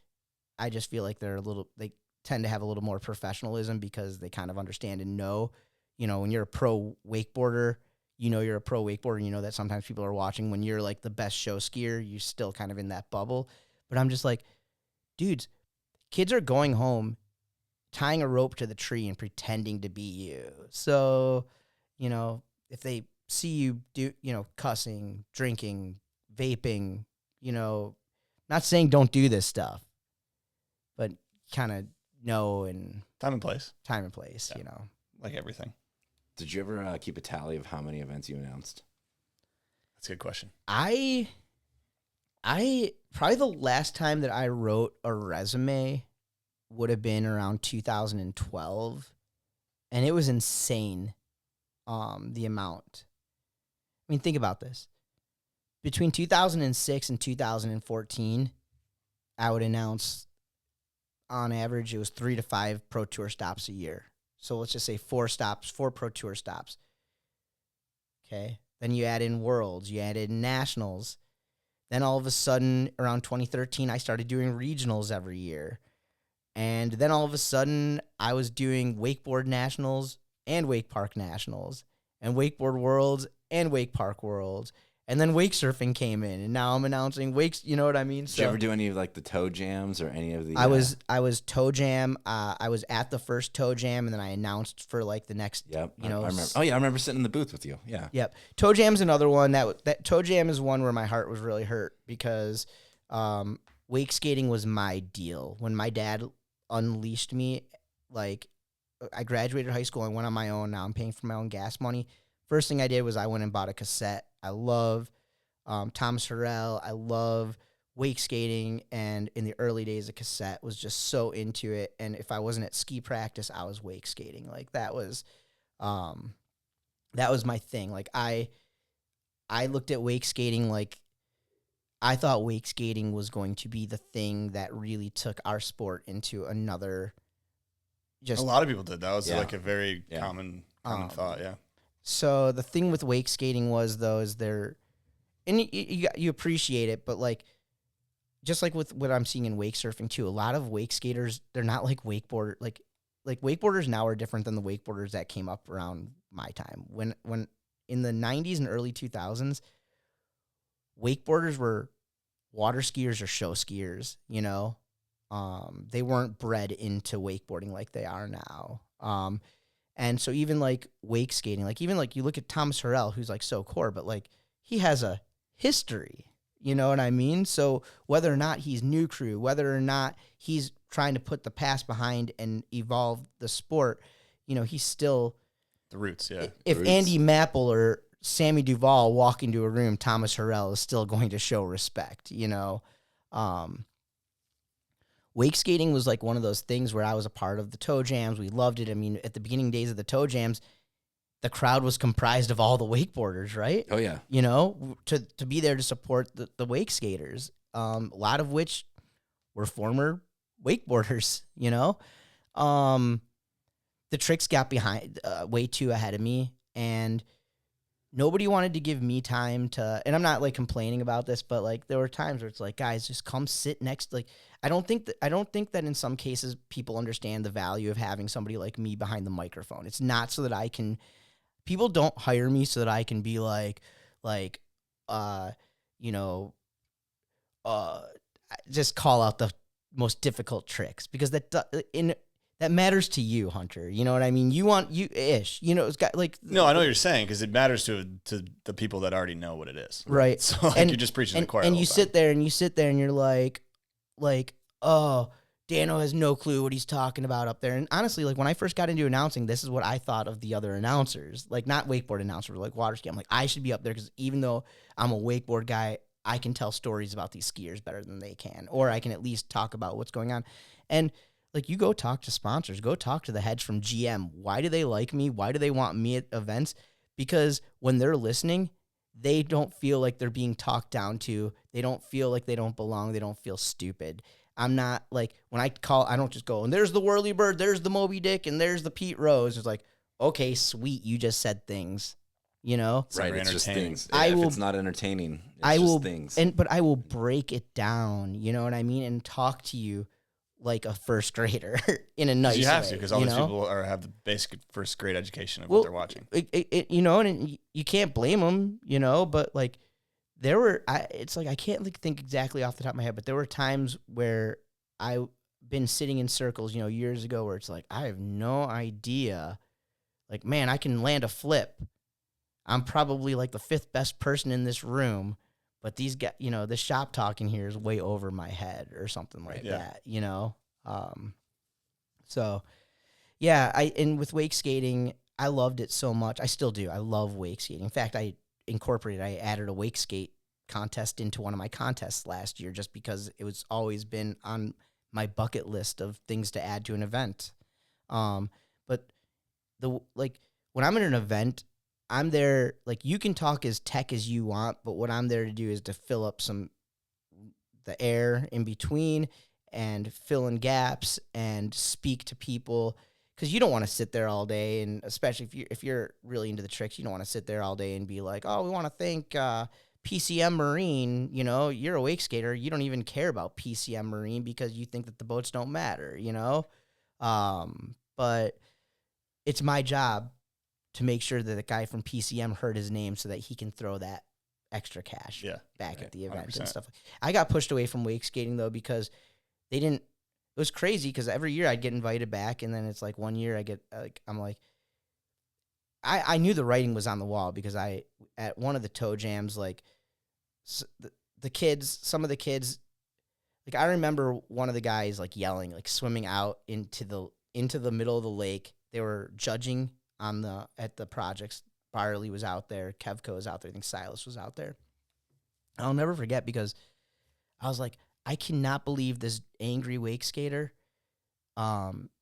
I just feel like they tend to have a little more professionalism because they kind of understand and know, when you're a pro wakeboarder, you're a pro wakeboarder, and that sometimes people are watching. When you're like the best show skier, you're still kind of in that bubble. But I'm just like, dudes, kids are going home, tying a rope to the tree and pretending to be you. So, if they see you do, cussing, drinking, vaping, not saying don't do this stuff, but kind of know and time and place, yeah. Like everything. Did you ever keep a tally of how many events you announced? That's a good question. I probably the last time that I wrote a resume would have been around 2012, and it was insane. The amount. I mean, think about this. Between 2006 and 2014, I would announce, on average, it was 3 to 5 Pro Tour stops a year. So let's just say 4 Pro Tour stops. Okay. Then you add in Worlds, you add in Nationals. Then all of a sudden, around 2013, I started doing regionals every year. And then all of a sudden, I was doing Wakeboard Nationals and Wake Park Nationals, and Wakeboard Worlds and Wake Park Worlds. And then wake surfing came in, and now I'm announcing wakes. You know what I mean? Did you ever do any of like the toe jams or any of the? I was toe jam. I was at the first toe jam, and then I announced for like the next. Yep. You know. I remember. Oh yeah, I remember sitting in the booth with you. Yeah. Yep. Toe jam's another one that toe jam is one where my heart was really hurt because wake skating was my deal. When my dad unleashed me, like I graduated high school and went on my own. Now I'm paying for my own gas money. First thing I did was I went and bought a cassette. I love Thomas Harrell. I love wake skating. And in the early days, a cassette was just so into it. And if I wasn't at ski practice, I was wake skating. Like that was my thing. Like I looked at wake skating like I thought wake skating was going to be the thing that really took our sport into another. Just a lot of people did. That was Yeah. like a very common thought. Yeah. So the thing with wake skating was though is there, and you appreciate it, but like just like with what I'm seeing in wake surfing too, a lot of wake skaters, they're not like wakeboarder like wakeboarders now are different than the wakeboarders that came up around my time. When in the 90s and early 2000s, wakeboarders were water skiers or show skiers, you know. They weren't bred into wakeboarding like they are now. And so even like wake skating, like even like you look at Thomas Harrell, who's like so core, but like he has a history, you know what I mean? So whether or not he's new crew, whether or not he's trying to put the past behind and evolve the sport, you know, he's still The roots. Yeah. If Andy Mapple or Sammy Duvall walk into a room, Thomas Harrell is still going to show respect, you know? Wake skating was like one of those things where I was a part of the toe jams. We loved it. I mean, at the beginning days of the toe jams, the crowd was comprised of all the wakeboarders, right? Oh yeah. You know, to be there to support the wake skaters, a lot of which were former wakeboarders, you know? The tricks got behind way too ahead of me, and nobody wanted to give me time to, and I'm not like complaining about this, but like there were times where it's like, guys, just come sit next. Like, I don't think that in some cases people understand the value of having somebody like me behind the microphone. It's not so that people don't hire me so that I can be just call out the most difficult tricks, because that matters to you, Hunter. You know what I mean? It's got like. No, I know what you're saying, because it matters to the people that already know what it is. Right. So like, you're just preaching to the choir. And the you whole time. sit there and you're like, oh, Dano has no clue what he's talking about up there. And honestly, like when I first got into announcing, this is what I thought of the other announcers, like not wakeboard announcers, like waterski. I'm like, I should be up there because even though I'm a wakeboard guy, I can tell stories about these skiers better than they can, or I can at least talk about what's going on. And like, you go talk to sponsors, go talk to the heads from GM. Why do they like me? Why do they want me at events? Because when they're listening, they don't feel like they're being talked down to. They don't feel like they don't belong. They don't feel stupid. I'm not like, when I call, I don't just go, and there's the Whirly Bird, there's the Moby Dick, and there's the Pete Rose. It's like, okay, sweet, you just said things, you know? Right, it's just things. I If will- it's not entertaining, it's I just will, things. but I will break it down, you know what I mean, and talk to you like a first grader in a nice way. You have to, because all you these know? people have the basic first grade education of what they're watching. You know, and you can't blame them, you know, but like it's like I can't think exactly off the top of my head, but there were times where I've been sitting in circles, you know, years ago, where it's like, I have no idea. Like, man, I can land a flip. I'm probably like the 5th best person in this room, but these guys, you know, the shop talk in here is way over my head or something like that, you know? So yeah, and with wake skating, I loved it so much. I still do. I love wake skating. In fact, I added a wake skate contest into one of my contests last year just because it was always been on my bucket list of things to add to an event. But when I'm at an event, I'm there, like, you can talk as tech as you want, but what I'm there to do is to fill up the air in between and fill in gaps and speak to people, because you don't want to sit there all day, and especially if you're really into the tricks, you don't want to sit there all day and be like, oh, we want to thank PCM Marine. You know, you're a wake skater, you don't even care about PCM Marine because you think that the boats don't matter, you know? But it's my job to make sure that the guy from PCM heard his name so that he can throw that extra cash back at the event 100%. And stuff. I got pushed away from wake skating, though, because they didn't. It was crazy because every year I'd get invited back, and then it's like one year I knew the writing was on the wall because at one of the toe jams, like, some of the kids, like, I remember one of the guys, like, yelling, like, swimming out into the middle of the lake. They were judging at the projects. Barley was out there, Kevco was out there, I think Silas was out there. I'll never forget because I was like, I cannot believe this angry wake skater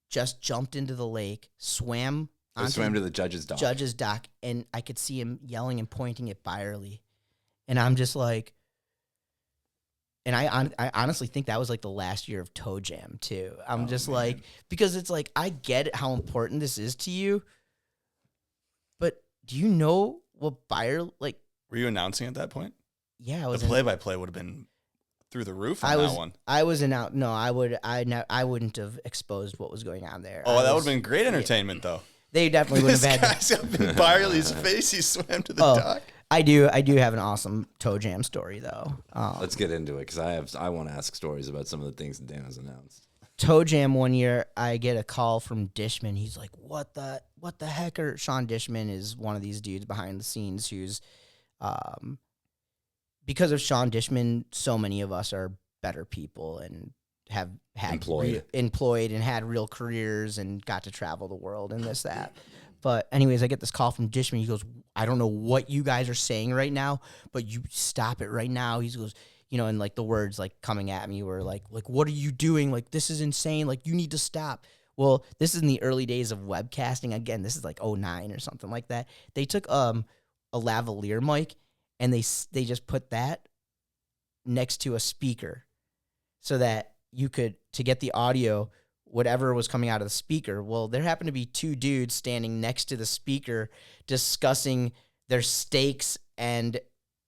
just jumped into the lake, swam to the judge's dock, and I could see him yelling and pointing at Byerly. And I'm just like, and I honestly think that was like the last year of Toe Jam too. I'm like, because it's like, I get how important this is to you, but do you know what Byerly, like? Were you announcing at that point? Yeah, I was. The play-by-play would have been through the roof on that one. I was announced. No, I wouldn't have exposed what was going on there. Oh, that would have been great entertainment, though. They definitely wouldn't have had. This guy's up in Byerly's face. He swam to the dock. I do have an awesome Toe Jam story, though. Let's get into it, because I want to ask stories about some of the things that Dan has announced. Toe Jam one year, I get a call from Dishman. He's like, "What the heck?" Sean Dishman is one of these dudes behind the scenes who's, because of Sean Dishman, so many of us are better people and have had employed and had real careers and got to travel the world and this, that. But anyways, I get this call from Dishman. He goes, "I don't know what you guys are saying right now, but you stop it right now." He goes, you know, and like the words like coming at me were like, "What are you doing? Like, this is insane. Like, you need to stop." Well, this is in the early days of webcasting. Again, this is like 2009 or something like that. They took a lavalier mic and they just put that next to a speaker so that you could, to get the audio, whatever was coming out of the speaker. Well, there happened to be two dudes standing next to the speaker discussing their steaks and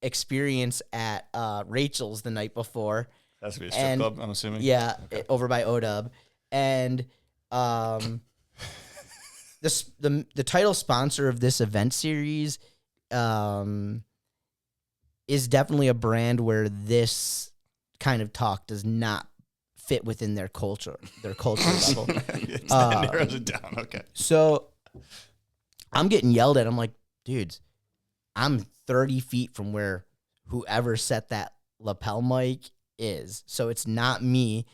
experience at Rachel's the night before. That's to be a strip club, I'm assuming. Yeah, okay. Over by ODub. And the title sponsor of this event series is definitely a brand where this kind of talk does not fit within their culture level. That narrows it down. Okay. So I'm getting yelled at. I'm like, dudes, I'm 30 feet from where whoever set that lapel mic is. So it's not me.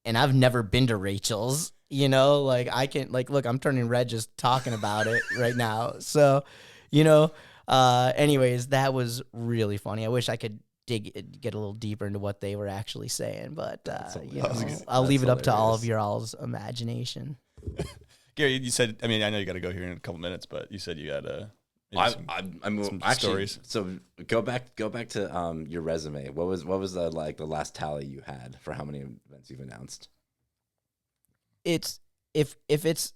And I've never been to Rachel's, you know, like I can, like, look, I'm turning red just talking about it right now. So, you know, anyways, that was really funny. I wish I could get a little deeper into what they were actually saying, but you know, I'll leave it up to all of your all's imagination. Gary, you said, I mean, I know you got to go here in a couple minutes, but you said you had some stories. So go back to your resume. What was the last tally you had for how many events you've announced? It's if it's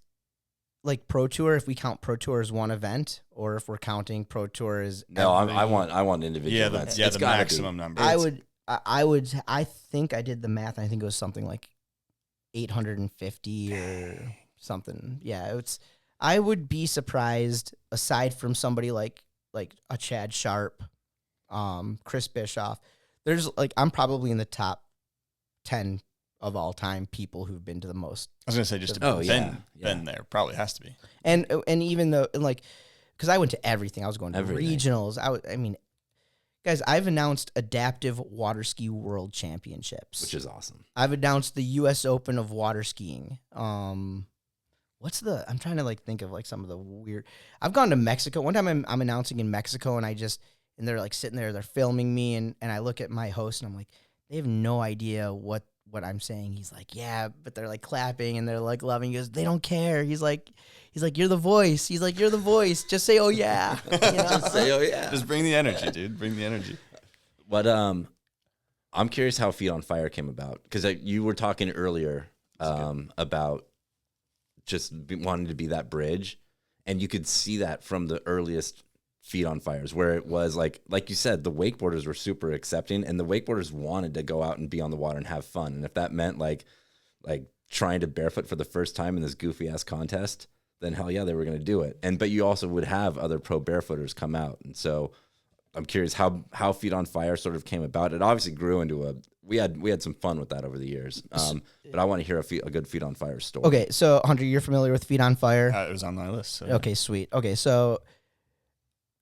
like Pro Tour, if we count Pro Tour as one event, or if we're counting Pro Tour as I want individual events. Yeah, the maximum number. I think I did the math. I think it was something like 850 or something. Yeah, I would be surprised, aside from somebody like a Chad Sharp, Chris Bischoff. There's I'm probably in the top 10 of all time people who've been to the most. I was gonna say been there probably has to be. And even though because I went to everything, I was going to regionals. I mean, guys, I've announced adaptive water ski world championships, which is awesome. I've announced the U.S. Open of water skiing. I'm trying to like think of like some of the weird. I've gone to Mexico. One time I'm announcing in Mexico and they're like sitting there, they're filming me and I look at my host and I'm like, they have no idea what I'm saying. He's like, yeah, but they're like clapping and they're like loving. He goes, they don't care. He's like, you're the voice. He's like, you're the voice. Just say, oh yeah. You know? Just say, oh yeah. Just bring the energy, dude. Bring the energy. But I'm curious how Feet on Fire came about, because you were talking earlier about just wanting to be that bridge, and you could see that from the earliest Feet on Fires, where it was like you said, the wakeboarders were super accepting, and the wakeboarders wanted to go out and be on the water and have fun, and if that meant like trying to barefoot for the first time in this goofy ass contest, then hell yeah, they were going to do it. But you also would have other pro barefooters come out, and so I'm curious how Feet on Fire sort of came about. It obviously grew into we had some fun with that over the years. But I want to hear a good Feet on Fire story. Okay, so Hunter, you're familiar with Feet on Fire? It was on my list. So. Okay, sweet. Okay, so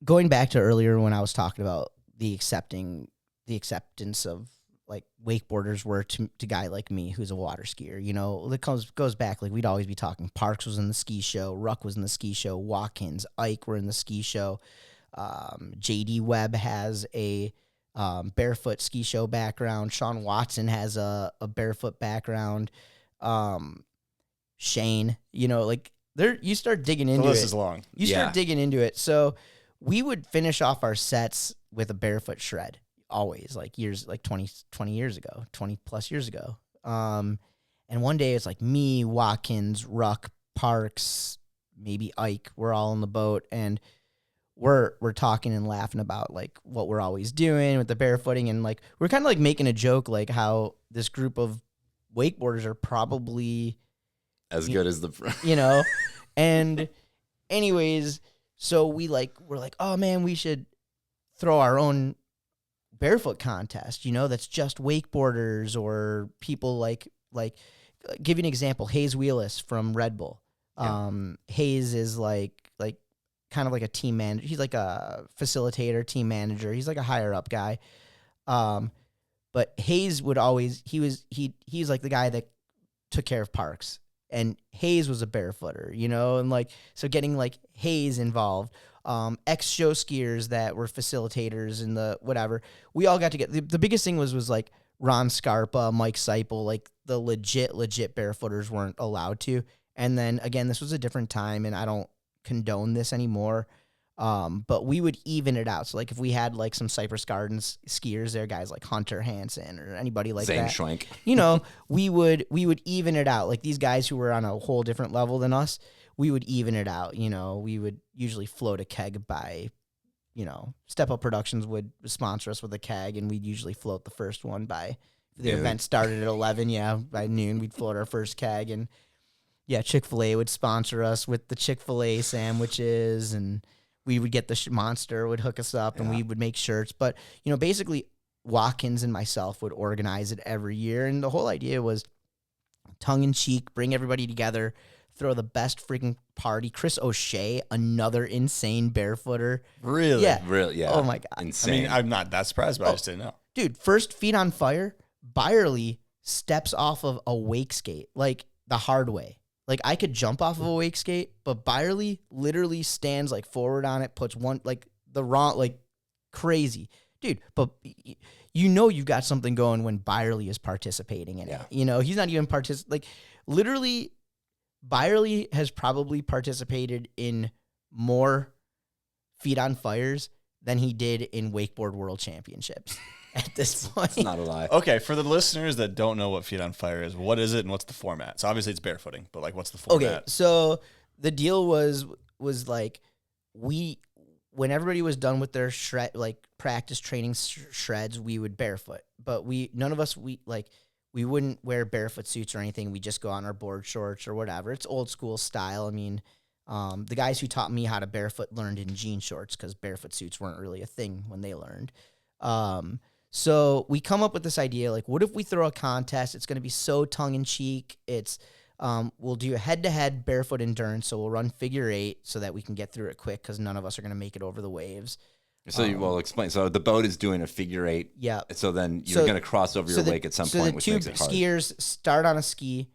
going back to earlier when I was talking about the acceptance of like wakeboarders were to a guy like me who's a water skier, you know, it goes back, like we'd always be talking. Parks was in the ski show, Ruck was in the ski show, Watkins, Ike were in the ski show. JD Webb has a barefoot ski show background. Sean Watson has a barefoot background. Shane, you know, like you start digging into it. The list is long. You start digging into it. So we would finish off our sets with a barefoot shred, always, like 20 years ago, 20 plus years ago. And one day it's like me, Watkins, Ruck, Parks, maybe Ike, we're all in the boat, and we're talking and laughing about like what we're always doing with the barefooting, and like we're kind of like making a joke like how this group of wakeboarders are probably as good as the you know. And anyways, so we're like, oh man, we should throw our own barefoot contest, you know, that's just wakeboarders or people like give you an example. Hayes Wheelis from Red Bull. Hayes is like kind of like a team manager. He's like a facilitator, team manager. He's like a higher up guy. But Hayes would always, he's like the guy that took care of Parks, and Hayes was a barefooter, you know, and like, so getting like Hayes involved, ex-show skiers that were facilitators and the whatever, we all got to get, the biggest thing was like Ron Scarpa, Mike Seipel, like the legit barefooters weren't allowed to. And then again, this was a different time, and I don't condone this anymore, but we would even it out. So like if we had like some Cypress Gardens skiers there, guys like Hunter Hansen or anybody like Zane that, Schwenk, you know, we would even it out. Like these guys who were on a whole different level than us, we would even it out. You know, we would usually float a keg by, you know, Step Up Productions would sponsor us with a keg, and we'd usually float the first one by the event started at 11. Yeah, by noon we'd float our first keg. And yeah, Chick-fil-A would sponsor us with the Chick-fil-A sandwiches, and we would get the Monster would hook us up, and we would make shirts. But, you know, basically Watkins and myself would organize it every year. And the whole idea was tongue-in-cheek, bring everybody together, throw the best freaking party. Chris O'Shea, another insane barefooter. Really? Yeah. really, yeah. Oh, my God. Insane. I mean, I'm not that surprised, but I just didn't know. Dude, first Feet on Fire, Byerly steps off of a wake skate, like the hard way. Like I could jump off of a wake skate, but Byerly literally stands like forward on it, puts one like the wrong, like crazy, dude. But you know you've got something going when Byerly is participating in it. You know, he's not even like literally. Byerly has probably participated in more Feet on Fires than he did in Wakeboard World Championships at this point. It's not a lie. Okay, for the listeners that don't know what Feet on Fire is, what is it and what's the format? So obviously it's barefooting, but like what's the format? Okay, so the deal was like when everybody was done with their practice training shreds, we would barefoot. But none of us we wouldn't wear barefoot suits or anything. We just go on our board shorts or whatever. It's old school style. I mean, the guys who taught me how to barefoot learned in jean shorts because barefoot suits weren't really a thing when they learned. So we come up with this idea, like, what if we throw a contest? It's going to be so tongue-in-cheek. It's we'll do a head-to-head barefoot endurance, so we'll run figure 8 so that we can get through it quick because none of us are going to make it over the waves. So explain. So the boat is doing a figure 8. Yeah. So then you're going to cross over your wake at some point, which makes it hard. So the two skiers start on a ski,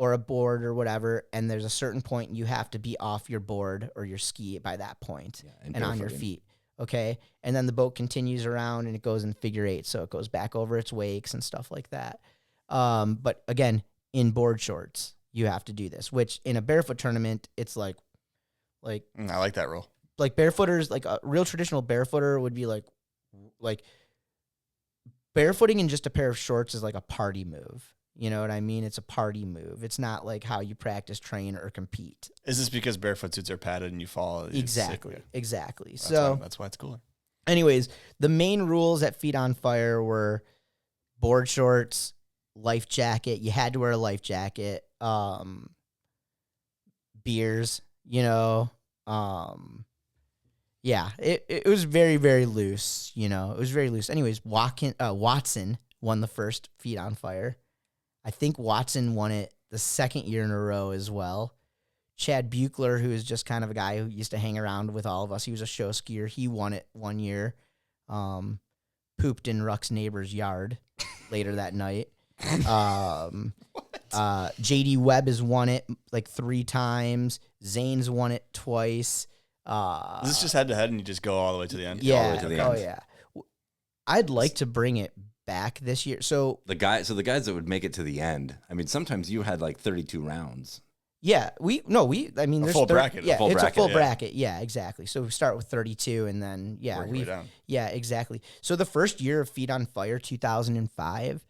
or a board or whatever, and there's a certain point you have to be off your board or your ski by that point and on your feet. Okay. And then the boat continues around and it goes in figure eight. So it goes back over its wakes and stuff like that. But again, in board shorts, you have to do this, which in a barefoot tournament, it's like I like that rule. Like barefooters, like a real traditional barefooter would be like barefooting in just a pair of shorts is like a party move. You know what I mean? It's a party move. It's not like how you practice, train, or compete. Is this because barefoot suits are padded and you fall? Exactly. That's why it's cooler. Anyways, the main rules at Feet on Fire were board shorts, life jacket. You had to wear a life jacket. Beers, you know. Yeah, it was very, very loose, you know. It was very loose. Anyways, Watson won the first Feet on Fire. I think Watson won it the second year in a row as well. Chad Buechler, who is just kind of a guy who used to hang around with all of us, he was a show skier. He won it one year. Pooped in Ruck's neighbor's yard later that night. JD Webb has won it like 3 times. Zane's won it twice. Is this just head to head and you just go all the way to the end? Yeah. All the way to the end. Yeah. I'd like to bring it back this year. So the guys that would make it to the end, I mean, sometimes you had like 32 rounds. Yeah, I mean, there's full bracket. Yeah, it's a full bracket. Yeah, exactly. So we start with 32, and then exactly. So the first year of Feet on Fire, 2005,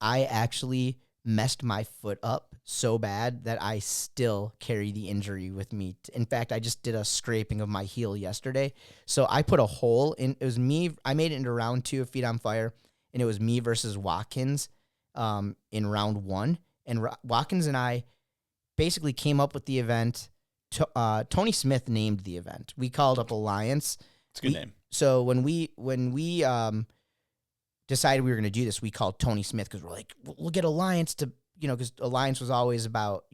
I actually messed my foot up so bad that I still carry the injury with me. In fact, I just did a scraping of my heel yesterday. So I put a hole in. It was me. I made it into round 2 of Feet on Fire, and it was me versus Watkins in round 1, and Watkins and I basically came up with the event. Tony Smith named the event. We called up Alliance. It's a good name. So when we decided we were going to do this, we called Tony Smith because we're like, we'll get Alliance to, because Alliance was always about,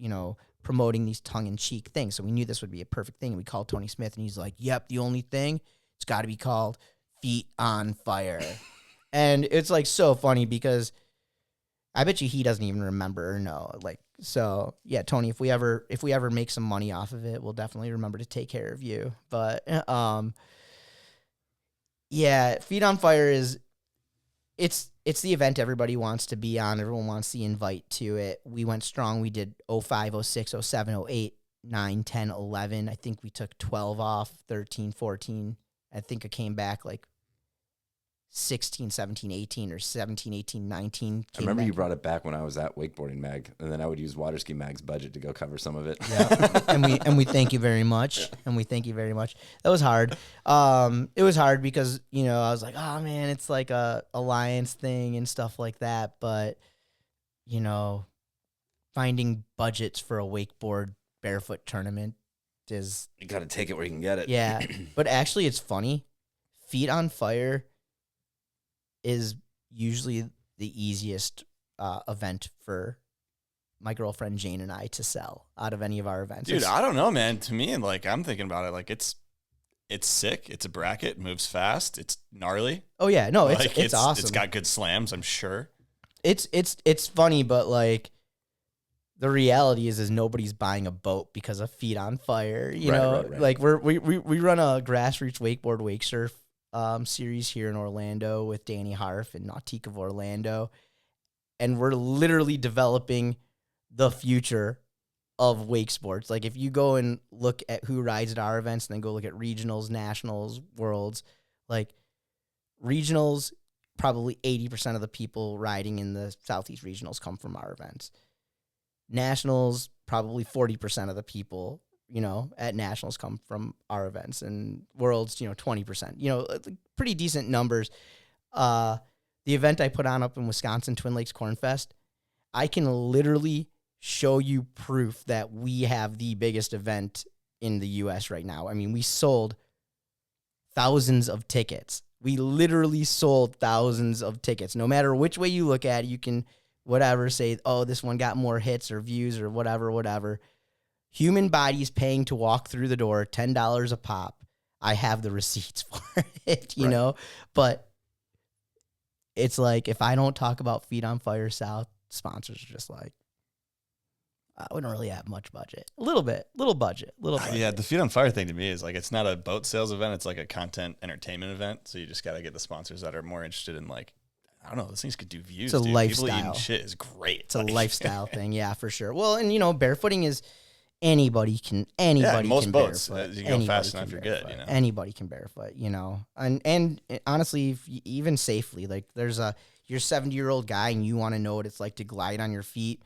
promoting these tongue-in-cheek things. So we knew this would be a perfect thing. And we called Tony Smith, and he's like, yep, the only thing, it's got to be called Feet on Fire. And it's like so funny because I bet you he doesn't even remember or know. So yeah, Tony, if we ever make some money off of it, we'll definitely remember to take care of you. But yeah, Feet on Fire it's the event everybody wants to be on. Everyone wants the invite to it. We went strong. We did 05, 06, 07, 08, 9, 10, 11. I think we took 12 off, 13, 14. I think I came back like 16, 17, 18, or 17, 18, 19. I remember you brought it back when I was at Wakeboarding Mag, and then I would use Waterski Mag's budget to go cover some of it. Yeah, and we thank you very much. And we thank you very much. That was hard. It was hard because I was like, oh man, it's like a alliance thing and stuff like that. But finding budgets for a wakeboard barefoot tournament is You got to take it where you can get it. yeah. But actually, it's funny. Feet on Fire is usually the easiest event for my girlfriend Jane and I to sell out of any of our events. Dude, I don't know, man. To me, I'm thinking about it, it's sick. It's a bracket, moves fast. It's gnarly. Oh yeah, no, it's awesome. It's got good slams, I'm sure. It's funny, but the reality is nobody's buying a boat because of Feet on Fire. Right. Like we run a grassroots wakeboard wake surf series here in Orlando with Danny Harf and Nautique of Orlando. And we're literally developing the future of wake sports. Like if you go and look at who rides at our events and then go look at regionals, nationals, worlds, like regionals, probably 80% of the people riding in the Southeast regionals come from our events. Nationals, probably 40% of the people at nationals come from our events, and worlds, 20%, pretty decent numbers. The event I put on up in Wisconsin, Twin Lakes Cornfest, I can literally show you proof that we have the biggest event in the U.S. right now. I mean, we sold thousands of tickets. We literally sold thousands of tickets. No matter which way you look at it, you can say, oh, this one got more hits or views or whatever. Human bodies paying to walk through the door, $10 a pop. I have the receipts for it, you know? But it's like, if I don't talk about Feet on Fire South, sponsors are just like, We don't really have much budget. A little bit, little budget. Yeah, the Feet on Fire thing to me is like, it's not a boat sales event. It's like a content entertainment event. So you just got to get the sponsors that are more interested in like, I don't know, those things could do views. It's a dude. lifestyle. People eating shit is great. It's a lifestyle thing, yeah, for sure. Well, and barefooting is anybody can most boats, barefoot. you go Anybody fast can enough, you're good, barefoot. Anybody can barefoot, and honestly, if even safely, like you're a 70-year-old guy and you want to know what it's like to glide on your feet,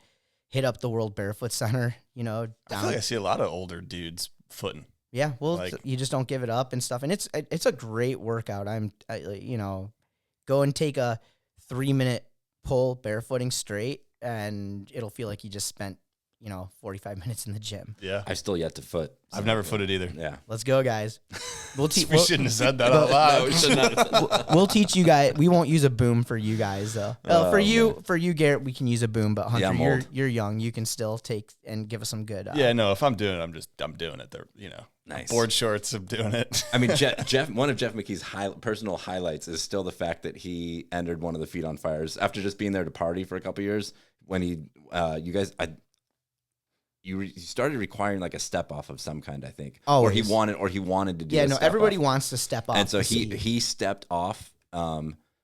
hit up the World Barefoot Center, I feel like I see a lot of older dudes footing. Yeah, well, like, you just don't give it up and stuff, and it's a great workout. Go and take a 3-minute pull barefooting straight, and it'll feel like you just spent 45 minutes in the gym. Yeah, I've still yet to foot. I've never footed either. Yeah, let's go, guys. We shouldn't have said that out loud. No, we should not. We'll teach you guys. We won't use a boom for you guys though. For you, Garrett, we can use a boom. But Hunter, I'm old. you're young. You can still take and give us some good. Yeah, no. If I'm doing it, I'm doing it. Nice. Board shorts. I'm doing it. I mean, Jeff. One of Jeff McKee's personal highlights is still the fact that he entered one of the Feet on Fires after just being there to party for a couple years. When you started requiring like a step off of some kind, I think. Oh, or he wanted to do. Yeah, a no. step Everybody off. wants to step off, And so the he ski. stepped off.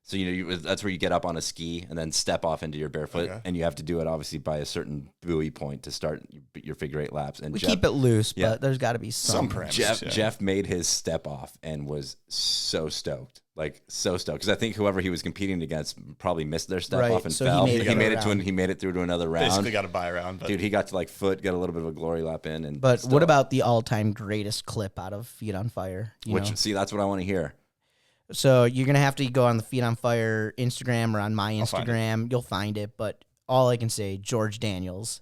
So that's where you get up on a ski and then step off into your barefoot, and you have to do it obviously by a certain buoy point to start your figure 8 laps. And We keep it loose, Yeah. but there's got to be some parameters. Jeff made his step off and was so stoked, because I think whoever he was competing against probably missed their step Right, off and so fell. he made it He made it through to another round. Basically, got to buy around. But Dude, he got to like foot, get a little bit of a glory lap in, and But still- what about the all-time greatest clip out of Feet on Fire? See, that's what I want to hear. So you're gonna have to go on the Feet on Fire Instagram or on my find Instagram. You'll find it. But all I can say, George Daniels.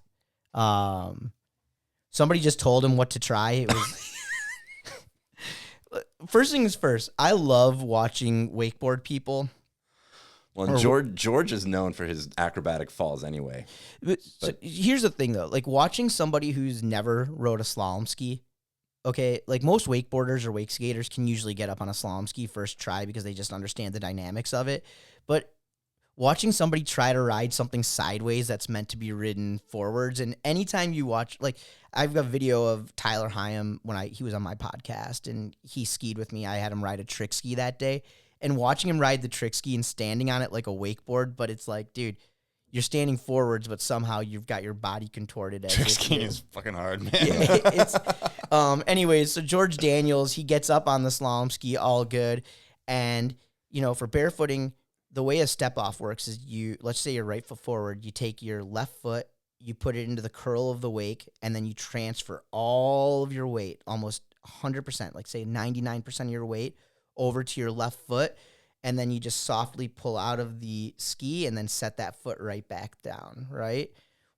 Somebody just told him what to try. It was first things first. I love watching wakeboard people. Well, and George is known for his acrobatic falls anyway. So here's the thing, though. Like watching somebody who's never rode a slalom ski. Okay, like most wakeboarders or wake skaters can usually get up on a slalom ski first try because they just understand the dynamics of it. But watching somebody try to ride something sideways that's meant to be ridden forwards, and anytime you watch, like I've got a video of Tyler Hyam when he was on my podcast and he skied with me. I had him ride a trick ski that day, and watching him ride the trick ski and standing on it like a wakeboard, but it's like, dude, you're standing forwards, but somehow you've got your body contorted. trick skiing is fucking hard, man. Anyways, so George Daniels, he gets up on the slalom ski, all good. And, for barefooting, the way a step off works is let's say you're right foot forward, you take your left foot, you put it into the curl of the wake, and then you transfer all of your weight, almost 100%, like say 99% of your weight over to your left foot. And then you just softly pull out of the ski and then set that foot right back down, right?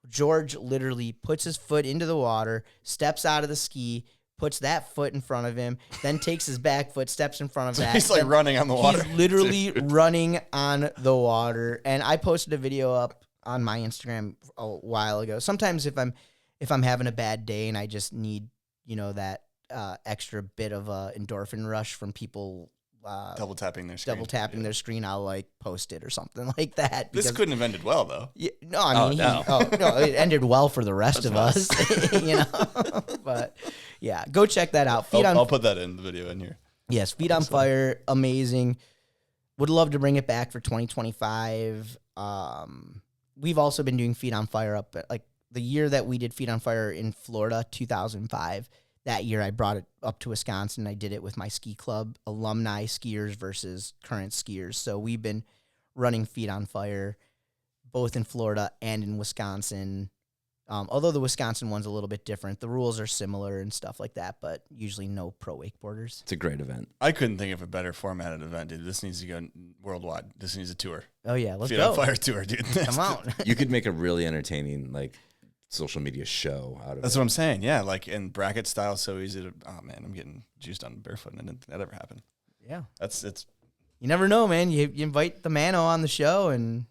George literally puts his foot into the water, steps out of the ski, puts that foot in front of him, then takes his back foot, steps in front of that. He's like running on the water. He's literally running on the water. And I posted a video up on my Instagram a while ago. Sometimes if I'm having a bad day and I just need, that extra bit of a endorphin rush from people double tapping their screen. I'll like post it or something like that. This couldn't have ended well though. Yeah, no, I mean, it ended well for the rest of us, But yeah, go check that out. I'll put that in the video in here. Yes, Feet on Fire, amazing. Would love to bring it back for 2025. We've also been doing Feet on Fire up at, like the year that we did Feet on Fire in Florida, 2005. That year, I brought it up to Wisconsin. I did it with my ski club, alumni skiers versus current skiers. So we've been running Feet on Fire both in Florida and in Wisconsin. Although the Wisconsin one's a little bit different. The rules are similar and stuff like that, but usually no pro wakeboarders. It's a great event. I couldn't think of a better formatted event, dude. This needs to go worldwide. This needs a tour. Oh, yeah, let's Feet go. on Fire tour, dude. Come on. You could make a really entertaining social media show out of That's it. what I'm saying. Yeah, like in bracket style, so easy to. Oh man, I'm getting juiced on barefoot, and didn't think that ever happened. Yeah. It's. You never know, man. You invite the Mano on the show and,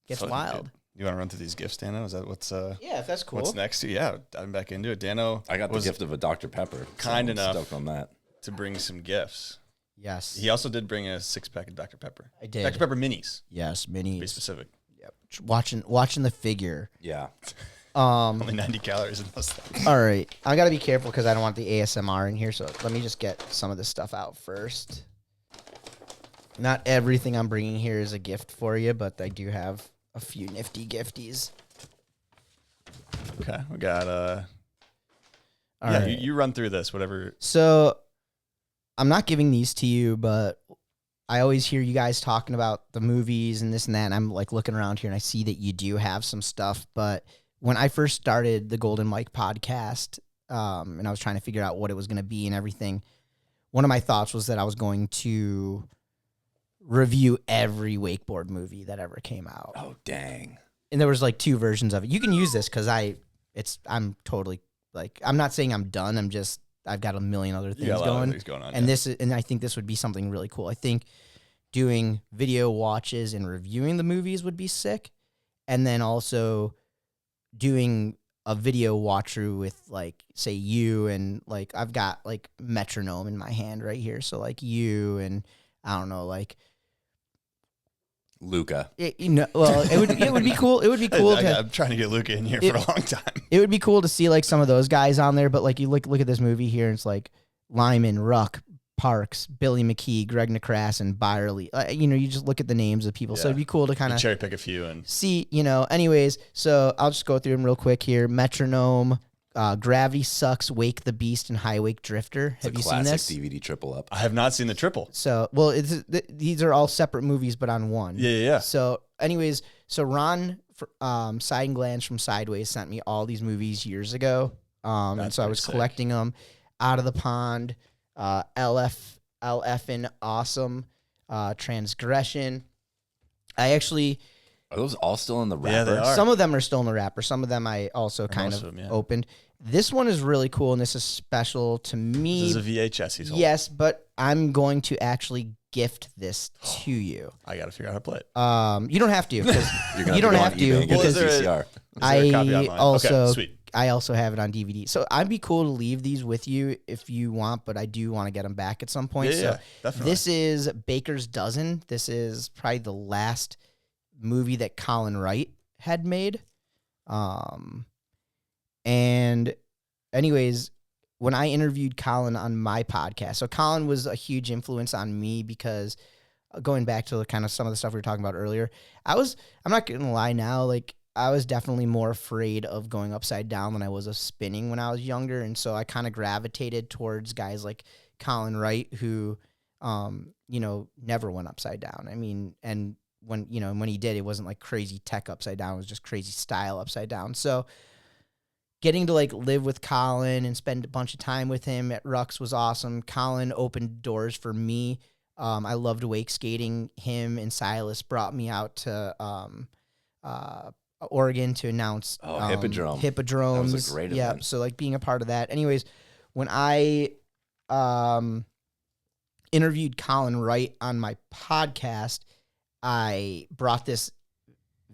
gets fun, wild. dude. You want to run through these gifts, Dano? Is that what's Yeah, if that's cool. what's next? Yeah, I'm back into it. Dano, I got the gift of a Dr. Pepper. kind I'm enough stoked on that. to bring some gifts. Yes. He also did bring a 6-pack of Dr. Pepper. I did. Dr. Pepper minis. Yes, To be minis. specific. Yep. Watching the figure. Yeah. Only 90 calories in those things. All right. I got to be careful because I don't want the ASMR in here. So let me just get some of this stuff out first. Not everything I'm bringing here is a gift for you, but I do have a few nifty gifties. Okay, we got All yeah, right. you run through this, whatever. So I'm not giving these to you, but I always hear you guys talking about the movies and this and that. And I'm like looking around here and I see that you do have some stuff. But when I first started the Golden Mike podcast, and I was trying to figure out what it was going to be and everything, one of my thoughts was that I was going to review every wakeboard movie that ever came out. Oh, dang. And there was like 2 versions of it. You can use this because I'm totally like, I'm not saying I'm done. I've got a million other things going on. And and I think this would be something really cool. I think doing video watches and reviewing the movies would be sick. And then also doing a video watch through with like, say you and like, I've got like metronome in my hand right here. So like you and I don't know, like, Luca. it would be cool. It would be cool. I'm trying to get Luca in here for a long time. It would be cool to see like some of those guys on there, but like you look at this movie here, and it's like Lyman, Ruck, Parks, Billy McKee, Greg Necrass, and Byerly. You just look at the names of people. So it'd be cool to kind of cherry pick a few and see, anyways. So I'll just go through them real quick here. Metronome, Gravity Sucks, Wake the Beast, and High Wake Drifter. Have you seen this? DVD triple up. I have not seen the triple. So, well, these are all separate movies, but on one. Yeah. So, anyways, Ron Side and Glance from Sideways sent me all these movies years ago. And so I was collecting them. Out of the Pond, LF'n Awesome, Transgression. I actually... Are those all still in the wrapper? Yeah, they are. Some of them are still in the wrapper. Some of them I also kind of opened. This one is really cool, and this is special to me. This is a VHS he's holding. Yes, but I'm going to actually gift this to you. I got to figure out how to play it. You don't have to. You don't have to because I also have it on DVD. So I'd be cool to leave these with you if you want, but I do want to get them back at some point. Yeah, definitely. This is Baker's Dozen. This is probably the last movie that Colin Wright had made. And anyways, when I interviewed Colin on my podcast, so Colin was a huge influence on me because going back to kind of some of the stuff we were talking about earlier, I'm not going to lie now, like I was definitely more afraid of going upside down than I was of spinning when I was younger. And so I kind of gravitated towards guys like Colin Wright who, never went upside down. I mean, and when he did, it wasn't like crazy tech upside down. It was just crazy style upside down. So getting to like live with Colin and spend a bunch of time with him at Rucks was awesome. Colin opened doors for me. I loved wake skating. Him and Silas brought me out to Oregon to announce Hippodrome. Hippodrome. That was a great event. So like being a part of that. Anyways, when I interviewed Colin Wright on my podcast, I brought this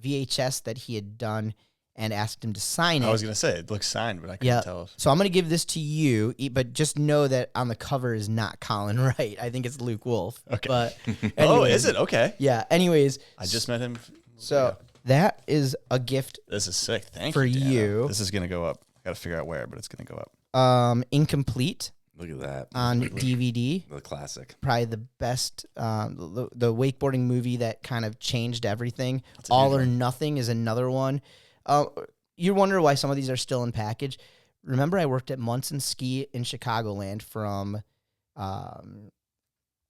VHS that he had done and asked him to sign it. I was going to say, it looks signed, but I couldn't tell. So I'm going to give this to you, but just know that on the cover is not Colin Wright. I think it's Luke Wolf. Okay. But oh, is it? Okay. Yeah. Anyways. I just met him. So that is a gift. This is sick. Thank for you, Dano. you. This is going to go up. I got to figure out where, but it's going to go up. Incomplete. Look at that. On DVD. The classic. Probably the best, the wakeboarding movie that kind of changed everything. All or Nothing is another one. You wonder why some of these are still in package. Remember, I worked at Munson Ski in Chicagoland from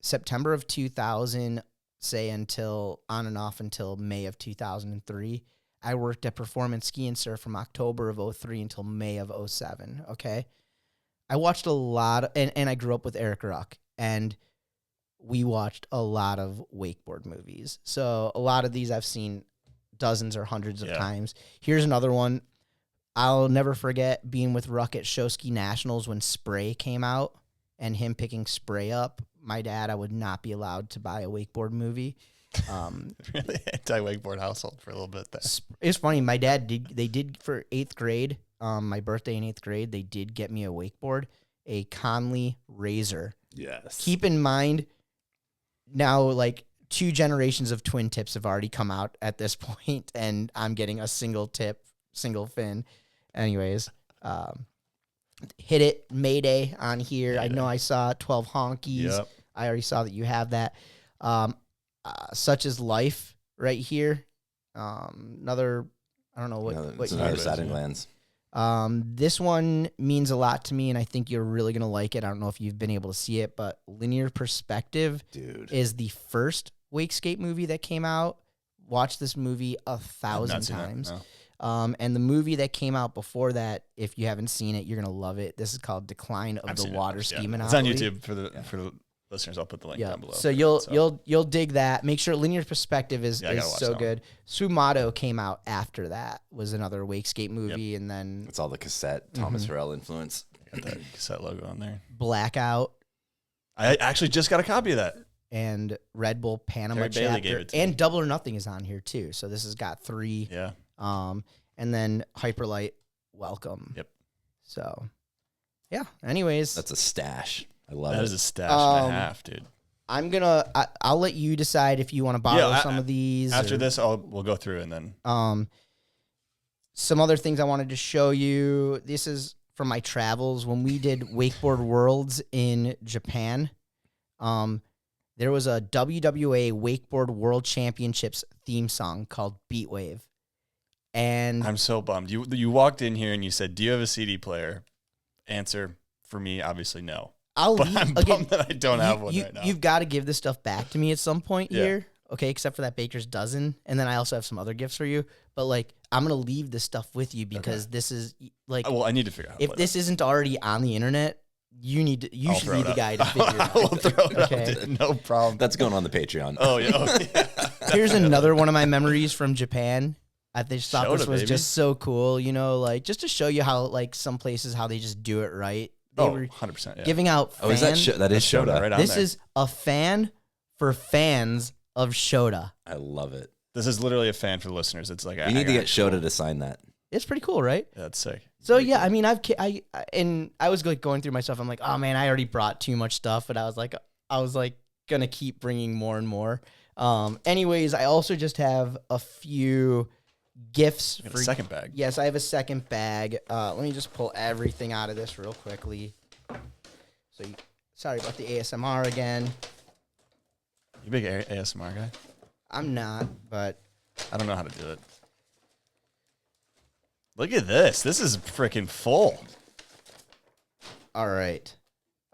September of 2000, say, until on and off until May of 2003. I worked at Performance Ski and Surf from October of 03 until May of 07, okay? I watched a lot, and I grew up with Eric Ruck, and we watched a lot of wakeboard movies. So a lot of these I've seen dozens or hundreds of times. Here's another one. I'll never forget being with Ruck at Show Ski Nationals when Spray came out and him picking Spray up. My dad, I would not be allowed to buy a wakeboard movie. Really anti-wakeboard household for a little bit there. It's funny. My dad did for 8th grade, my birthday in 8th grade, they did get me a wakeboard, a Conley Razor. Yes. Keep in mind now, like, 2 generations of twin tips have already come out at this point, and I'm getting a single tip, single fin. anyways, hit it Mayday on here. I know I saw 12 honkies. Yep. I already saw that you have that. Such is life right here. Another, I don't know what It's year another it is. Saturn Lands. This one means a lot to me, and I think you're really going to like it. I don't know if you've been able to see it, but Linear Perspective is the first Wakeskate movie that came out. Watched this movie 1,000 times. And the movie that came out before that, if you haven't seen it, you're going to love it. This is called Decline of the Water Ski Monopoly. It's on YouTube for the listeners. I'll put the link down below. So you'll dig that. Make sure Linear Perspective is so good. Sumato came out after that. Was another Wakeskate movie, and then it's all the cassette Thomas Harrell influence. Got that cassette logo on there. Blackout. I actually just got a copy of that. And Red Bull Panama Terry Bailey gave chapter, it to and me. Double or Nothing is on here too. So this has got 3. Yeah. And then Hyperlight Welcome. Yep. So, yeah. Anyways, That's a stash. I love it. That is a stash and a half, dude. I'll let you decide if you want to borrow some of these. After this, we'll go through and then. Some other things I wanted to show you. This is from my travels when we did Wakeboard Worlds in Japan. There was a WWA Wakeboard World Championships theme song called Beat Wave. And I'm so bummed. You walked in here and you said, "Do you have a CD player?" Answer for me, obviously no. I'm bummed that I don't have one right now. You've got to give this stuff back to me at some point here, okay? Except for that Baker's Dozen, and then I also have some other gifts for you. But like, I'm gonna leave this stuff with you because this is like, well, I need to figure out. If this isn't already on the internet, you should be the guy to figure it out. I'll throw it Okay. out, dude. No problem. That's going on the Patreon. Oh yeah. Here's another one of my memories from Japan. I just thought this was baby. just so cool, like just to show you how like some places how they just do it right. They were 100%. Yeah. giving out Oh, is that that is Shota Shota? right on This there. is a fan for fans of Shota. I love it. This is literally a fan for the listeners. It's like We need to get Shota to sign that. It's pretty cool, right? Yeah, that's sick. So yeah, I mean, I was like going through my stuff. I'm like, oh man, I already brought too much stuff, but I was like gonna keep bringing more and more. Anyways, I also just have a few gifts You got a second bag. Yes, I have a second bag. Let me just pull everything out of this real quickly. So, sorry about the ASMR again. You big ASMR guy? I'm not, but I don't know how to do it. Look at this. This is freaking full. all right.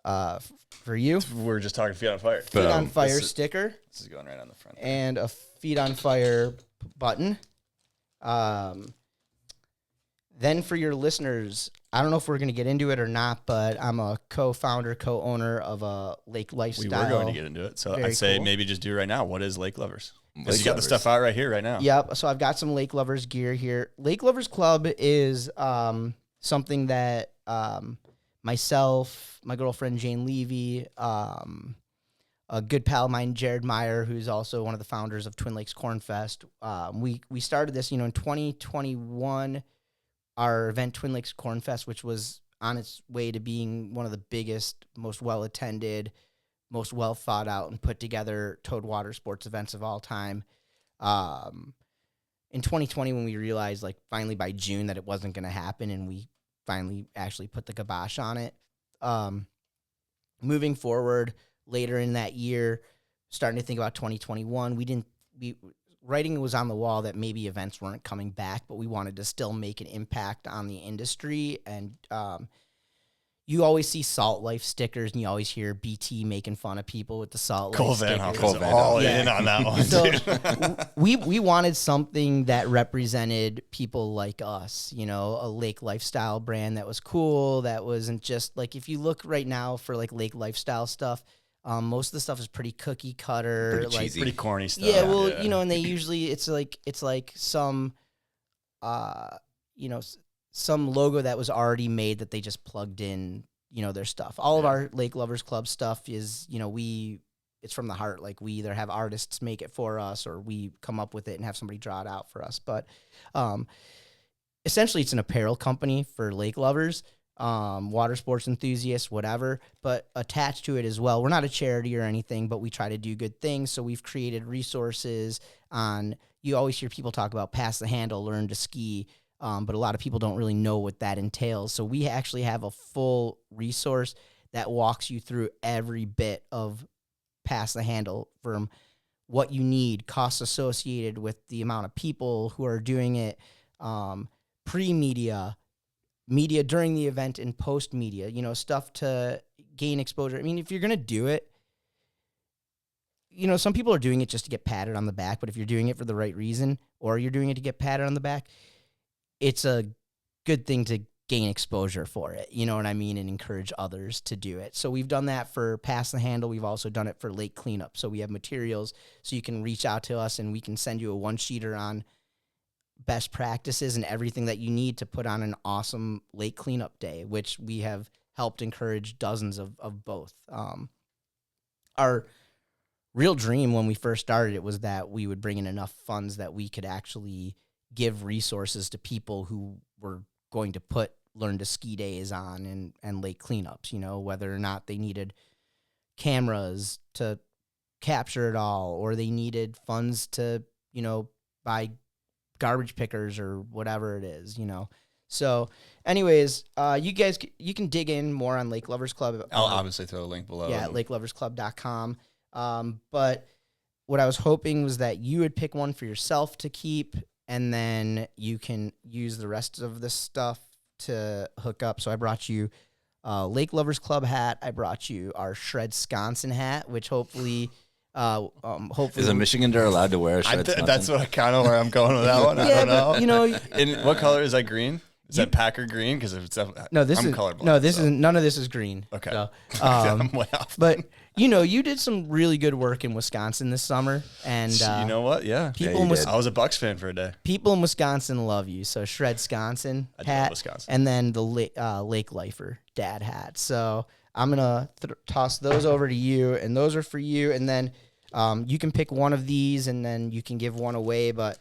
For you, We're just talking Feet on Fire. Feet on Boom. Fire This is- sticker This is going right on the front. and a Feet on Fire button. Then for your listeners, I don't know if we're going to get into it or not, but I'm a co-founder, co-owner of a Lake We Lifestyle. were going to get into it. So Very I'd say cool. maybe just do it right now. What is Lake Lovers? Because Lake you got the Lovers. stuff out right here, right now. Yep. So I've got some Lake Lovers gear here. Lake Lovers Club is something that myself, my girlfriend Jane Levy, a good pal of mine, Jared Meyer, who's also one of the founders of Twin Lakes Cornfest. We started this, in 2021. Our event, Twin Lakes Cornfest, which was on its way to being one of the biggest, most well-attended, most well-thought-out and put-together towed water sports events of all time. In 2020, when we realized, finally by June that it wasn't going to happen, and we finally actually put the kibosh on it. Moving forward, later in that year, starting to think about 2021, writing was on the wall that maybe events weren't coming back, but we wanted to still make an impact on the industry. And you always see Salt Life stickers, and you always hear BT making fun of people with the Salt Cole Life Van stickers. Hoff was all in on that one, So dude. we wanted something that represented people like us, a Lake Lifestyle brand that was cool, that wasn't just if you look right now for Lake Lifestyle stuff, most of the stuff is pretty cookie cutter, Pretty cheesy. Pretty corny stuff. yeah, well, and they usually it's like some some logo that was already made that they just plugged in, their stuff. All of our Lake Lovers Club stuff is, it's from the heart. We either have artists make it for us or we come up with it and have somebody draw it out for us. But essentially it's an apparel company for lake lovers, water sports enthusiasts, whatever, but attached to it as well. We're not a charity or anything, but we try to do good things. So we've created resources on, you always hear people talk about pass the handle, learn to ski. but a lot of people don't really know what that entails. So we actually have a full resource that walks you through every bit of Pass the Handle, from what you need, costs associated with the amount of people who are doing it, pre-media, media during the event, and post-media, stuff to gain exposure. I mean, if you're going to do it, some people are doing it just to get patted on the back, but if you're doing it for the right reason, or you're doing it to get patted on the back, it's a good thing to gain exposure for it, you know what I mean, and encourage others to do it. So we've done that for Pass the Handle. We've also done it for lake cleanup. So we have materials so you can reach out to us and we can send you a one-sheeter on best practices and everything that you need to put on an awesome lake cleanup day, which we have helped encourage dozens of both. Our real dream when we first started it was that we would bring in enough funds that we could actually give resources to people who were going to put learn to ski days on and lake cleanups, whether or not they needed cameras to capture it all, or they needed funds to, buy garbage pickers or whatever it is, So anyways, you can dig in more on Lake Lovers Club. I'll obviously throw a link below. Yeah, lakeloversclub.com. But what I was hoping was that you would pick one for yourself to keep, and then you can use the rest of this stuff to hook up. So I brought you Lake Lovers Club hat. I brought you our Shred Sconsin hat, which hopefully Is a Michigander allowed to wear a Shred Sconsin? That's what where I'm going with that one. I Yeah, don't know. but, In what color is that? Green? Is that Packer green? Because I'm colorblind. No, this isn't. None of this is green. Okay. So, I'm way off. but you did some really good work in Wisconsin this summer, and you know what? Yeah. people in did. I was a Bucks fan for a day. people in Wisconsin love you. So Shred Sconsin I do hat, love Wisconsin. and then the Lake Lifer dad hat. So I'm gonna toss those over to you, and those are for you, and then you can pick one of these, and then you can give one away. But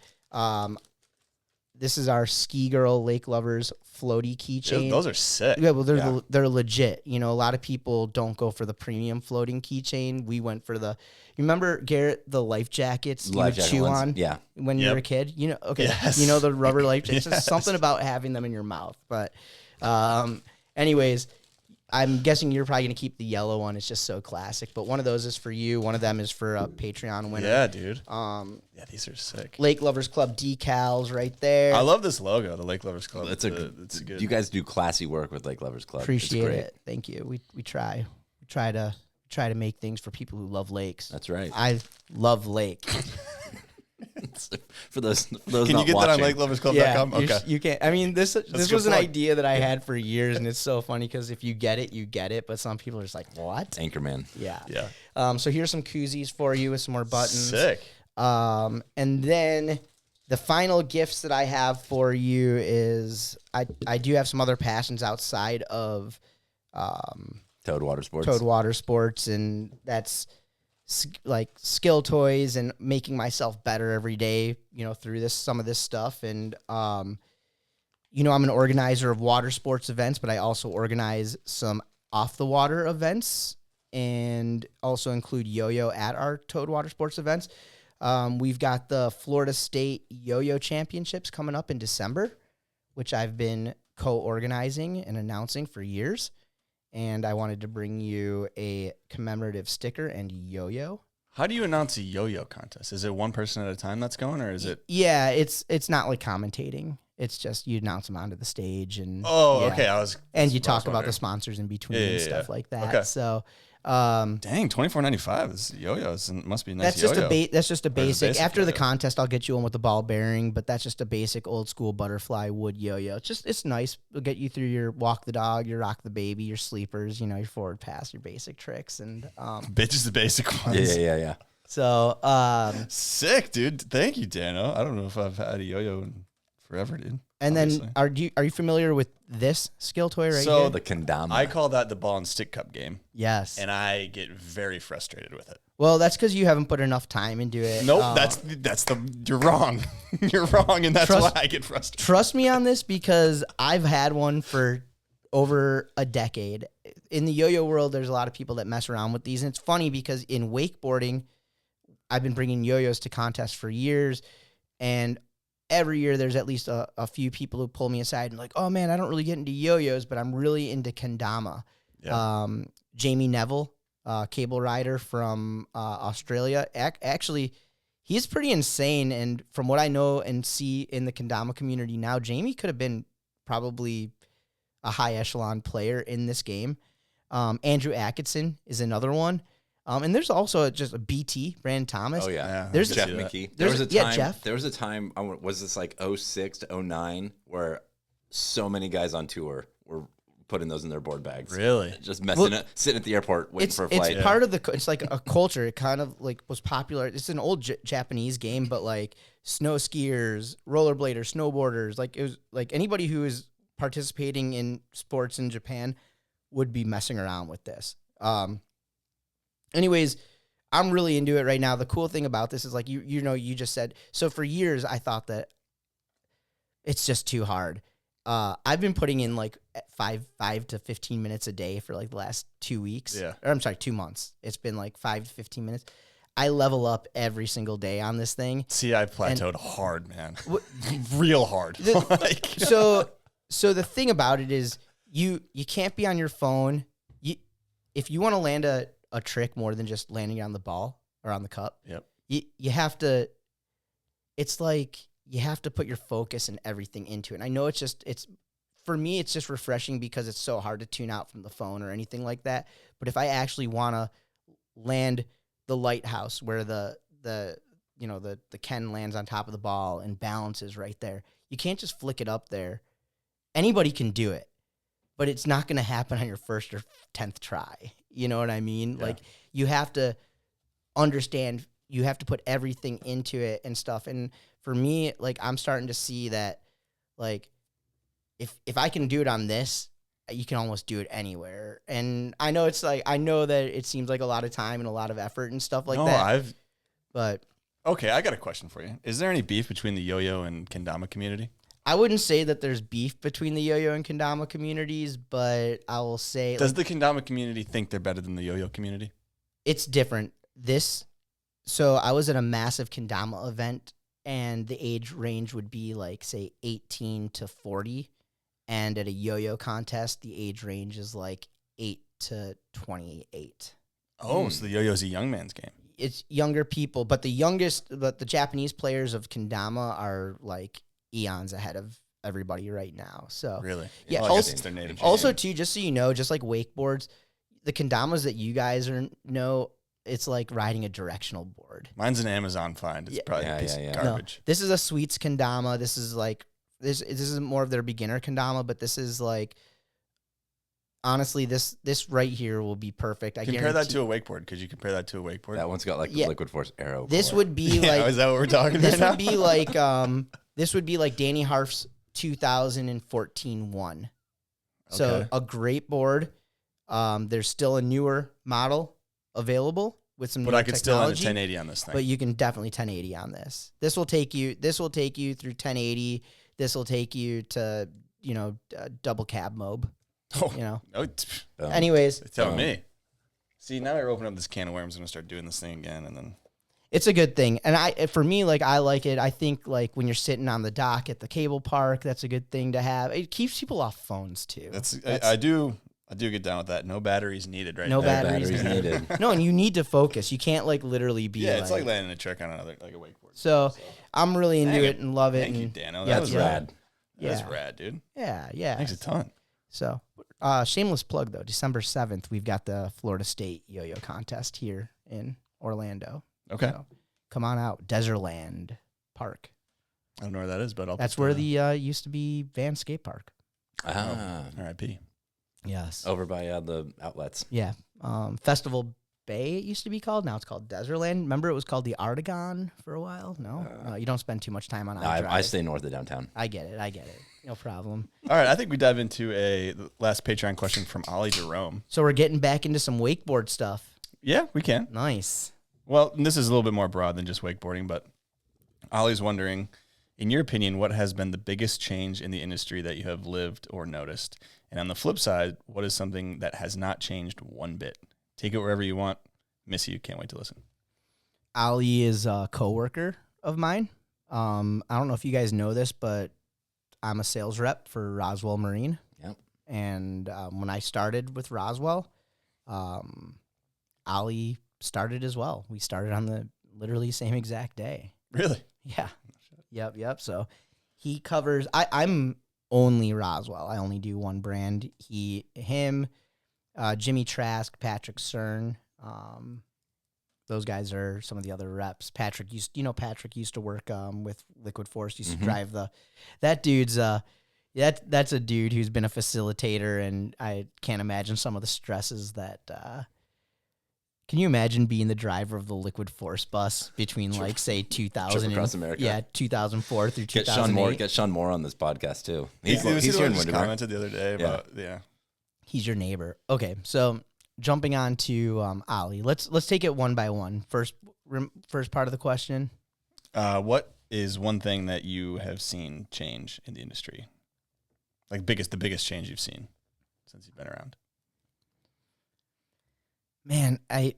this is our Ski Girl Lake Lovers floaty keychain. Those are sick. Yeah, well, they're legit. A lot of people don't go for the premium floating keychain. We went for you remember, Garrett, the life jackets you would chew ones? on Yeah. when you were a kid? Okay. Yes. The rubber life jackets. There's Yes. something about having them in your mouth. But anyways, I'm guessing you're probably going to keep the yellow one. It's just so classic. But one of those is for you. One of them is for a Patreon winner. Yeah, dude. Yeah, these are sick. Lake Lovers Club decals right there. I love this logo, the Lake Lovers Club. It's good. You guys do classy work with Lake Lovers Club. Appreciate it's great. it. Thank you. We try. We try to make things for people who love lakes. That's right. I love lake. For those Can not you get watching, that on lakeloversclub.com? Yeah, Okay. you can't. I mean, this good was an plug. idea that I had for years, and it's so funny because if you get it, you get it. But some people are just like, "What?" Anchorman. Yeah. Yeah. So here's some koozies for you with some more buttons. Sick. And then the final gifts that I have for you is I do have some other passions outside of Toad Watersports. Toad Watersports, and that's like skill toys and making myself better every day, through some of this stuff. And, I'm an organizer of water sports events, but I also organize some off the water events and also include yo-yo at our Toad Watersports events. We've got the Florida State Yo-Yo Championships coming up in December, which I've been co-organizing and announcing for years. And I wanted to bring you a commemorative sticker and yo-yo. How do you announce a yo-yo contest? Is it one person at a time that's going, or is it? Yeah, it's not like commentating. It's just you announce them onto the stage and Okay. and you talk about wondering. the sponsors in between Yeah, and stuff like that. Okay. So Dang, $24.95 is yo-yos. It must be a nice that's just yo-yo. that's just a Or is it basic. basic After the yo-yo? contest, I'll get you one with the ball bearing, but that's just a basic old school butterfly wood yo-yo. It's nice. It'll get you through your walk the dog, your rock the baby, your sleepers, your forward pass, your basic tricks, and Bitch is the basic ones. Yeah. so Sick, dude. Thank you, Dano. I don't know if I've had a yo-yo in forever, dude. and Obviously. then are you familiar with this skill toy right So here? The kendama. I call that the ball and stick cup game, Yes. and I get very frustrated with it. Well, that's because you haven't put enough time into it. Nope, you're wrong. You're wrong, and that's Trust- why I get frustrated. Trust me on this because I've had one for over a decade. In the yo-yo world, there's a lot of people that mess around with these, and it's funny because in wakeboarding, I've been bringing yo-yos to contests for years, and every year there's at least a few people who pull me aside and like, oh man, I don't really get into yo-yos, but I'm really into kendama. Yeah. Jamie Neville, cable rider from Australia. Actually, he's pretty insane. And from what I know and see in the kendama community now, Jamie could have been probably a high echelon player in this game. Andrew Atkinson is another one. And there's also just a BT, Brandon Thomas. Oh, yeah. Yeah, There's Jeff see that. McKee. Jeff. There was a time, was this like 06 to 09, where so many guys on tour were putting those in their board bags. Really? Just sitting at the airport waiting for a flight. It's part of it's like a culture. It kind of like was popular. It's an old Japanese game, but like snow skiers, rollerbladers, snowboarders, like it was like anybody who is participating in sports in Japan would be messing around with this. Anyways, I'm really into it right now. The cool thing about this is like you know, you just said, so for years I thought that it's just too hard. I've been putting in like 5 to 15 minutes a day for like the last 2 weeks. Yeah. Or I'm sorry, 2 months. It's been like 5 to 15 minutes. I level up every single day on this thing. See, I've plateaued hard, man. Real hard. Like, So the thing about it is you can't be on your phone. If you want to land a trick more than just landing on the ball or on the cup, yep. you have to, it's like you have to put your focus and everything into it. And I know for me, it's just refreshing because it's so hard to tune out from the phone or anything like that. But if I actually want to land the lighthouse where the Ken lands on top of the ball and balances right there, you can't just flick it up there. Anybody can do it, but it's not going to happen on your first or 10th try. You know what I mean? Yeah. Like you have to understand, you have to put everything into it and stuff. And for me, like I'm starting to see that like if I can do it on this, you can almost do it anywhere. And I know I know that it seems like a lot of time and a lot of effort and stuff like that. But okay, I got a question for you. Is there any beef between the yo-yo and kendama community? I wouldn't say that there's beef between the yo-yo and kendama communities, but I will say... Does the kendama community think they're better than the yo-yo community? It's different. So I was at a massive kendama event, and the age range would be like, say, 18 to 40. And at a yo-yo contest, the age range is like 8 to 28. Oh, so the yo-yo's a young man's game. It's younger people, but the Japanese players of kendama are like eons ahead of everybody right now. So Really? Yeah. Well, I guess it's their native also, game. too, just so you know, just like wakeboards, the kendamas that you guys know, it's like riding a directional board. Mine's an Amazon find. It's probably a piece of garbage. No, this is a Sweets kendama. This is like this is more of their beginner kendama, but this is like honestly, this right here will be perfect. I compare that to a wakeboard. Could you compare that to a wakeboard? That one's got like the Liquid Force arrow. This core. would be yeah, like is that what we're talking this about? would be like this would be like Danny Harf's 2014 one. So Okay. a great board. There's still a newer model available with some But newer I could still technology, land a 1080 on this thing. but you can definitely 1080 on this. This will take you through 1080. This will take you to, double cab mob. Oh, You know. no, Anyways, tell me. See, now you're opening up this can of worms. I'm gonna start doing this thing again, and then it's a good thing. And for me, like I like it. I think like when you're sitting on the dock at the cable park, that's a good thing to have. It keeps people off phones too. I do get down with that. No batteries needed right No now. batteries needed. No, and you need to focus. You can't like literally be. Yeah, it's like landing a trick on another like a wakeboard. So I'm really into it and love it. Thank you, and Dano. yeah, That was yeah. rad. Yeah. That was rad, dude. Yeah. Thanks a ton. So, shameless plug though. December 7th, we've got the Florida State Yo-Yo contest here in Orlando. Okay. So, come on out, Desertland Park. I don't know where that is, but That's where the used to be Van Skate Park. Ah, R.I.P. Yes. over by the outlets. Yeah. Festival Bay, it used to be called. Now it's called Desertland. Remember, it was called the Artagon for a while? No? You don't spend too much time on No, iDrive. I stay north of downtown. I get it. No problem. All right, I think we dive into a last Patreon question from Ollie Derome. So we're getting back into some wakeboard stuff. Yeah, we can. Nice. Well, this is a little bit more broad than just wakeboarding, but Ollie's wondering, in your opinion, what has been the biggest change in the industry that you have lived or noticed? And on the flip side, what is something that has not changed one bit? Take it wherever you want. Miss you. Can't wait to listen. Ali is a coworker of mine. I don't know if you guys know this, but I'm a sales rep for Roswell Marine. Yep. And when I started with Roswell, Ollie started as well. We started on the literally same exact day. Really? Yeah. Yep. So he covers. I'm only Roswell. I only do one brand. Him, Jimmy Trask, Patrick Cern. Those guys are some of the other reps. Patrick used to work with Liquid Force. Used to drive that dude's. That's a dude who's been a facilitator, and I can't imagine some of the stresses that. Can you imagine being the driver of the Liquid Force bus between, like, say, 2000 Trip across America. Yeah, 2004 through 2008. Get Sean Moore on this podcast too. He's here the one in who just Windermere. commented the other day about He's your neighbor. Okay, so jumping on to Ollie, let's take it one by one. First part of the question. What is one thing that you have seen change in the industry? Like the biggest change you've seen since you've been around? Man, I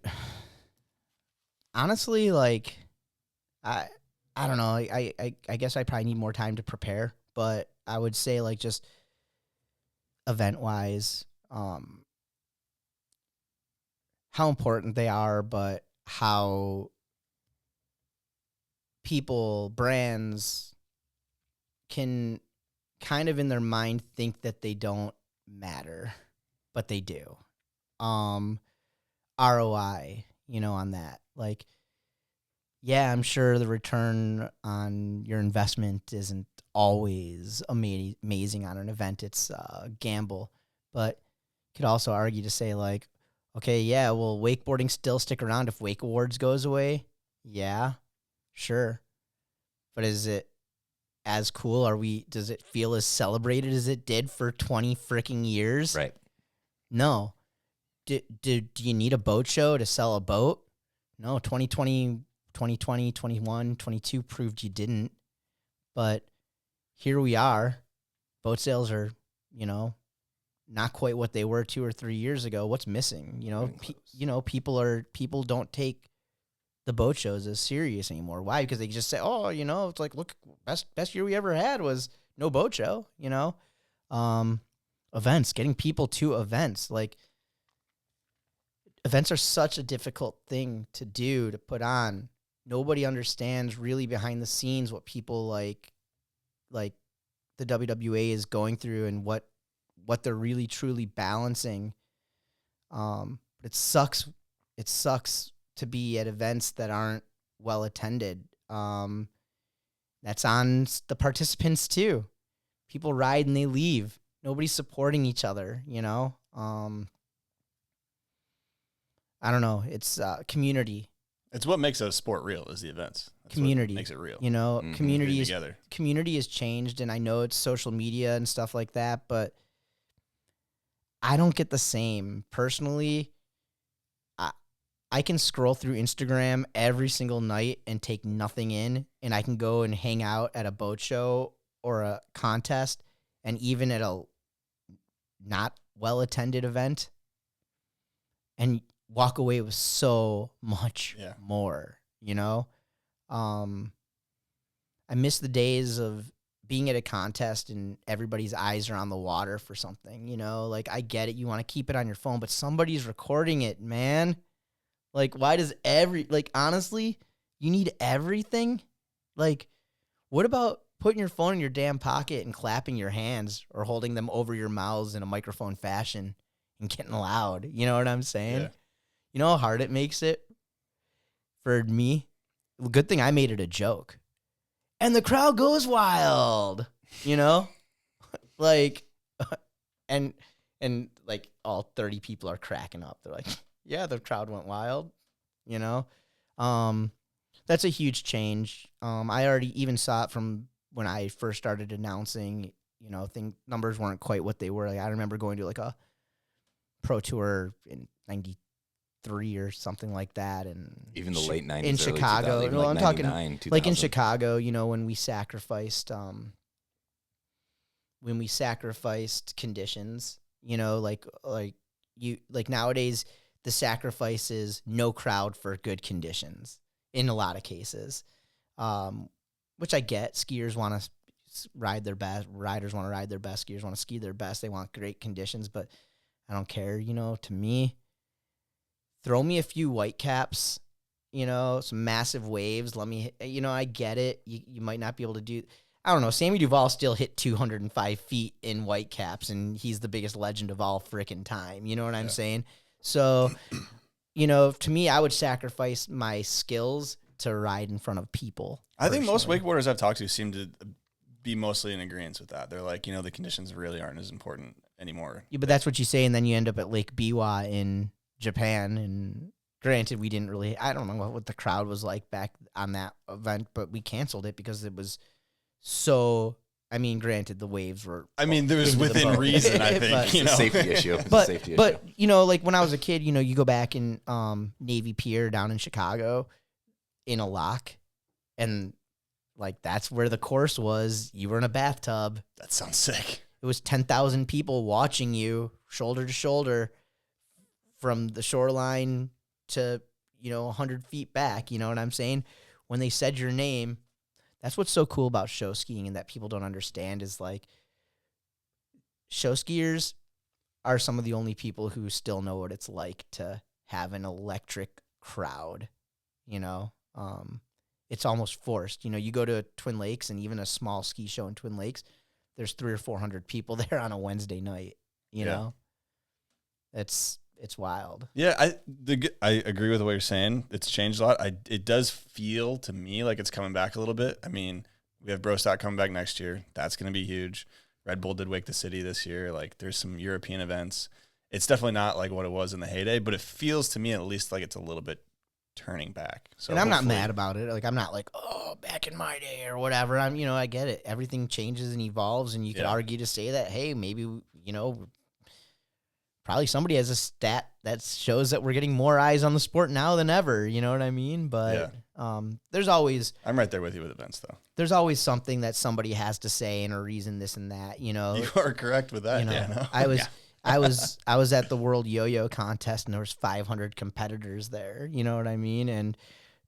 honestly, like, I don't know. I guess I probably need more time to prepare, but I would say, like, just event wise, how important they are, but how brands can kind of in their mind think that they don't matter, but they do. ROI, on that. Like, yeah, I'm sure the return on your investment isn't always amazing on an event. It's a gamble. But you could also argue to say, like, okay, yeah, will wakeboarding still stick around if Wake Awards goes away? Yeah, sure. But is it as cool? Does it feel as celebrated as it did for 20 freaking years? Right. No. Do you need a boat show to sell a boat? No, 2020, 21, 22 proved you didn't. But here we are. Boat sales are, not quite what they were 2 or 3 years ago. What's missing? People don't take the boat shows as serious anymore. Why? Because they just say, oh, it's like, look, best year we ever had was no boat show, events, getting people to events. Like, events are such a difficult thing to do, to put on. Nobody understands really behind the scenes what people like the WWA is going through and what they're really truly balancing. But it sucks to be at events that aren't well attended. That's on the participants too. People ride and they leave. Nobody's supporting each other, I don't know. It's community. It's what makes a sport real is the events. That's Community. what makes it real. Community Together. has changed, and I know it's social media and stuff like that, but I don't get the same. Personally, I can scroll through Instagram every single night and take nothing in, and I can go and hang out at a boat show or a contest, and even at a not well-attended event, and walk away with so much more, I miss the days of being at a contest and everybody's eyes are on the water for something, like, I get it. You want to keep it on your phone, but somebody's recording it, man. Like, why does honestly, you need everything? Like, what about putting your phone in your damn pocket and clapping your hands or holding them over your mouths in a microphone fashion and getting loud? You know what I'm saying? Yeah. You know how hard it makes it for me? Good thing I made it a joke. And the crowd goes wild, like, and like all 30 people are cracking up. They're like, yeah, the crowd went wild, that's a huge change. I already even saw it from when I first started announcing, numbers weren't quite what they were. Like, I remember going to like a pro tour in 93 or something like that, and Even the late 90s, in early Chicago. 2000, even Well, like I'm talking 99, like in 2000. Chicago, when we sacrificed conditions, like nowadays the sacrifice is no crowd for good conditions in a lot of cases. which I get. Skiers want to ride their best. Riders want to ride their best. Skiers want to ski their best. They want great conditions, but I don't care. You know, to me, throw me a few white caps, you know, some massive waves. Let me, you know, I get it. You might not be able to do, I don't know. Sammy Duvall still hit 205 feet in white caps, and he's the biggest legend of all frickin' time. You know what I'm saying? So, you know, to me, I would sacrifice my skills to ride in front of people. I think most personally. wakeboarders I've talked to seem to be mostly in agreement with that. They're like, you know, the conditions really aren't as important anymore. Yeah, but that's what you say, and then you end up at Lake Biwa in Japan. And granted, we didn't really, I don't know what the crowd was like back on that event, but we canceled it because it was so, I mean, granted, the waves were. I mean, there was into the within boat. reason, I think. But- you know, Safety issue. It's a But safety but issue. you know, like when I was a kid, you know, you go back in Navy Pier down in Chicago in a lock, and like that's where the course was. You were in a bathtub. that sounds sick. It was 10,000 people watching you shoulder to shoulder from the shoreline to, you know, 100 feet back. You know what I'm saying? When they said your name, that's what's so cool about show skiing and that people don't understand is like show skiers are some of the only people who still know what it's like to have an electric crowd, you know? It's almost forced. You know, you go to Twin Lakes and even a small ski show in Twin Lakes, there's 300 or 400 people there on a Wednesday night, you Yeah. know? It's wild. Yeah, I agree with what you're saying. It's changed a lot. It does feel to me like it's coming back a little bit. I mean, we have Brostat coming back next year. That's going to be huge. Red Bull did Wake the City this year. Like, there's some European events. It's definitely not like what it was in the heyday, but it feels to me at least like it's a little bit turning back. So And I'm not hopefully- mad about it. Like, I'm not like, oh, back in my day or whatever. You know, I get it. Everything changes and evolves, and you could Yeah. argue to say that, hey, maybe, you know, probably somebody has a stat that shows that we're getting more eyes on the sport now than ever. You know what I mean? But there's always I'm right there with you with events, though. something that somebody has to say and a reason this and that, you know. You are correct with that. You know, Yeah, no. I was at the World Yo-Yo contest and there was 500 competitors there. You know what I mean? And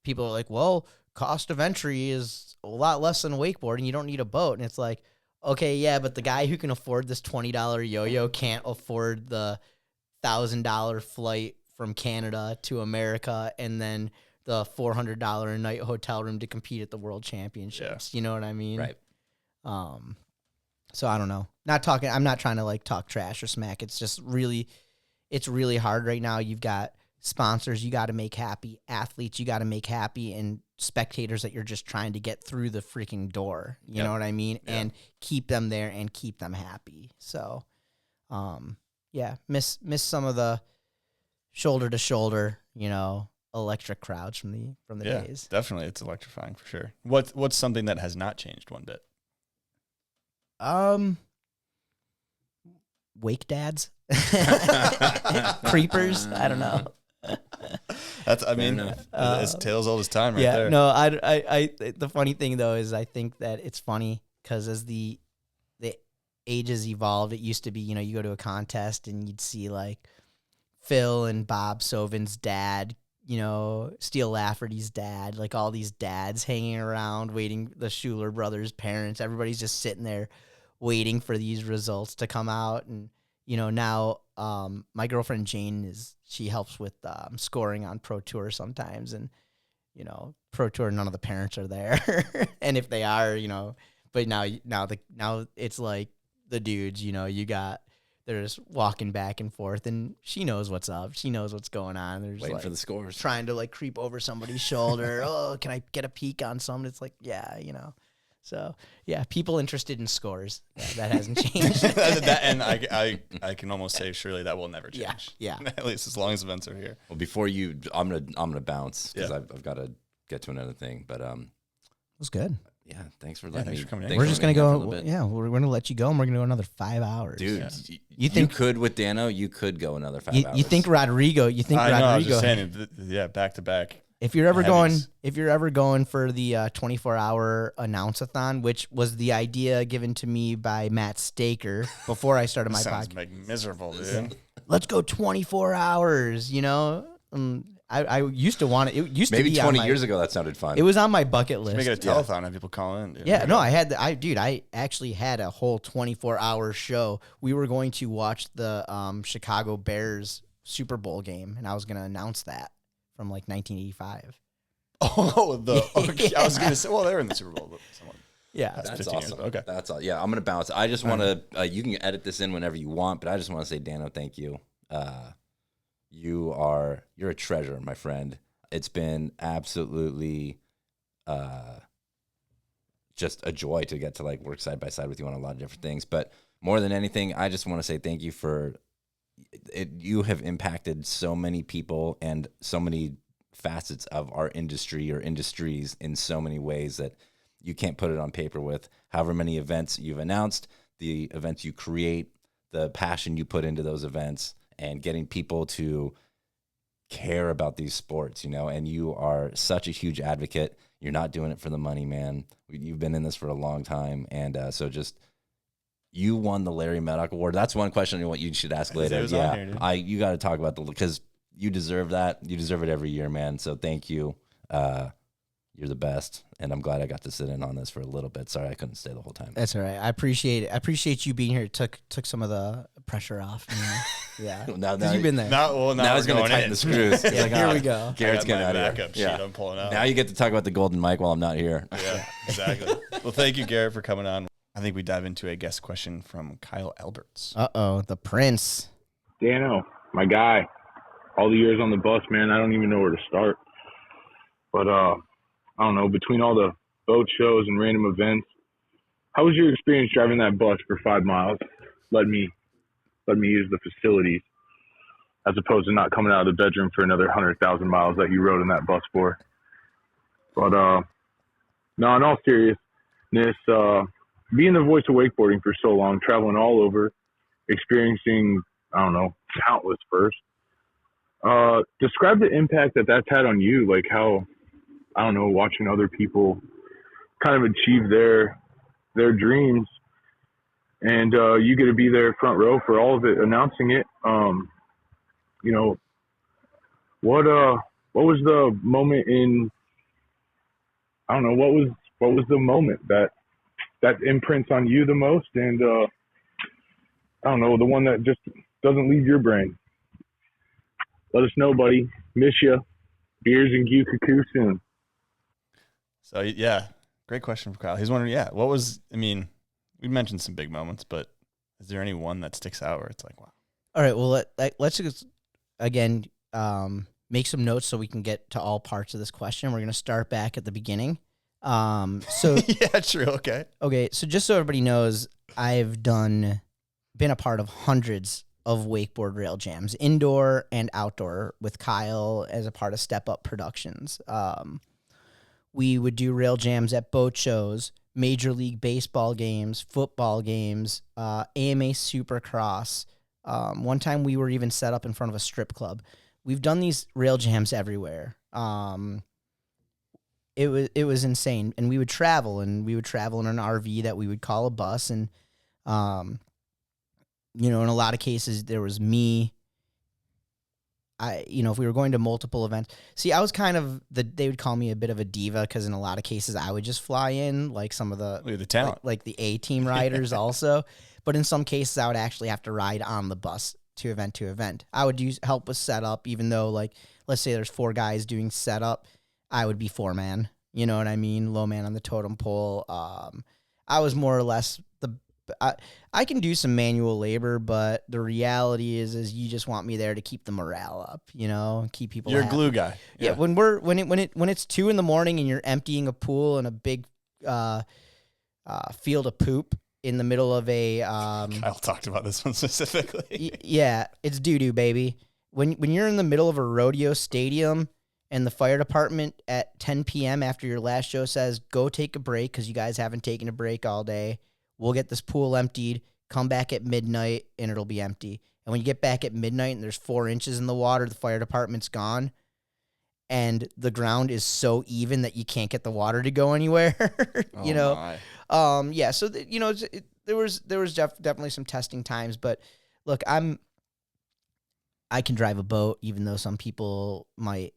people are like, well, cost of entry is a lot less than wakeboarding. You don't need a boat. And it's like, okay, yeah, but the guy who can afford this $20 yo-yo can't afford the $1,000 flight from Canada to America and then the $400 a night hotel room to compete at the World Championships. You know what I mean? Right. So I don't know. I'm not trying to like talk trash or smack. It's just really, it's really hard right now. You've got sponsors you got to make happy, athletes you got to make happy, and spectators that you're just trying to get through the freaking door. You know what I mean? Yeah. And keep them there and keep them happy. So, yeah, miss some of the shoulder to shoulder, you know, electric crowds from the Yeah, days. definitely. It's electrifying for sure. What's something that has not changed one bit? Wake dads, creepers. I don't know. That's, I mean, enough. it's tales old as time right Yeah, there. no, I the funny thing though is I think that it's funny because as the ages evolved, it used to be, you know, you go to a contest and you'd see like Phil and Bob Sovin's dad, you know, Steele Lafferty's dad, like all these dads hanging around waiting, the Schuler brothers' parents, everybody's just sitting there waiting for these results to come out. And, you know, now my girlfriend Jane she helps with scoring on Pro Tour sometimes. And, you know, Pro Tour, none of the parents are there. And if they are, you know, but now it's like the dudes, you know, they're just walking back and forth and she knows what's up. She knows what's going on. They're just Waiting like for the scores. trying to like creep over somebody's shoulder. Oh, can I get a peek on something? It's like, yeah, you know. So yeah, people interested in scores. Yeah, that hasn't changed. And I can almost say surely that will never change. Yeah. At least as long as events are here. Well, before I'm gonna bounce because Yeah. I've got to get to another thing. But It was good. yeah, thanks for letting thanks me. for coming in. thanks We're for just gonna being here for a go. little bit. Yeah, we're gonna let you go, and we're gonna go another 5 hours, Dude, Yeah. you think- could with Dano, you could go another 5 hours. You think Rodrigo? You think I know. I was Rodrigo? just saying, yeah, back to back. If you're ever Heavies. going for the 24-hour announce-a-thon, which was the idea given to me by Matt Staker before I started my Sounds podcast. like miserable, dude. Let's go 24 hours, you know? I used to want it. It used Maybe to be 20 on years ago that sounded fun. It was on my bucket list. Make it a telethon, have people call in. Dude. Yeah, no, I actually had a whole 24-hour show. We were going to watch the Chicago Bears Super Bowl game, and I was going to announce that from like 1985. Okay. I was going to say, well, they're in the Super Bowl, but someone. Yeah. That's 15 years. awesome. Okay. That's all. Yeah, I'm gonna bounce. I just want to. You can edit this in whenever you want, but I just want to say, Dano, thank you. You're a treasure, my friend. It's been absolutely just a joy to get to like work side by side with you on a lot of different things. But more than anything, I just want to say thank you for it. You have impacted so many people and so many facets of our industry or industries in so many ways that you can't put it on paper with however many events you've announced, the events you create, the passion you put into those events, and getting people to care about these sports, and you are such a huge advocate. You're not doing it for the money, man. You've been in this for a long time. And so just, you won the Larry Maddock Award. That's one question what you should ask later. Yeah, you got to talk about because you deserve that. You deserve it every year, man. So thank you. You're the best, and I'm glad I got to sit in on this for a little bit. Sorry I couldn't stay the whole time. That's all right. I appreciate it. I appreciate you being here. It took some of the pressure off. Yeah. now you've been there. Now he's going to tighten the screws. Yeah, here we go. Garrett's getting out of here. Backup sheet I'm pulling out. Now you get to talk about the golden mic while I'm not here. Yeah, exactly. Well, thank you, Garrett, for coming on. I think we dive into a guest question from Kyle Alberts. Uh-oh, the Prince. Dano, my guy. All the years on the bus, man, I don't even know where to start. But, I don't know, between all the boat shows and random events, how was your experience driving that bus for 5 miles? Let me use the facilities as opposed to not coming out of the bedroom for another 100,000 miles that you rode in that bus for. But, no, in all seriousness, being the voice of wakeboarding for so long, traveling all over, experiencing, I don't know, countless firsts, describe the impact that that's had on you, like how, I don't know, watching other people kind of achieve their dreams, and you get to be there front row for all of it, announcing it. What was the moment in? I don't know, what was the moment that imprints on you the most, and I don't know, the one that just doesn't leave your brain. Let us know, buddy. Miss you. Beers and Cuckoo soon. So, yeah, great question from Kyle. He's wondering, what was, we mentioned some big moments, but is there any one that sticks out where it's like, wow? All right, well, let's just, again, make some notes so we can get to all parts of this question. We're going to start back at the beginning. So yeah, true. Okay. Okay. So just so everybody knows, I've been a part of hundreds of wakeboard rail jams, indoor and outdoor, with Kyle as a part of Step Up Productions. We would do rail jams at boat shows, Major League Baseball games, football games, AMA Supercross. One time we were even set up in front of a strip club. We've done these rail jams everywhere. It was insane, and we would travel in an RV that we would call a bus, and in a lot of cases there was me. If we were going to multiple events, see, I was kind of they would call me a bit of a diva, because in a lot of cases I would just fly in, like some of the talent, like the A-team riders also. But in some cases I would actually have to ride on the bus to event. I would help with setup, even though, like, let's say there's 4 guys doing setup, I would be 4-man. You know what I mean? Low man on the totem pole. I was more or less I can do some manual labor, but the reality is you just want me there to keep the morale up, keep people. You're happy. a glue guy. Yeah. When it's 2 a.m. and you're emptying a pool in a big field of poop in the middle of a Kyle talked about this one specifically. Yeah, it's doo-doo, baby. When you're in the middle of a rodeo stadium and the fire department at 10 p.m. after your last show says, go take a break because you guys haven't taken a break all day, we'll get this pool emptied, come back at midnight, and it'll be empty. And when you get back at midnight and there's 4 inches in the water, the fire department's gone, and the ground is so even that you can't get the water to go anywhere. Yeah. So there was definitely some testing times, but look, I can drive a boat, even though some people might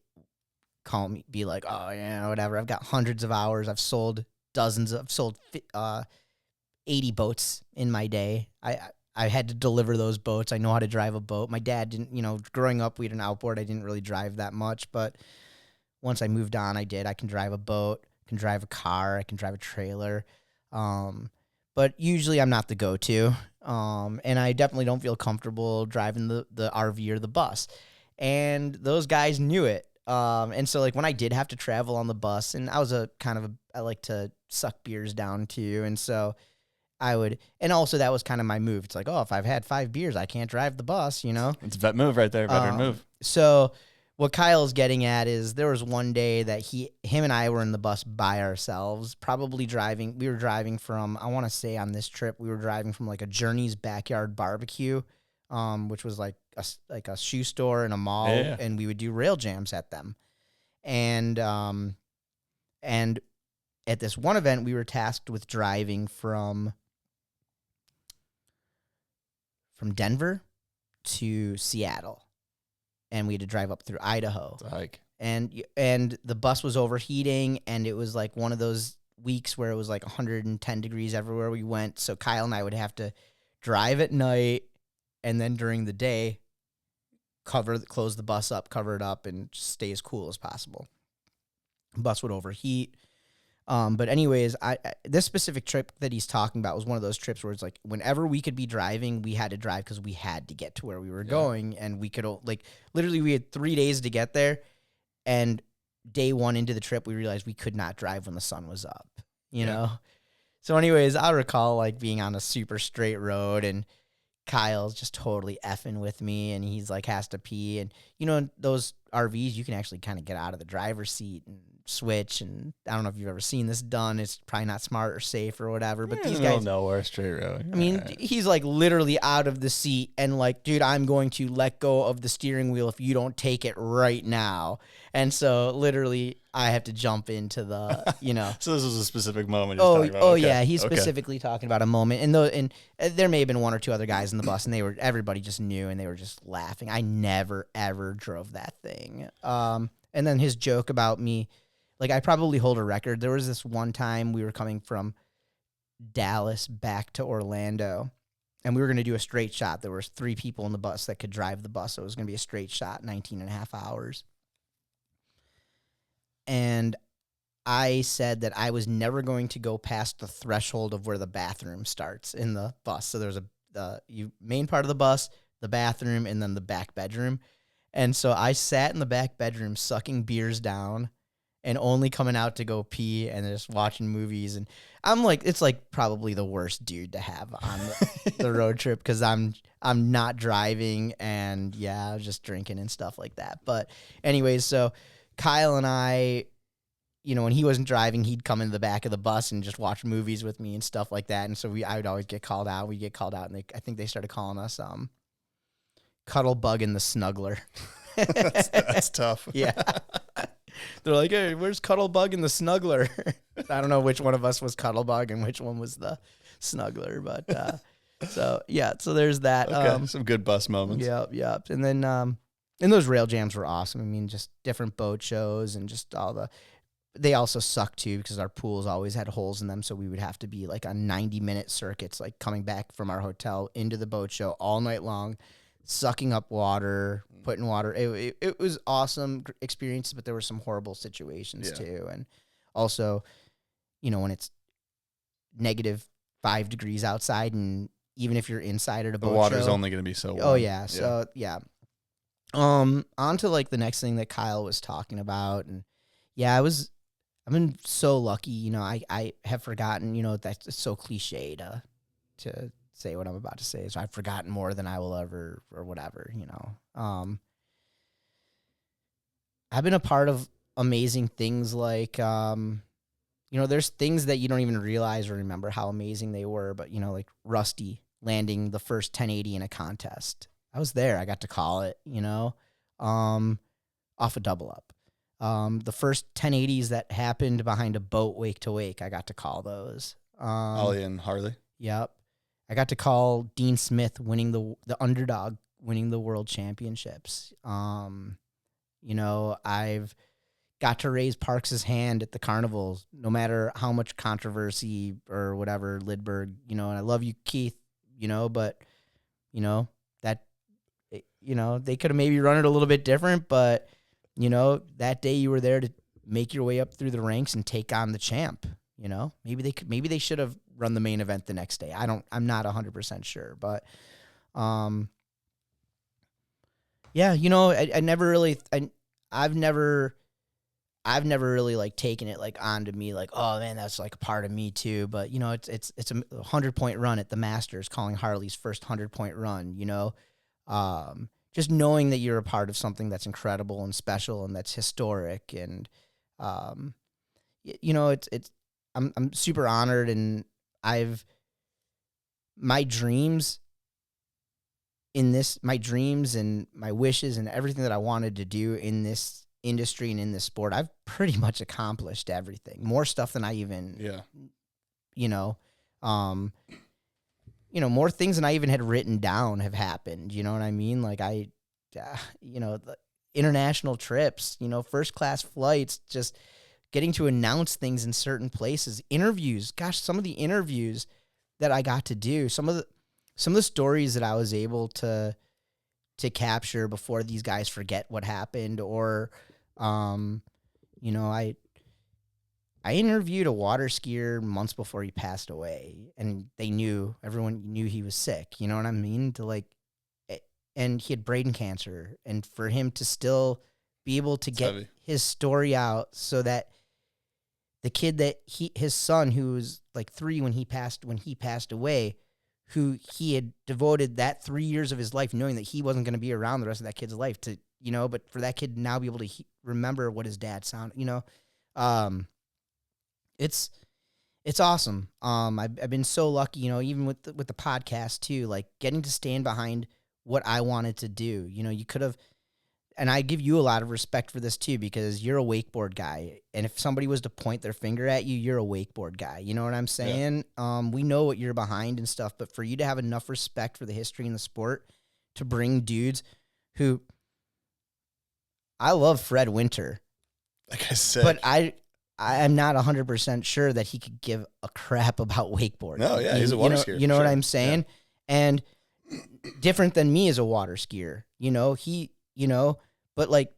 call me, be like, oh yeah, whatever. I've got hundreds of hours. I've sold 80 boats in my day. I had to deliver those boats. I know how to drive a boat. My dad didn't, growing up, we had an outboard. I didn't really drive that much, but once I moved on, I did. I can drive a boat, can drive a car, I can drive a trailer. But usually I'm not the go-to. And I definitely don't feel comfortable driving the RV or the bus. And those guys knew it. And so like when I did have to travel on the bus, and I was I like to suck beers down too. And so and also that was kind of my move. It's like, oh, if I've had 5 beers, I can't drive the bus, It's a vet move right there, veteran move. So what Kyle's getting at is there was one day that him and I were in the bus by ourselves, probably driving. We were driving from, I want to say on this trip, we were driving from like a Journey's Backyard Barbecue, which was like a shoe store and a mall, and we would do rail jams at them. And at this one event, we were tasked with driving from Denver to Seattle, and we had to drive up through Idaho. It's a hike. And the bus was overheating, and it was like one of those weeks where it was like 110 degrees everywhere we went. So Kyle and I would have to drive at night, and then during the day, close the bus up, cover it up, and just stay as cool as possible. The bus would overheat. But anyways, this specific trip that he's talking about was one of those trips where it's like whenever we could be driving, we had to drive because we had to get to where we were going, and we could literally we had 3 days to get there, and day 1 into the trip we realized we could not drive when the sun was up, you know. So anyways, I recall like being on a super straight road, and Kyle's just totally effing with me, and he's like has to pee, and those RVs you can actually kind of get out of the driver's seat and switch, and I don't know if you've ever seen this done. It's probably not smart or safe or whatever, but these guys nowhere straight road. I mean, he's like literally out of the seat and like, dude, I'm going to let go of the steering wheel if you don't take it right now. And so literally I have to jump into the, So this was a specific moment. Yeah, he's specifically talking about a moment, and there may have been 1 or 2 other guys in the bus, and everybody just knew, and they were just laughing. I never ever drove that thing. And then his joke about me, like I probably hold a record. There was this one time we were coming from Dallas back to Orlando, and we were going to do a straight shot. There was 3 people in the bus that could drive the bus, so it was going to be a straight shot, 19 and a half hours. And I said that I was never going to go past the threshold of where the bathroom starts in the bus. So there's the main part of the bus, the bathroom, and then the back bedroom. And so I sat in the back bedroom sucking beers down and only coming out to go pee and just watching movies. And I'm like, it's like probably the worst dude to have on the road trip, because I'm not driving, and I was just drinking and stuff like that. But anyways, so Kyle and I, when he wasn't driving, he'd come into the back of the bus and just watch movies with me and stuff like that. And so I would always get called out. We'd get called out, and I think they started calling us Cuddle Bug and the Snuggler. That's tough. Yeah. They're like, hey, where's Cuddlebug and the Snuggler? I don't know which one of us was Cuddlebug and which one was the Snuggler, but so there's that. Okay, some good bus moments. Yep. And then and those rail jams were awesome. I mean, just different boat shows and just they also suck too, because our pools always had holes in them, so we would have to be like on 90-minute circuits, like coming back from our hotel into the boat show all night long, sucking up water, putting water. It was awesome experience, but there were some horrible situations too. And also, when it's -5 degrees outside, and even if you're inside at a boat show, the water's only going to be so warm. Oh yeah. So on to like the next thing that Kyle was talking about. And I've been so lucky, I have forgotten, that's so cliche to say what I'm about to say. So I've forgotten more than I will ever, or whatever, I've been a part of amazing things like, there's things that you don't even realize or remember how amazing they were, but, like Rusty landing the first 1080 in a contest. I was there. I got to call it, off a double up. The first 1080s that happened behind a boat wake to wake, I got to call those. Ollie and Harley. Yep. I got to call Dean Smith winning the underdog, winning the world championships. I've got to raise Parks' hand at the carnivals, no matter how much controversy or whatever, Lidberg, and I love you, Keith, but, that, they could have maybe run it a little bit different, but, that day you were there to make your way up through the ranks and take on the champ, maybe they should have run the main event the next day. I'm not 100% sure, but, yeah, I never really, I've never really like taken it like onto me like, oh man, that's like a part of me too. But it's a 100-point run at the Masters, calling Harley's first 100-point run. Just knowing that you're a part of something that's incredible and special and that's historic, and I'm super honored, and my dreams and my wishes and everything that I wanted to do in this industry and in this sport, I've pretty much accomplished everything. More stuff than I even, more things than I even had written down have happened. You know what I mean? Like the international trips, first class flights, just getting to announce things in certain places, interviews. Gosh, some of the interviews that I got to do, some of the stories that I was able to capture before these guys forget what happened, or, I interviewed a water skier months before he passed away, and everyone knew he was sick. You know what I mean? And he had brain cancer, and for him to still be able to get his story out, so that the kid that his son, who was like 3 when he passed away, who he had devoted that 3 years of his life knowing that he wasn't going to be around the rest of that kid's life, to, but for that kid to now be able to remember what his dad sounded, it's awesome. I've been so lucky, even with the podcast too, like getting to stand behind what I wanted to do. You could have, and I give you a lot of respect for this too, because you're a wakeboard guy. And if somebody was to point their finger at you, you're a wakeboard guy. You know what I'm saying? Yeah. We know what you're behind and stuff, but for you to have enough respect for the history in the sport to bring dudes who, I love Fred Winter. Like I said, but I am not 100% sure that he could give a crap about wakeboard. No, yeah, he's a water skier. You know what I'm saying? Yeah. And different than me as a water skier, but like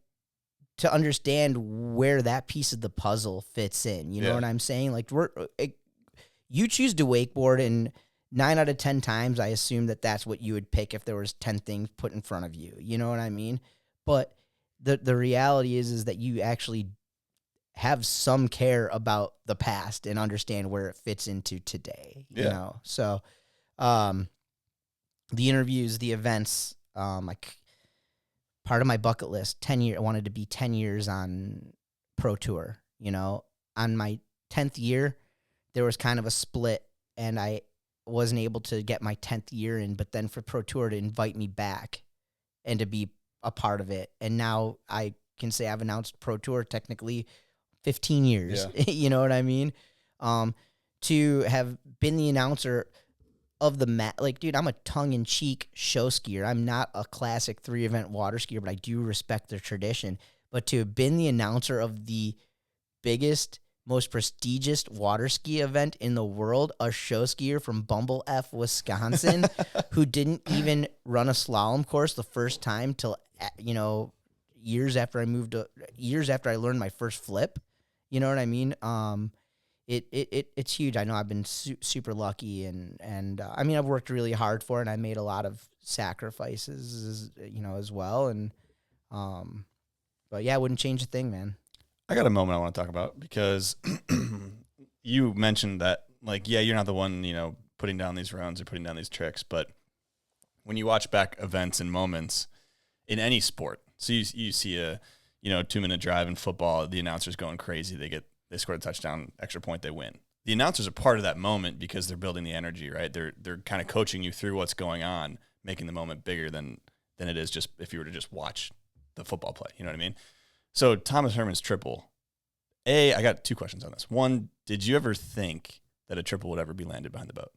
to understand where that piece of the puzzle fits in, you know what I'm saying? Like you choose to wakeboard, and 9 out of 10 times I assume that that's what you would pick if there was 10 things put in front of you. You know what I mean? But the reality is that you actually have some care about the past and understand where it fits into today, you know? So, the interviews, the events, like part of my bucket list, 10 years, I wanted to be 10 years on Pro Tour, on my 10th year, there was kind of a split, and I wasn't able to get my 10th year in, but then for Pro Tour to invite me back and to be a part of it. And now I can say I've announced Pro Tour technically 15 years. Yeah. You know what I mean? To have been the announcer of the like, dude, I'm a tongue-in-cheek show skier. I'm not a classic 3-event water skier, but I do respect the tradition. But to have been the announcer of the biggest, most prestigious water ski event in the world, a show skier from Bumble F, Wisconsin, who didn't even run a slalom course the first time till, years after I learned my first flip. You know what I mean? It's huge. I know I've been super lucky, and I mean, I've worked really hard for it, and I made a lot of sacrifices, as well. And, but yeah, I wouldn't change a thing, man. I got a moment I want to talk about, because you mentioned that, like, yeah, you're not the one, putting down these runs or putting down these tricks, but when you watch back events and moments in any sport, so you see a, 2-minute drive in football, the announcer's going crazy, they score a touchdown, extra point, they win. The announcers are part of that moment because they're building the energy, right? They're kind of coaching you through what's going on, making the moment bigger than it is just if you were to just watch the football play. You know what I mean? So Thomas Herman's triple. I got 2 questions on this. One, did you ever think that a triple would ever be landed behind the boat?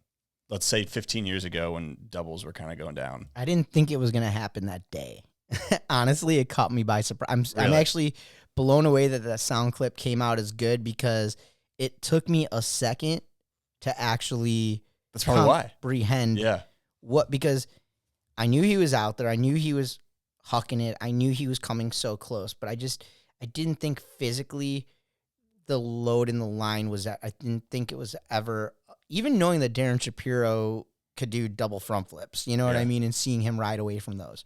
Let's say 15 years ago when doubles were kind of going down. I didn't think it was going to happen that day. Honestly, it caught me by surprise. I'm actually blown away that that sound clip came out as good because it took me a second to actually That's probably why. comprehend Yeah. because I knew he was out there. I knew he was hucking it. I knew he was coming so close, but I didn't think physically the load in the line was, I didn't think it was ever, even knowing that Darren Shapiro could do double front flips, you know what I mean? And seeing him ride away from those.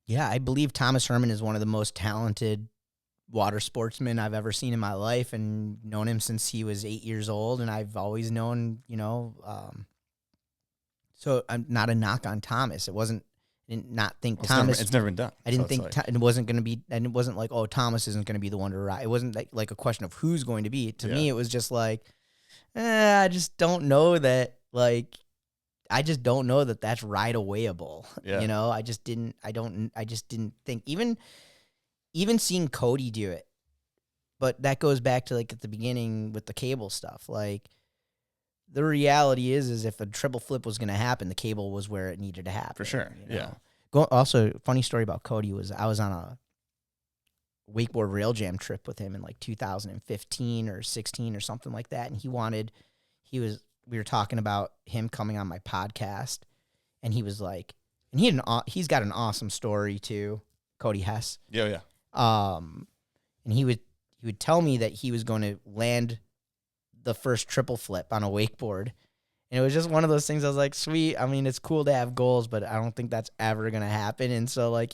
Yeah, I believe Thomas Herman is one of the most talented water sportsmen I've ever seen in my life, and known him since he was 8 years old. And I've always known, so I'm not a knock on Thomas. It wasn't, I did not think Thomas. It's never been done. I didn't think it wasn't going to be, and it wasn't like, oh, Thomas isn't going to be the one to ride. It wasn't like a question of who's going to be. To me, it was just like, I just don't know that. Like, I just don't know that that's ride awayable. Yeah. You know, I just didn't think even seeing Cody do it. But that goes back to like at the beginning with the cable stuff. Like, the reality is if a triple flip was going to happen, the cable was where it needed to happen. For sure. You know? Yeah. Also, funny story about Cody was I was on a wakeboard rail jam trip with him in like 2015 or 16 or something like that. And we were talking about him coming on my podcast, and he was like, and he's got an awesome story too, Cody Hess. Yeah. And he would tell me that he was going to land the first triple flip on a wakeboard. And it was just one of those things I was like, sweet. I mean, it's cool to have goals, but I don't think that's ever going to happen. And so like,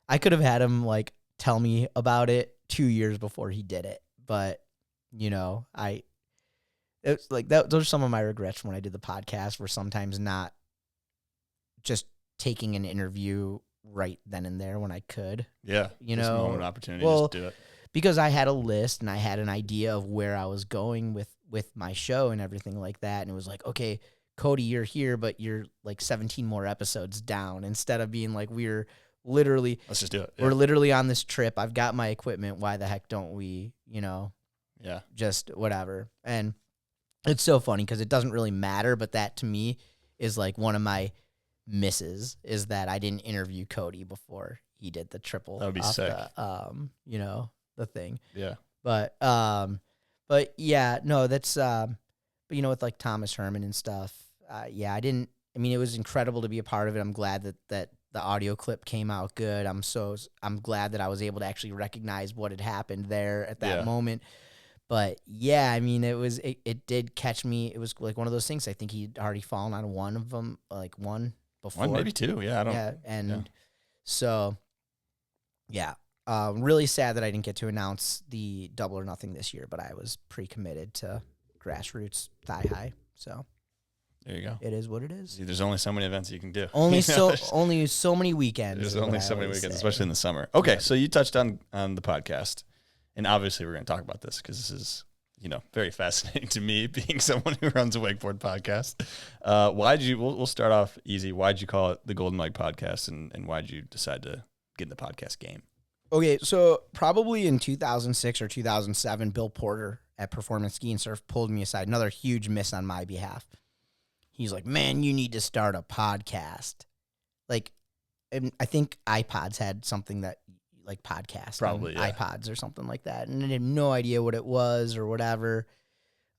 I could have had him like tell me about it 2 years before he did it. But, it's like that. Those are some of my regrets when I did the podcast, were sometimes not just taking an interview right then and there when I could. Yeah. Just a moment of opportunity. Just do it. Because I had a list and I had an idea of where I was going with my show and everything like that. And it was like, okay, Cody, you're here, but you're like 17 more episodes down, instead of being like, let's just do it. Yeah. We're literally on this trip. I've got my equipment. Why the heck don't we, just whatever. And it's so funny because it doesn't really matter, but that to me is like one of my misses, is that I didn't interview Cody before he did the triple. That would be sick. The thing. Yeah. But yeah, no, that's, but with like Thomas Herman and stuff, it was incredible to be a part of it. I'm glad that the audio clip came out good. I'm glad that I was able to actually recognize what had happened there at that moment. But yeah, I mean, it did catch me. It was like one of those things. I think he'd already fallen on one of them, like one before. One, maybe two. Yeah. I don't. Yeah. And so, yeah. Really sad that I didn't get to announce the Double or Nothing this year, but I was pre-committed to grassroots thigh high. So there you go. It is what it is. See, there's only so many events you can do. Only so many weekends. There's only so many weekends, especially in the summer. Okay, so you touched on the podcast, and obviously we're going to talk about this because this is very fascinating to me, being someone who runs a wakeboard podcast. We'll start off easy. Why'd you call it the Golden Mike Podcast, and why'd you decide to get in the podcast game? Okay, so probably in 2006 or 2007, Bill Porter at Performance Ski and Surf pulled me aside. Another huge miss on my behalf. He's like, man, you need to start a podcast. Like, and I think iPods had something that, like, podcast. Probably, yeah. iPods or something like that. And I had no idea what it was or whatever.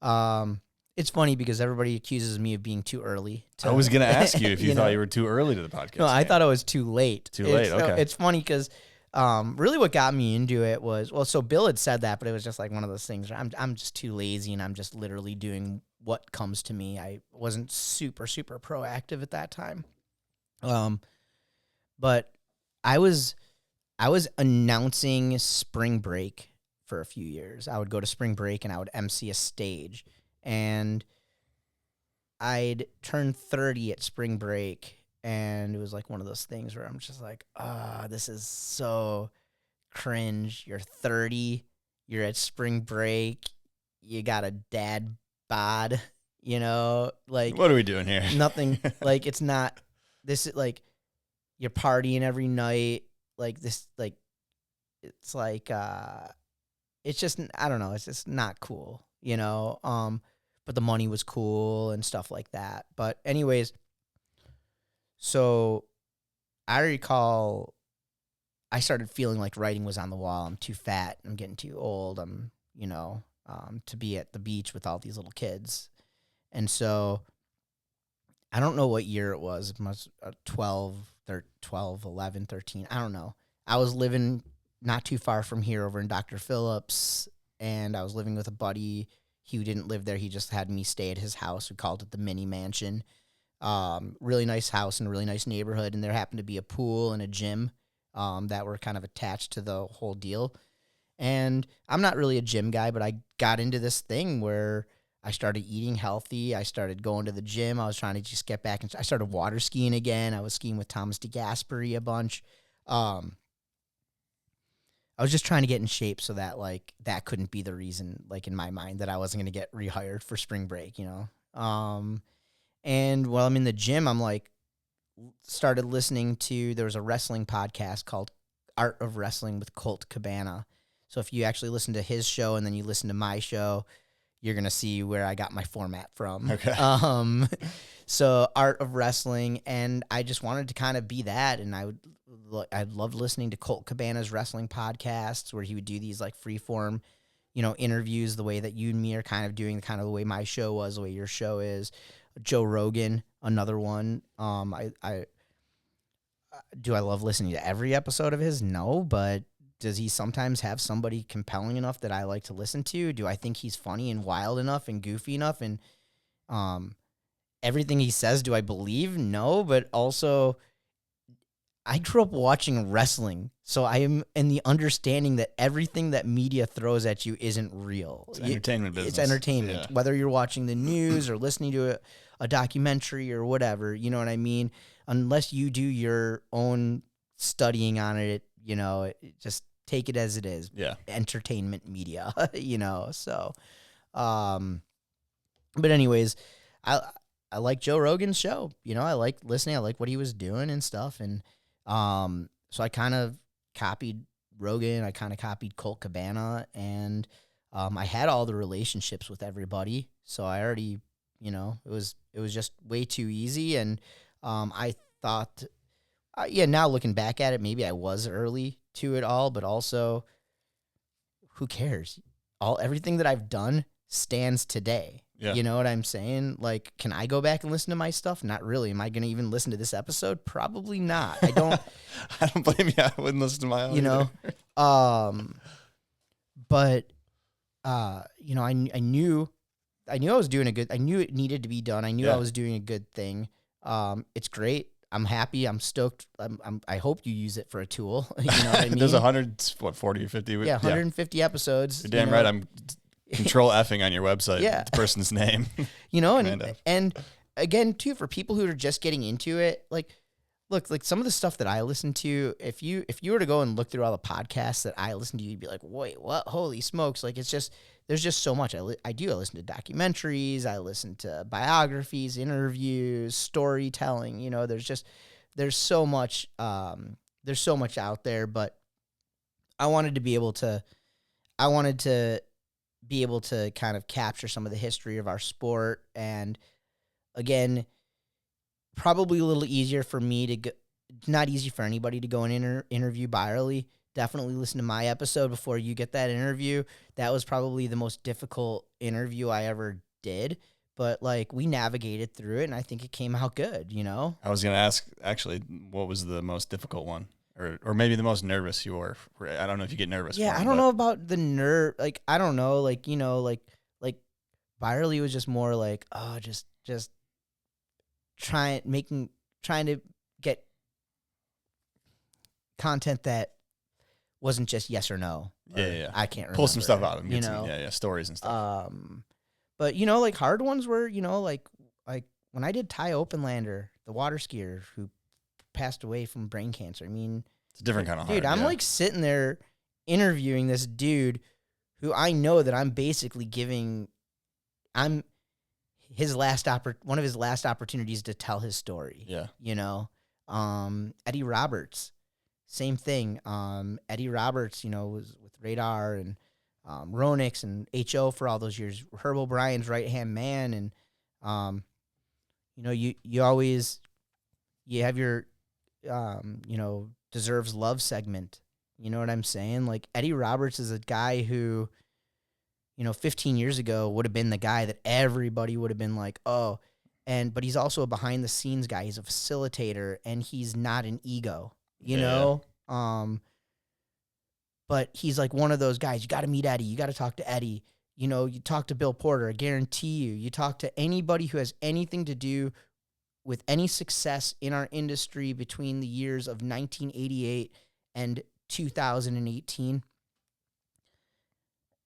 It's funny because everybody accuses me of being too early. I was going to ask you if you thought you were too early to the podcast. No, I thought I was too late. Okay. It's funny because really what got me into it was, so Bill had said that, but it was just like one of those things where I'm just too lazy and I'm just literally doing what comes to me. I wasn't super, super proactive at that time. But I was announcing spring break for a few years. I would go to spring break and I would MC a stage, and I'd turn 30 at spring break. And it was like one of those things where I'm just like, this is so cringe. You're 30, you're at spring break, you got a dad bod, like, what are we doing here? Nothing. Like, it's not, this is like, you're partying every night. Like this, like, it's like, it's just, I don't know. It's just not cool, but the money was cool and stuff like that. But anyways, so I recall I started feeling like writing was on the wall. I'm too fat. I'm getting too old. I'm, to be at the beach with all these little kids. And so I don't know what year it was. It must 12, 11, 13. I don't know. I was living not too far from here over in Dr. Phillips, and I was living with a buddy. He didn't live there. He just had me stay at his house. We called it the mini mansion. Really nice house in a really nice neighborhood, and there happened to be a pool and a gym that were kind of attached to the whole deal. And I'm not really a gym guy, but I got into this thing where I started eating healthy. I started going to the gym. I was trying to just get back. I started water skiing again. I was skiing with Thomas DeGasperi a bunch. I was just trying to get in shape so that, like, that couldn't be the reason, like, in my mind, that I wasn't going to get rehired for spring break, And while I'm in the gym, I'm, like, started listening to, there was a wrestling podcast called Art of Wrestling with Colt Cabana. So if you actually listen to his show and then you listen to my show, you're going to see where I got my format from. Okay. So Art of Wrestling, and I just wanted to kind of be that, and I loved listening to Colt Cabana's wrestling podcasts where he would do these, like, freeform, interviews the way that you and me are kind of doing, kind of the way my show was, the way your show is. Joe Rogan, another one. Do I love listening to every episode of his? No, but does he sometimes have somebody compelling enough that I like to listen to? Do I think he's funny and wild enough and goofy enough? And everything he says, do I believe? No, but also I grew up watching wrestling, so I am in the understanding that everything that media throws at you isn't real. It's entertainment business. It's entertainment, Yeah. whether you're watching the news or listening to a documentary or whatever, you know what I mean? Unless you do your own studying on it, just take it as it is. Yeah. Entertainment media, so. But anyways, I like Joe Rogan's show. I like listening. I like what he was doing and stuff. And so I kind of copied Rogan. I kind of copied Colt Cabana. And I had all the relationships with everybody. So I already, it was just way too easy. And I thought, now looking back at it, maybe I was early to it all, but also, who cares? Everything that I've done stands today. Yeah. You know what I'm saying? Like, can I go back and listen to my stuff? Not really. Am I going to even listen to this episode? Probably not. I don't. I don't blame you. I wouldn't listen to my own. But I knew I was doing a good. I knew it needed to be done. I knew I was doing a good thing. It's great. I'm happy. I'm stoked. I hope you use it for a tool. You know what I mean? There's 40 or 50? Yeah, 150 episodes. You're damn right. I'm control effing on your website. Yeah. The person's name. And again, too, for people who are just getting into it, like, look, like some of the stuff that I listen to, if you were to go and look through all the podcasts that I listen to, you'd be like, wait, what? Holy smokes. Like, there's just so much. I listen to documentaries. I listen to biographies, interviews, storytelling. There's so much out there, but I wanted to be able to kind of capture some of the history of our sport. And again, probably a little easier for me to go, not easy for anybody to go and interview Byerly. Definitely listen to my episode before you get that interview. That was probably the most difficult interview I ever did, but like we navigated through it and I think it came out good, I was going to ask, actually, what was the most difficult one? Or maybe the most nervous you were. I don't know if you get nervous. Yeah, I don't know about the nerve. Like, I don't know. Like, like Byerly was just more like, oh, just trying to get content that wasn't just yes or no. Yeah. I can't remember. Pull some stuff out of them. Stories and stuff. But like hard ones were, like when I did Ty Openlander, the water skier who passed away from brain cancer. I mean, it's a different kind of hard. Dude, I'm like sitting there interviewing this dude who I know that I'm basically one of his last opportunities to tell his story. Yeah. Eddie Roberts, same thing. Eddie Roberts, was with Radar and Ronix and HO for all those years. Herb O'Brien's right-hand man. And, you have your, deserves love segment. You know what I'm saying? Like Eddie Roberts is a guy who, 15 years ago would have been the guy that everybody would have been like, oh, but he's also a behind the scenes guy. He's a facilitator and he's not an ego, you know? But he's like one of those guys. You got to meet Eddie. You got to talk to Eddie. You talk to Bill Porter. I guarantee you talk to anybody who has anything to do with any success in our industry between the years of 1988 and 2018.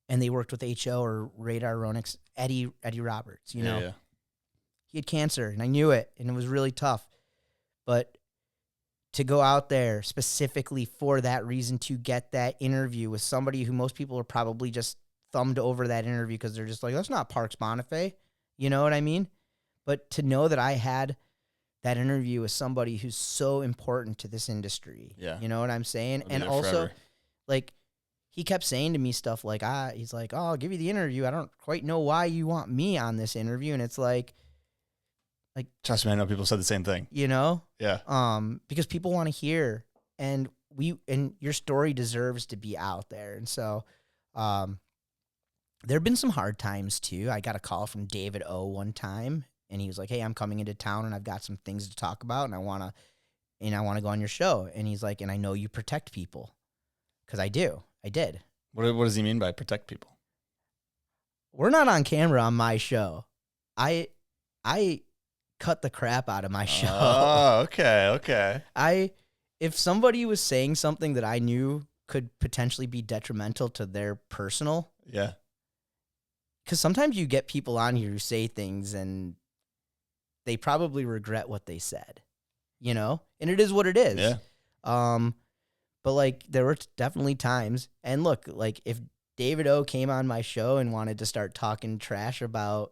And they worked with HO or Radar Ronix, Eddie Roberts, He had cancer, and I knew it, and it was really tough. But to go out there specifically for that reason, to get that interview with somebody who most people are probably just thumbed over that interview because they're just like, that's not Parks Bonifay. You know what I mean? But to know that I had that interview with somebody who's so important to this industry. Yeah. You know what I'm saying? I'll be And there also, forever. like, he kept saying to me stuff like, he's like, oh, I'll give you the interview. I don't quite know why you want me on this interview. And it's like, Trust me, I know people said the same thing. Yeah. Because people want to hear, and your story deserves to be out there. And so, there have been some hard times too. I got a call from David O one time, and he was like, hey, I'm coming into town and I've got some things to talk about, and I want to go on your show. And he's like, and I know you protect people. 'Cause I did. what does he mean by protect people? We're not on camera on my show. I cut the crap out of my show. Oh, okay. If somebody was saying something that I knew could potentially be detrimental to their personal, Yeah. because sometimes you get people on here who say things and they probably regret what they said, and it is what it is. Yeah. But like there were definitely times, and look, like if David O came on my show and wanted to start talking trash about,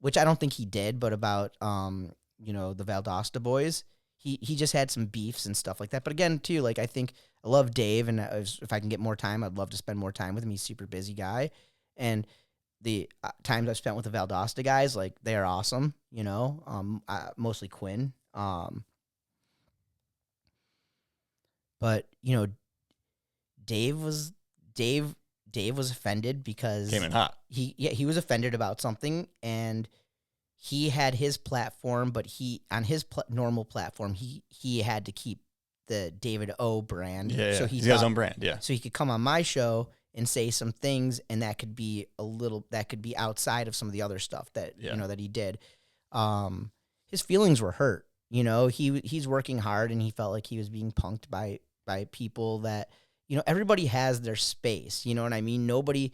which I don't think he did, but about the Valdosta boys, he just had some beefs and stuff like that. But again, too, like I think I love Dave, and if I can get more time, I'd love to spend more time with him. He's a super busy guy, and the times I've spent with the Valdosta guys, like they are awesome. Mostly Quinn. But Dave was offended because Came in hot. He was offended about something, and he had his platform, but on his normal platform, he had to keep the David O brand. Yeah. So He's got his own brand. Yeah. So he could come on my show and say some things, and that could be outside of some of the other stuff that that he did. His feelings were hurt. He's working hard, and he felt like he was being punked by people that, everybody has their space. You know what I mean? Nobody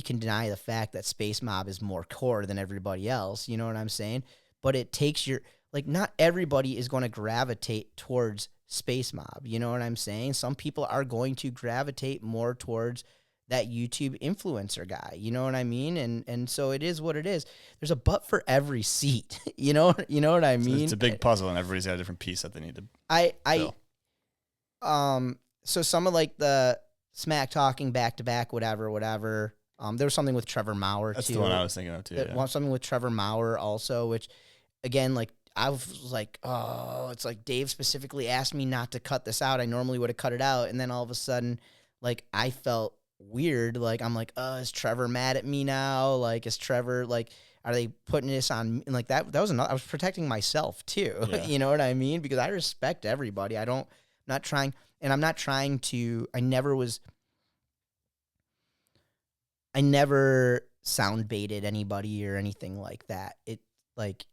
can deny the fact that Space Mob is more core than everybody else. You know what I'm saying? But it takes not everybody is going to gravitate towards Space Mob. You know what I'm saying? Some people are going to gravitate more towards that YouTube influencer guy. You know what I mean? And so it is what it is. There's a butt for every seat. You know what I mean? It's a big puzzle, and everybody's got a different piece that they need to fill. So some of like the smack talking back to back, whatever. There was something with Trevor Maurer That's too. the one I was thinking of too. Yeah. Something with Trevor Maurer also, which again, like I was like, oh, it's like Dave specifically asked me not to cut this out. I normally would have cut it out, and then all of a sudden, like I felt weird. Like I'm like, oh, is Trevor mad at me now? Like is Trevor like? Are they putting this on me? And like that was I was protecting myself too. Yeah. You know what I mean? Because I respect everybody. I'm not trying to, I never sound baited anybody or anything like that. It like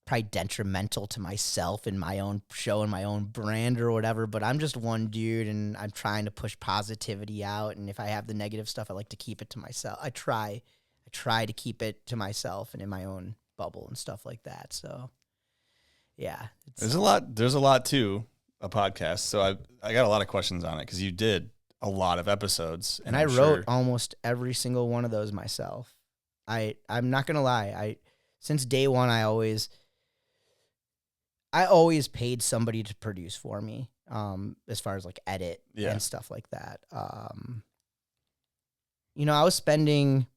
probably detrimental to myself and my own show and my own brand or whatever, but I'm just one dude and I'm trying to push positivity out. And if I have the negative stuff, I like to keep it to myself. I try to keep it to myself and in my own bubble and stuff like that. So yeah, There's a lot to a podcast. So I got a lot of questions on it because you did a lot of episodes, and I wrote almost every single one of those myself. I'm not gonna lie. Since day one, I always paid somebody to produce for me. As far as like edit and stuff like that. I was spending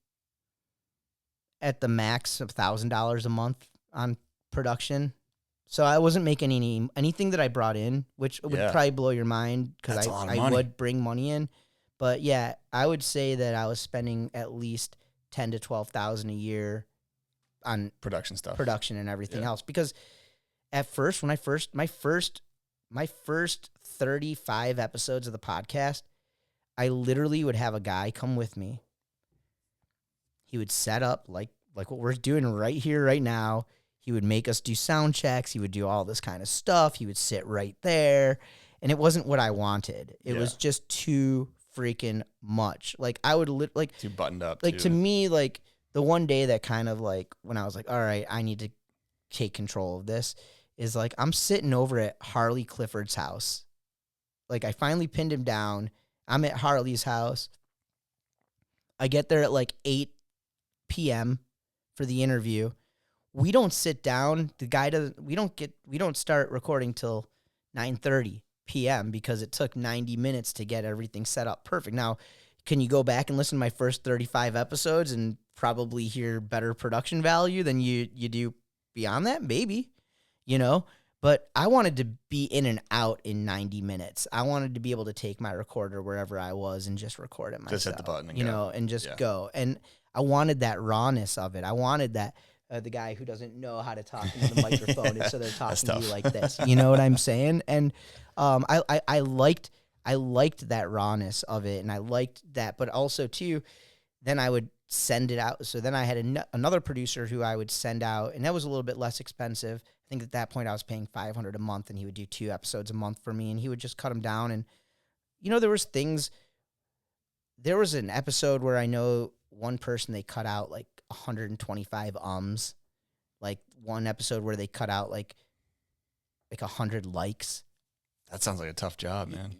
at the max of $1,000 a month on production. So I wasn't making anything that I brought in, which would probably blow your mind because That's a lot of I money. would bring money in. But yeah, I would say that I was spending at least 10 to 12,000 a year on Production stuff. production and everything else. Because at first, when my first 35 episodes of the podcast, I literally would have a guy come with me. He would set up like what we're doing right here, right now. He would make us do sound checks. He would do all this kind of stuff. He would sit right there. And it wasn't what I wanted. It was just too freaking much. Like I would too buttoned up. Like to me, like the one day that kind of like when I was like, all right, I need to take control of this is like I'm sitting over at Harley Clifford's house. Like I finally pinned him down. I'm at Harley's house. I get there at like 8 p.m. for the interview. We don't sit down. The guy doesn't. We don't start recording till 9:30 p.m. because it took 90 minutes to get everything set up perfect. Now, can you go back and listen to my first 35 episodes and probably hear better production value than you do beyond that? Maybe, But I wanted to be in and out in 90 minutes. I wanted to be able to take my recorder wherever I was and just record it myself. Just hit the button and go. And just go. And I wanted that rawness of it. I wanted that. The guy who doesn't know how to talk into the microphone, and so they're talking to you like this. You know what I'm saying? And I liked that rawness of it, and I liked that. But also too, then I would send it out. So then I had another producer who I would send out, and that was a little bit less expensive. I think at that point I was paying $500 a month, and he would do 2 episodes a month for me, and he would just cut them down. And there was things. There was an episode where I know one person they cut out like 125 ums, like one episode where they cut out like 100 likes. That sounds like a tough job, man.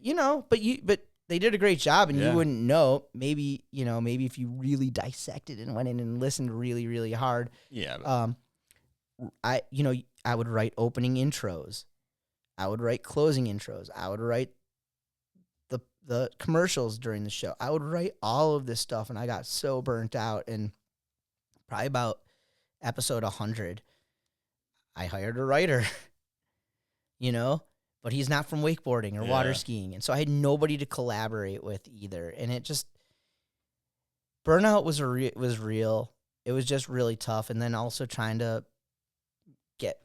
But they did a great job, and you wouldn't know. Maybe if you really dissected and went in and listened really, really hard. Yeah. I would write opening intros. I would write closing intros. I would write the commercials during the show. I would write all of this stuff, and I got so burnt out. And probably about episode 100, I hired a writer, but he's not from wakeboarding or water skiing. And so I had nobody to collaborate with either. And it just, burnout was real. It was just really tough. And then also trying to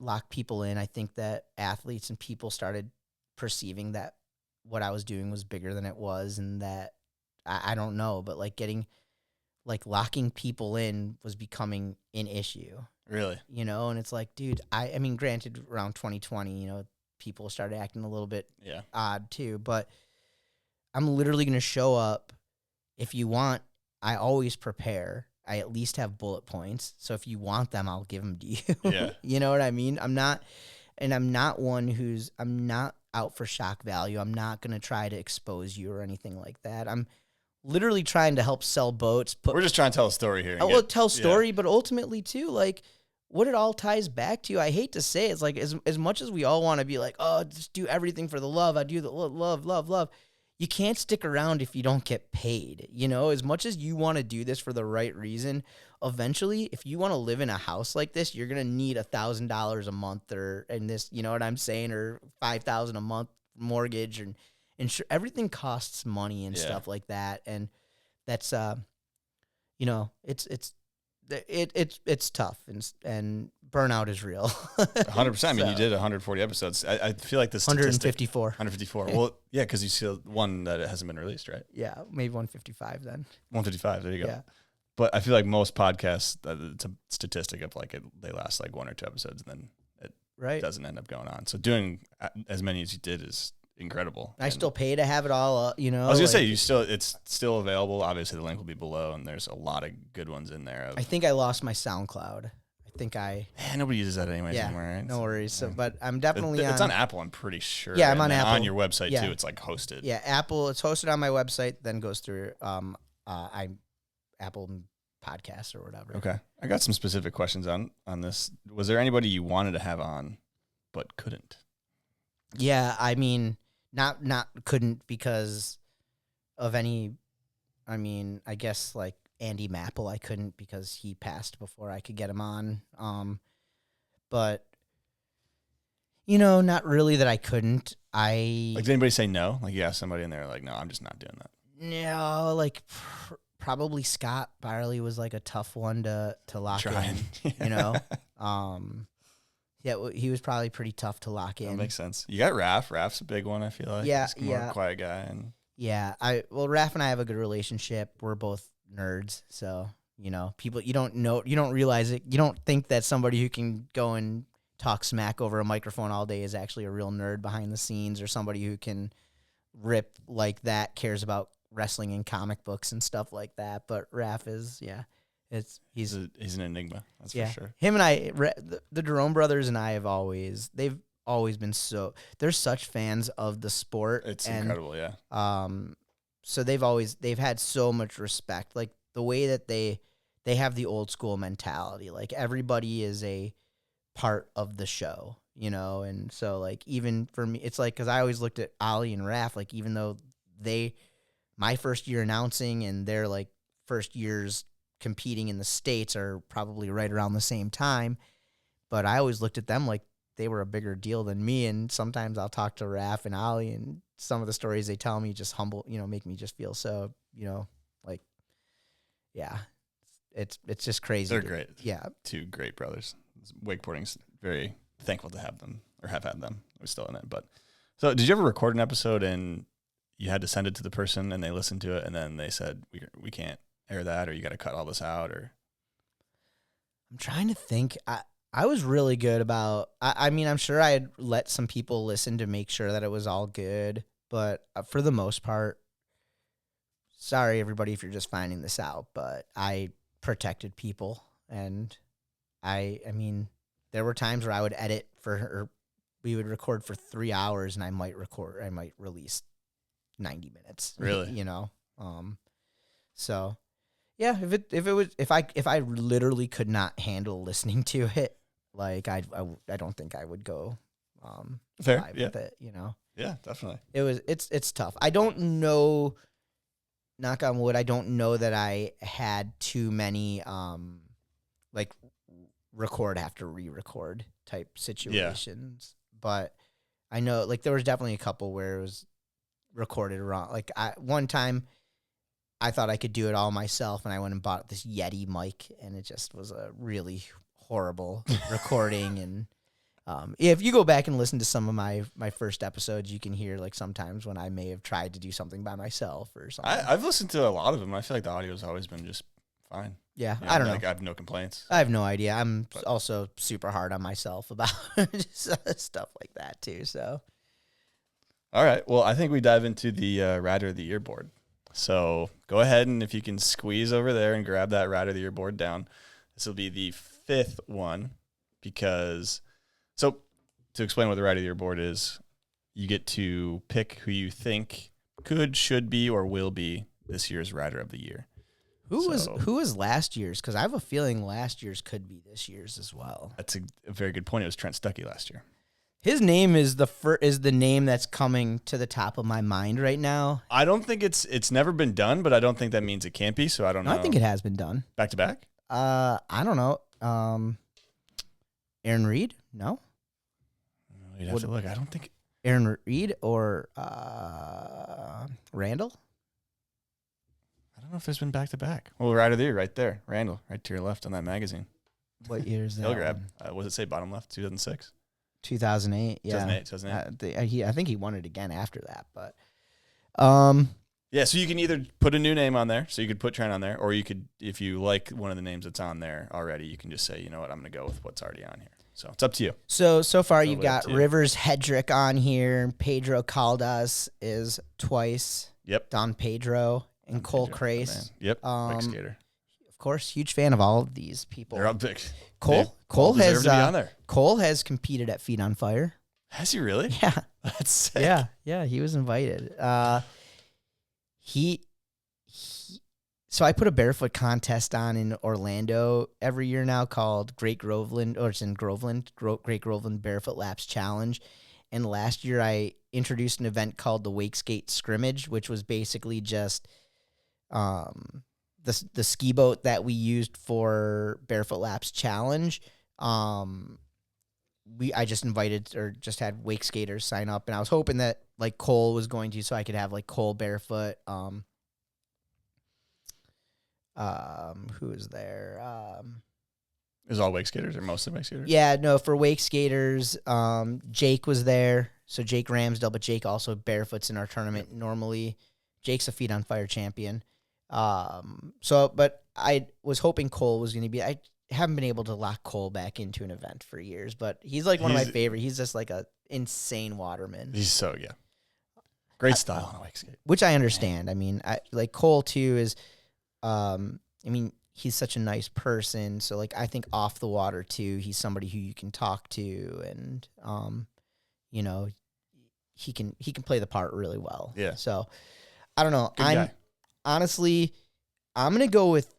lock people in. I think that athletes and people started perceiving that what I was doing was bigger than it was. And that, I don't know, but locking people in was becoming an issue. Really? And it's like, dude, I mean, granted, around 2020, people started acting a little bit odd too, but I'm literally going to show up. If you want, I always prepare. I at least have bullet points. So if you want them, I'll give them to you. Yeah. You know what I mean? I'm not out for shock value. I'm not going to try to expose you or anything like that. I'm literally trying to help sell boats. We're just trying to tell a story here. I will tell story, but ultimately too, like what it all ties back to, I hate to say it's like as much as we all want to be like, oh, just do everything for the love. I do the love. You can't stick around if you don't get paid. As much as you want to do this for the right reason, eventually, if you want to live in a house like this, you're gonna need $1,000 a month, or you know what I'm saying, or $5,000 a month mortgage and everything costs money and stuff like that, and that's it's tough and burnout is real. 100%. I mean, you did 140 episodes. I feel like this 154. 154. Well, yeah, because you see one that hasn't been released, right? Yeah, maybe 155 then. 155. There you go. Yeah. But I feel like most podcasts, it's a statistic of they last like 1 or 2 episodes, and then it doesn't end up going on. So doing as many as you did is incredible. I still pay to have it all, I was gonna say it's still available. Obviously, the link will be below, and there's a lot of good ones in there. I think I lost my SoundCloud. Nobody uses that anymore, right? No worries. So, but I'm definitely it's on Apple. I'm pretty sure. Yeah, I'm on Apple. On your website too. It's like hosted. Yeah, Apple. It's hosted on my website, then goes through Apple Podcasts or whatever. Okay, I got some specific questions on this. Was there anybody you wanted to have on but couldn't? Yeah, I mean, not couldn't because of any. I mean, I guess like Andy Maple, I couldn't because he passed before I could get him on. But Not really that I couldn't. Like, did anybody say no? Like, you asked somebody and they're like, no, I'm just not doing that. No, like probably Scott Barley was like a tough one to lock in. Yeah, he was probably pretty tough to lock in. That makes sense. You got Raph. Raph's a big one, I feel like. Yeah, He's more of a quiet guy. And yeah, Raph and I have a good relationship. We're both nerds, so people you don't realize it. You don't think that somebody who can go and talk smack over a microphone all day is actually a real nerd behind the scenes, or somebody who can rip like that, cares about wrestling and comic books and stuff like that. But Raph is, he's an enigma. That's for sure. Him and I, the Derome brothers and I they've always been they're such fans of the sport. It's incredible, yeah. So they've had so much respect, like the way that they have the old school mentality, like everybody is a part of the show, and so like even for me, it's like, because I always looked at Ollie and Raph, like even though my first year announcing and their like first years competing in the States are probably right around the same time, but I always looked at them like they were a bigger deal than me. And sometimes I'll talk to Raph and Ollie, and some of the stories they tell me just make me just feel so, like, yeah, it's just crazy. They're great. Yeah. Two great brothers. Wakeboarding's very thankful to have them, or have had them. We're still in it. But so did you ever record an episode and you had to send it to the person and they listened to it and then they said, we can't air that, or you got to cut all this out? Or I'm trying to think. I was really good about, I mean, I'm sure I had let some people listen to make sure that it was all good, but for the most part, sorry everybody if you're just finding this out, but I protected people. And I mean, there were times where I would edit we would record for 3 hours and I might release 90 minutes. Really? So yeah, if I literally could not handle listening to it, like I don't think I would go fair live with it, Yeah, definitely. It's tough. I don't know, knock on wood, I don't know that I had too many like record after re-record type situations. But I know like there was definitely a couple where it was recorded wrong. Like one time I thought I could do it all myself, and I went and bought this Yeti mic, and it just was a really horrible recording. And if you go back and listen to some of my first episodes, you can hear like sometimes when I may have tried to do something by myself or something. I've listened to a lot of them. I feel like the audio's always been just fine. Yeah, I don't know. I have no complaints. I have no idea. I'm also super hard on myself about just stuff like that too. So, all right. Well, I think we dive into the Rider of the Year board. So go ahead, and if you can squeeze over there and grab that Rider of the Year board down. This will be the fifth one, because so to explain what the Rider of the Year board is, you get to pick who you think could, should be, or will be this year's Rider of the Year. Who was last year's? Because I have a feeling last year's could be this year's as well. That's a very good point. It was Trent Stuckey last year. His name is the name that's coming to the top of my mind right now. I don't think it's never been done, but I don't think that means it can't be. So I don't know. I think it has been done. Back to back? I don't know. Aaron Reed? No. You'd have to look. I don't think Aaron Reed or Randall. I don't know if there's been back to back. Well, Rider of the Year right there, Randall, right to your left on that magazine. What year is that? He'll grab. What does it say? Bottom left, 2006. 2008. Yeah. 2008. I think he won it again after that, but. Yeah, so you can either put a new name on there, so you could put Trent on there, or you could, if you like one of the names that's on there already, you can just say, you know what, I'm going to go with what's already on here. So it's up to you. So far you've got Rivers Hedrick on here. Pedro Caldas is twice. Yep. Don Pedro and Cole Crace. Yep. Bike skater. Of course, huge fan of all of these people. They're all big. Cole has to be on there. Cole has competed at Feet on Fire. Has he really? Yeah. That's sick. Yeah, he was invited. So I put a barefoot contest on in Orlando every year now called Great Groveland, or it's in Groveland, Great Groveland Barefoot Laps Challenge. And last year I introduced an event called the Wake Skate Scrimmage, which was basically just the ski boat that we used for Barefoot Laps Challenge. I just invited or just had wake skaters sign up, and I was hoping that like Cole was going to, so I could have like Cole barefoot. Who is there? Is all wake skaters or mostly wake skaters? Yeah, no, for wake skaters, Jake was there. So Jake Ramsdale, but Jake also barefoots in our tournament normally. Jake's a feet on fire champion. But I was hoping Cole was going to be. I haven't been able to lock Cole back into an event for years, but he's like one of my favorite. He's just like a insane waterman. He's so great style on a wake skate, which I understand. I mean, I like Cole too. Is, I mean, he's such a nice person. So like, I think off the water too, he's somebody who you can talk to, and you know, he can play the part really well. Yeah. So I don't know. Honestly, I'm gonna go with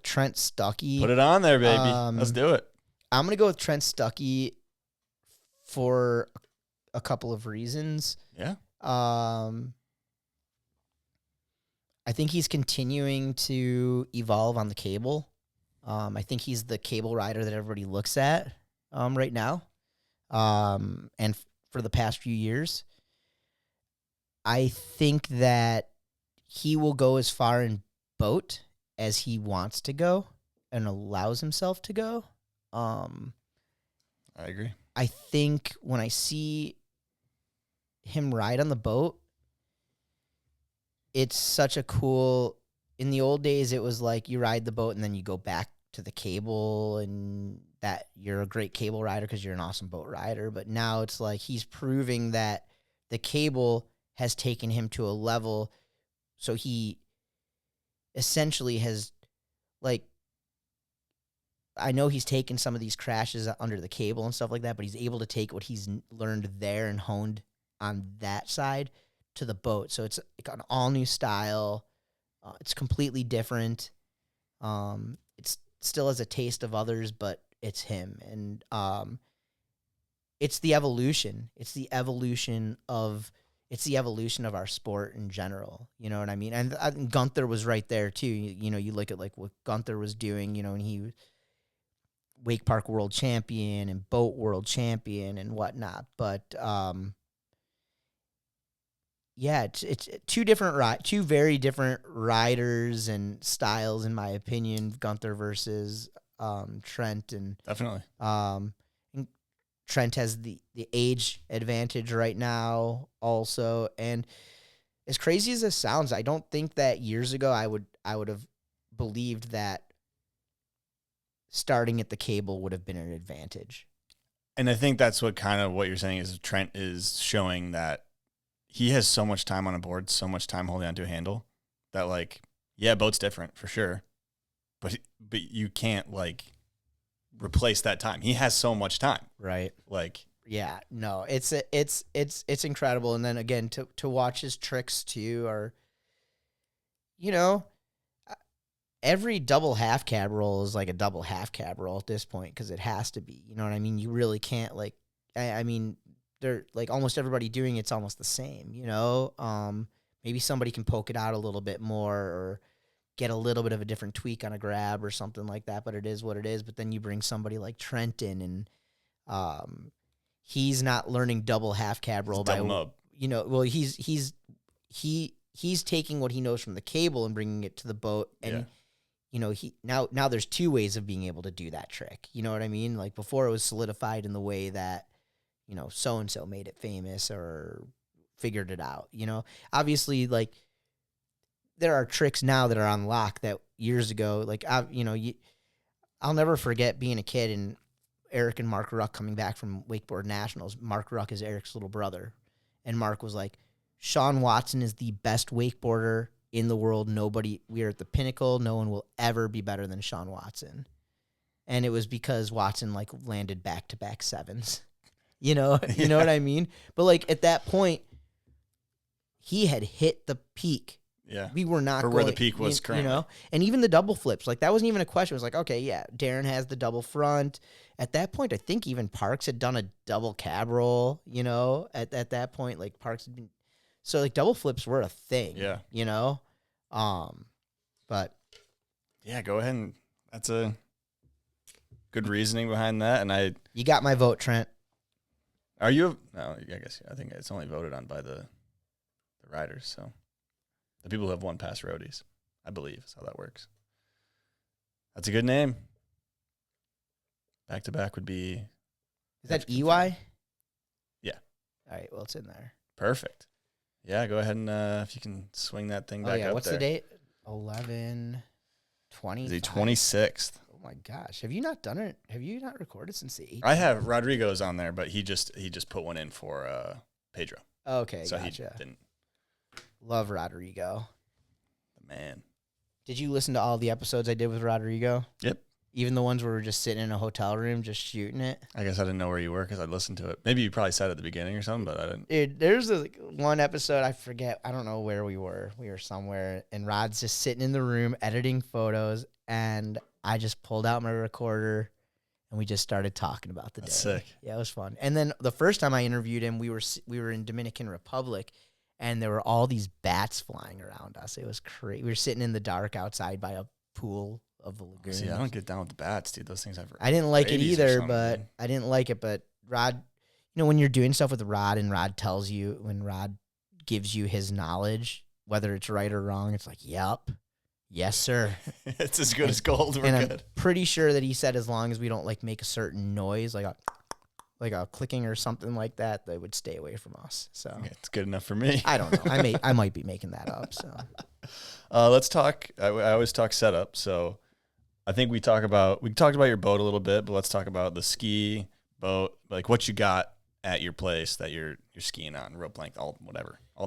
Trent Stuckey. Put it on there, baby. Let's do it. I'm gonna go with Trent Stuckey for a couple of reasons. Yeah. I think he's continuing to evolve on the cable. I think he's the cable rider that everybody looks at right now. And for the past few years, I think that he will go as far in boat as he wants to go and allows himself to go. I agree. I think when I see him ride on the boat, it's such a cool. In the old days, it was like you ride the boat and then you go back to the cable, and that you're a great cable rider because you're an awesome boat rider. But now it's like he's proving that the cable has taken him to a level. So he essentially has, like, I know he's taken some of these crashes under the cable and stuff like that, but he's able to take what he's learned there and honed on that side to the boat. So it's like an all new style. It's completely different. It's still has a taste of others, but it's him. And it's the evolution. It's the evolution of our sport in general. You know what I mean? And Gunther was right there too. You know, you look at like what Gunther was doing, you know, and he was wake park world champion and boat world champion and whatnot. But yeah, it's two very different riders and styles, in my opinion. Gunther versus Trent, and definitely. Trent has the age advantage right now also. And as crazy as this sounds, I don't think that years ago I would have believed that starting at the cable would have been an advantage. And I think that's what you're saying is Trent is showing that he has so much time on a board, so much time holding onto a handle that, like, yeah, boat's different for sure, but you can't like replace that time. He has so much time, right? Like, yeah, no, it's incredible. And then again, to watch his tricks too are, you know, every double half cab roll is like a double half cab roll at this point because it has to be. You know what I mean? You really can't, like, I mean, they're like almost everybody doing it's almost the same. You know, maybe somebody can poke it out a little bit more or get a little bit of a different tweak on a grab or something like that, but it is what it is. But then you bring somebody like Trenton, and he's not learning double half cab roll by, you know, well, he's taking what he knows from the cable and bringing it to the boat. And, you know, now there's two ways of being able to do that trick. You know what I mean? Like before it was solidified in the way that, you know, so-and-so made it famous or figured it out, you know, obviously, like, there are tricks now that are on lock that years ago, like, I'll never forget being a kid and Eric and Mark Ruck coming back from Wakeboard Nationals. Mark Ruck is Eric's little brother. And Mark was like, Sean Watson is the best wakeboarder in the world. We are at the pinnacle. No one will ever be better than Sean Watson. And it was because Watson, like, landed back-to-back sevens. You know, you know what I mean? But, like, at that point, he had hit the peak. Yeah. We were not where the peak was currently. You know, and even the double flips, like, that wasn't even a question. It was like, okay, yeah, Darren has the double front. At that point, I think even Parks had done a double cab roll, you know, at that point, like, Parks had been, so, like, double flips were a thing. Yeah. You know? But yeah, go ahead and good reasoning behind that. And You got my vote, Trent. are you? No, I think it's only voted on by the riders. So the people who have won past roadies, I believe, is how that works. That's a good name. Back to back would be. Is that EY? Yeah. All right. Well, it's in there. Perfect. Yeah, go ahead and if you can swing that thing back Oh, yeah. up What's there. the date? 11/20. The 26th. Oh, my gosh. Have you not done it? Have you not recorded since the 18th? I have Rodrigo's on there, but he just put one in for Pedro. Okay, So gotcha. he didn't. Love Rodrigo. The man. Did you listen to all the episodes I did with Rodrigo? Yep. Even the ones where we're just sitting in a hotel room just shooting it? I guess I didn't know where you were because I listened to it. Maybe you probably said it at the beginning or something, but I didn't. Dude, there's one episode, I forget, I don't know where we were. We were somewhere, and Rod's just sitting in the room editing photos, and I just pulled out my recorder, and we just started talking about the That's day. sick. Yeah, it was fun. And then the first time I interviewed him, we were in Dominican Republic, and there were all these bats flying around us. It was crazy. We were sitting in the dark outside by a pool of the lagoon. See, I don't get down with the bats, dude. Those things have. I didn't like it rabies or either, something, but man. I didn't like it. But Rod, when you're doing stuff with Rod and Rod tells you, when Rod gives you his knowledge, whether it's right or wrong, it's like, yep, yes, sir. It's as good as gold. We're And good. I'm pretty sure that he said as long as we don't like make a certain noise, like a clicking or something like that, they would stay away from us. So It's good enough for me. I don't know. I might be making that up. So Let's talk. I always talk setup. So I think we talked about your boat a little bit, but let's talk about the ski boat, like what you got at your place that you're skiing on, rope length, all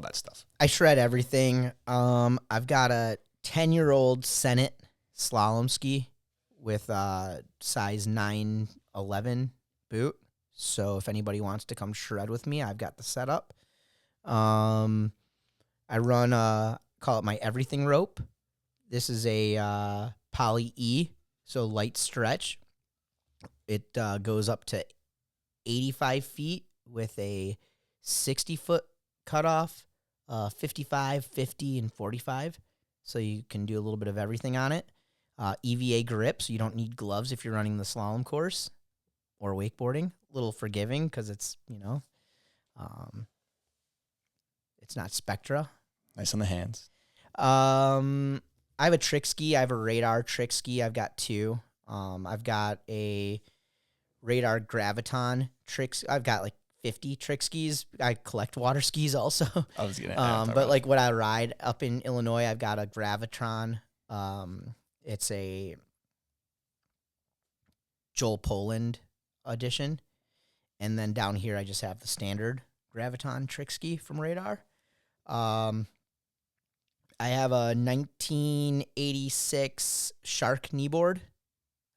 that stuff. I shred everything. I've got a 10-year-old Senate slalom ski with size 9/11 boot. So if anybody wants to come shred with me, I've got the setup. I run call it my everything rope. This is a Poly E, so light stretch. It goes up to 85 feet with a 60-foot cutoff, 55, 50, and 45. So you can do a little bit of everything on it. EVA grip, so you don't need gloves if you're running the slalom course or wakeboarding. A little forgiving because it's, it's not Spectra. Nice on the hands. I have a trick ski. I have a radar trick ski. I've got two. I've got a radar graviton tricks. I've got like 50 trick skis. I collect water skis also. I was gonna. But like what I ride up in Illinois, I've got a Gravitron. It's a Joel Poland edition, and then down here I just have the standard Graviton trick ski from Radar. I have a 1986 Shark kneeboard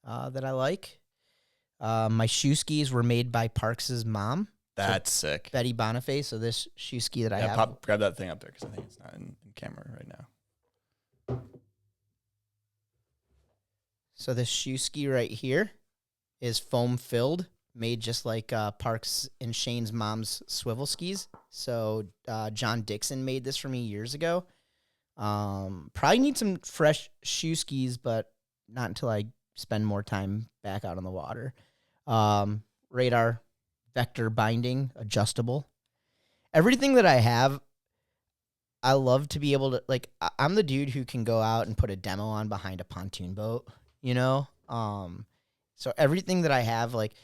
that I like. My shoe skis were made by Parks's mom, That's sick. Betty Boniface. So this shoe ski that I have. Grab that thing up there because I think it's not in camera right now. So this shoe ski right here is foam filled, made just like Parks and Shane's mom's swivel skis. So John Dixon made this for me years ago. Probably need some fresh shoe skis, but not until I spend more time back out on the water. Radar vector binding, adjustable. Everything that I have, I love to be able to, like, I'm the dude who can go out and put a demo on behind a pontoon boat, so everything that I have, like,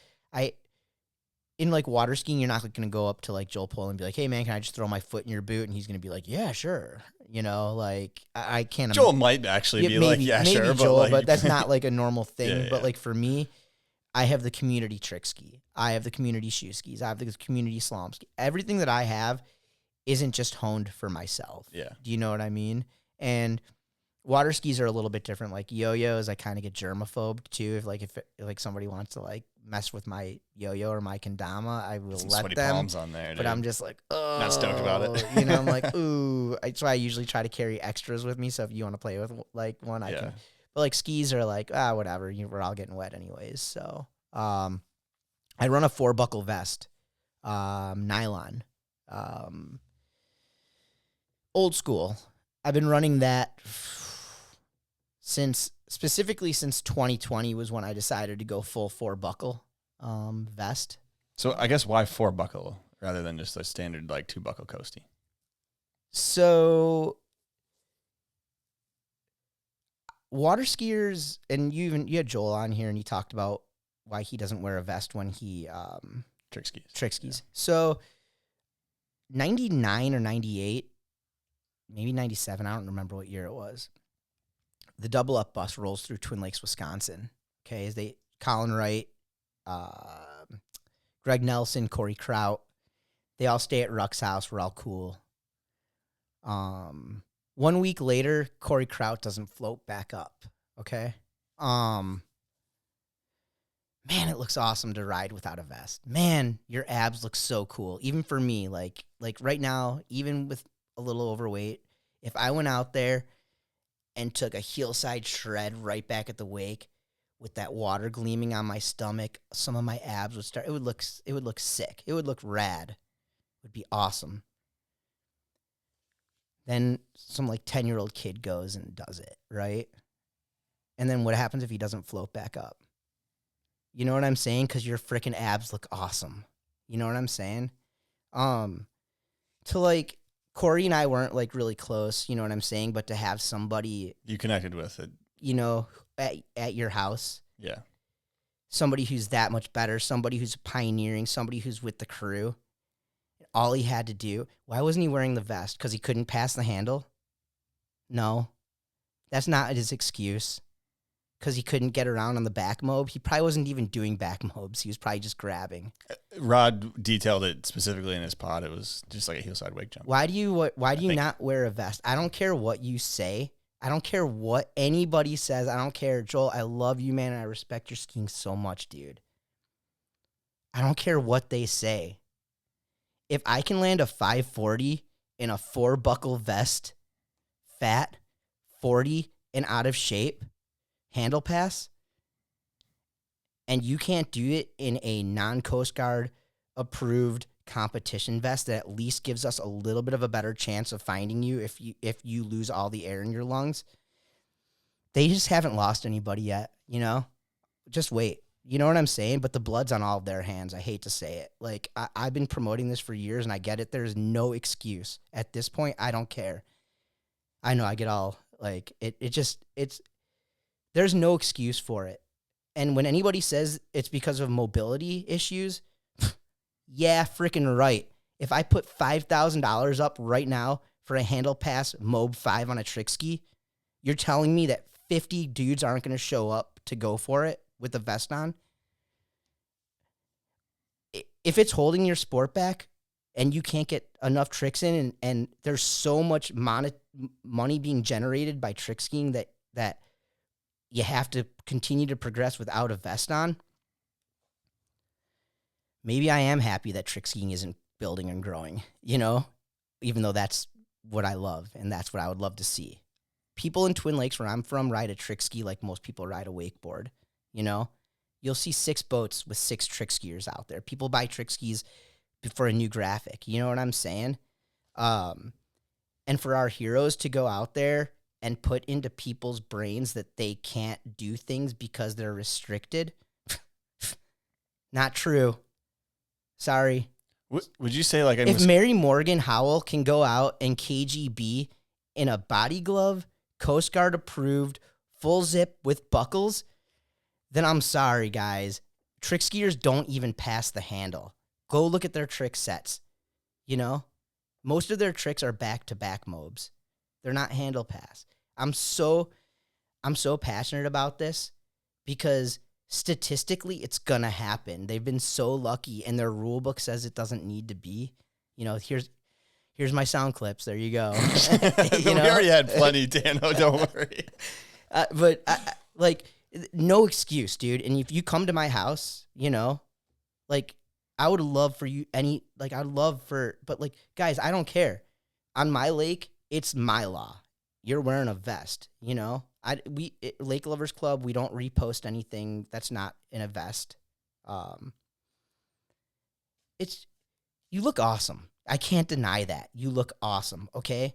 in like water skiing, you're not going to go up to like Joel Poland and be like, hey man, can I just throw my foot in your boot? And he's going to be like, yeah, sure. Like I can't. Joel might actually be like, yeah, maybe sure. Joel, but, like, but that's not like a normal thing. Yeah, But yeah. like for me, I have the community trick ski. I have the community shoe skis. I have the community slalom ski. Everything that I have isn't just honed for myself. Yeah. Do you know what I mean? And water skis are a little bit different. Like yo-yos, I kind of get germaphobed too. If somebody wants to like mess with my yo-yo or my kendama, I will Some let sweaty them. palms on there, But dude. I'm just like, oh, Not stoked about it. I'm like, ooh. That's why I usually try to carry extras with me. So if you want to play with like one, I can. But like skis are like, whatever. We're all getting wet anyways. So I run a 4-buckle vest, nylon, old school. I've been running that specifically since 2020 was when I decided to go full 4-buckle vest. So I guess why 4-buckle rather than just a standard like 2-buckle coastie? So water skiers, and you had Joel on here, and he talked about why he doesn't wear a vest when he Trick skis. Yeah. So 99 or 98, maybe 97, I don't remember what year it was. The double up bus rolls through Twin Lakes, Wisconsin. Okay, Colin Wright, Greg Nelson, Corey Kraut, they all stay at Ruck's house. We're all cool. 1 week later, Corey Kraut doesn't float back up. Okay. Man, it looks awesome to ride without a vest. Man, your abs look so cool. Even for me, like right now, even with a little overweight, if I went out there and took a hillside shred right back at the wake with that water gleaming on my stomach, some of my abs would start. It would look sick. It would look rad. It would be awesome. Then some like 10-year-old kid goes and does it, right? And then what happens if he doesn't float back up? You know what I'm saying? Because your freaking abs look awesome. You know what I'm saying? To like, Corey and I weren't like really close, you know what I'm saying? But to have somebody You connected with it. you know, at your house, Yeah. somebody who's that much better, somebody who's pioneering, somebody who's with the crew, all he had to do, why wasn't he wearing the vest? Because he couldn't pass the handle? No. That's not his excuse. Because he couldn't get around on the back mob. He probably wasn't even doing back mobs. He was probably just grabbing. Rod detailed it specifically in his pod. It was just like a hillside wake jump. Why do you not wear a vest? I don't care what you say. I don't care what anybody says. I don't care. Joel, I love you, man. And I respect your skiing so much, dude. I don't care what they say. If I can land a 540 in a 4-buckle vest, fat, 40, and out of shape, handle pass, and you can't do it in a non-Coast Guard approved competition vest that at least gives us a little bit of a better chance of finding you if you lose all the air in your lungs, they just haven't lost anybody yet, you know? Just wait. You know what I'm saying? But the blood's on all of their hands. I hate to say it. Like, I've been promoting this for years, and I get it. There's no excuse. At this point, I don't care. I know I get all, like, there's no excuse for it. And when anybody says it's because of mobility issues, yeah, freaking right. If I put $5,000 up right now for a handle pass Mob 5 on a trick ski, you're telling me that 50 dudes aren't going to show up to go for it with a vest on? If it's holding your sport back and you can't get enough tricks in, and there's so much money being generated by trick skiing that you have to continue to progress without a vest on, maybe I am happy that trick skiing isn't building and growing, you know, even though that's what I love and that's what I would love to see. People in Twin Lakes, where I'm from, ride a trick ski like most people ride a wakeboard, you know? You'll see 6 boats with 6 trick skiers out there. People buy trick skis for a new graphic, you know what I'm saying? And for our heroes to go out there and put into people's brains that they can't do things because they're restricted, not true. Sorry. Would you say like if Mary Morgan Howell can go out and KGB in a body glove, Coast Guard approved, full zip with buckles, then I'm sorry, guys. Trick skiers don't even pass the handle. Go look at their trick sets. You know, most of their tricks are back-to-back mobs. They're not handle pass. I'm so passionate about this because statistically it's gonna happen. They've been so lucky, and their rule book says it doesn't need to be. You know, here's my sound clips. There you go. We already had plenty, Dano. Don't worry. But like, no excuse, dude. And if you come to my house, you know, like, I would love for you but like, guys, I don't care. On my lake, it's my law. You're wearing a vest, you know? Lake Lovers Club, we don't repost anything that's not in a vest. You look awesome. I can't deny that. You look awesome, okay?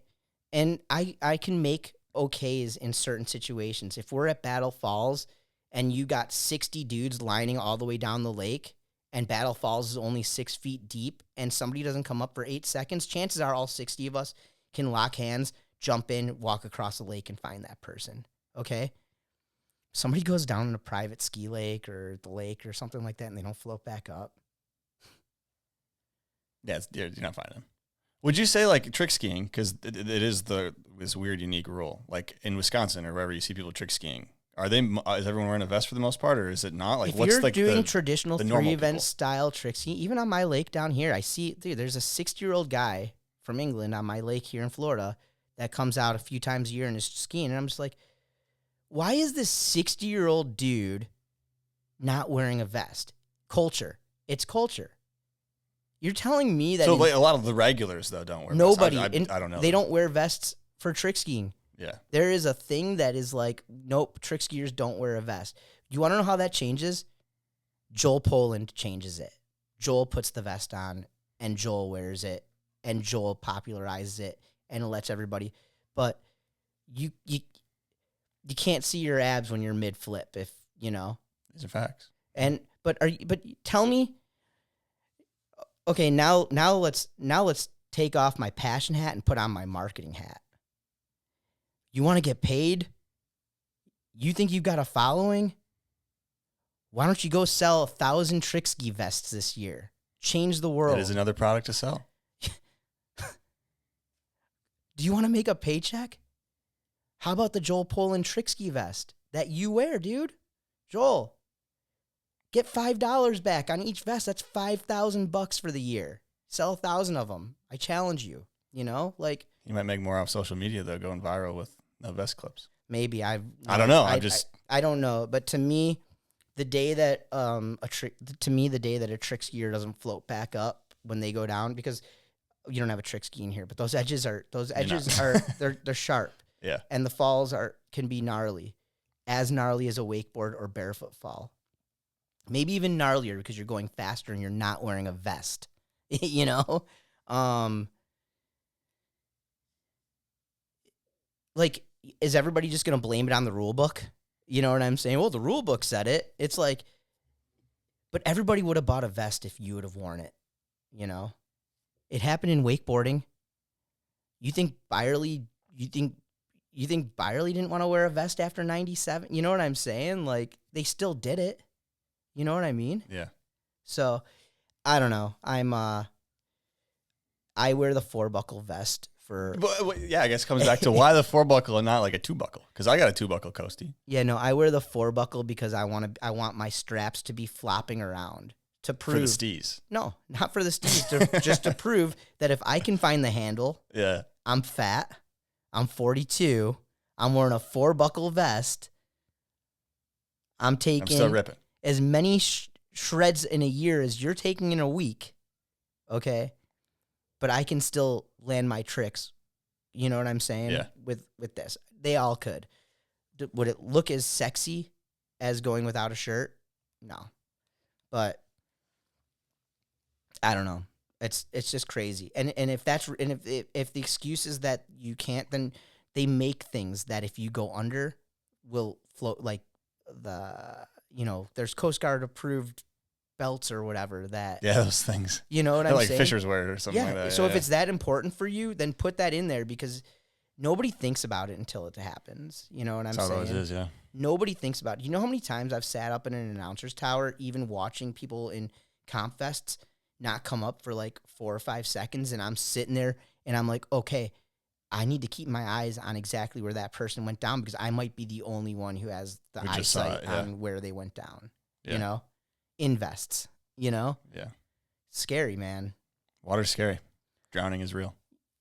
And I can make okays in certain situations. If we're at Battle Falls and you got 60 dudes lining all the way down the lake and Battle Falls is only 6 feet deep and somebody doesn't come up for 8 seconds, chances are all 60 of us can lock hands, jump in, walk across the lake and find that person. Okay? Somebody goes down in a private ski lake or the lake or something like that and they don't float back up. Yeah, you're not finding them. Would you say like trick skiing, because it is this weird, unique rule, like in Wisconsin or wherever you see people trick skiing, is everyone wearing a vest for the most part, or is it not? Like, if what's you're like doing the traditional the normal 3-event people? style trick skiing, even on my lake down here, I see, dude, there's a 60-year-old guy from England on my lake here in Florida that comes out a few times a year and is skiing, and I'm just like, why is this 60-year-old dude not wearing a vest? Culture. It's culture. You're telling me that So like, a lot of the regulars though don't wear nobody, vests. I don't know. they don't wear vests for trick skiing. Yeah. There is a thing that is like, nope, trick skiers don't wear a vest. You want to know how that changes? Joel Poland changes it. Joel puts the vest on, and Joel wears it, and Joel popularizes it, and lets everybody. But you can't see your abs when you're mid flip, if you know. These are facts. And but tell me. Okay, now let's take off my passion hat and put on my marketing hat. You want to get paid? You think you've got a following? Why don't you go sell 1,000 trick ski vests this year? Change the world. That is another product to sell. Do you want to make a paycheck? How about the Joel Poland trick ski vest that you wear, dude? Joel, get $5 back on each vest. That's $5,000 for the year. Sell 1,000 of them. I challenge you. You know, like You might make more off social media though, going viral with vest clips. maybe I don't know. I don't know. But to me, the day that a trick skier doesn't float back up when they go down, because you don't have a trick ski in here, but those edges are they're sharp. Yeah. And the falls can be gnarly as a wakeboard or barefoot fall. Maybe even gnarlier because you're going faster and you're not wearing a vest. You know? Like, is everybody just going to blame it on the rule book? You know what I'm saying? Well, the rule book said it. It's like, but everybody would have bought a vest if you would have worn it. You know? It happened in wakeboarding. You think Byerly didn't want to wear a vest after 97? You know what I'm saying? Like, they still did it. You know what I mean? Yeah. So, I don't know. I wear the 4-buckle vest for... But, yeah, I guess it comes back to why the 4-buckle and not like a 2-buckle. Because I got a 2-buckle coastie. Yeah, no, I wear the 4-buckle because I want my straps to be flopping around to prove... For the stees. No, not for the stees. Just to prove that if I can find the handle, Yeah. I'm fat, I'm 42, I'm wearing a 4-buckle vest, I'm I'm still taking ripping. as many shreds in a year as you're taking in a week, okay? But I can still land my tricks. You know what I'm saying? Yeah. With this. They all could. Would it look as sexy as going without a shirt? No. But I don't know. It's just crazy. And if the excuse is that you can't, then they make things that if you go under will float, like there's Coast Guard approved belts or whatever that. Yeah, those things. You know what They're I'm like saying? Fisher's wear or something like that. So if yeah. it's that important for you, then put that in there because nobody thinks about it until it happens. You know what I'm That's saying? how it always is, yeah. Nobody thinks about it. You know how many times I've sat up in an announcer's tower, even watching people in comp fests not come up for like 4 or 5 seconds, and I'm sitting there and I'm like, okay, I need to keep my eyes on exactly where that person went down because I might be the only one who has the Who just saw eyesight it, yeah. on where they went down. Yeah. You know? In vests. You know? Yeah. Scary, man. Water's scary. Drowning is real.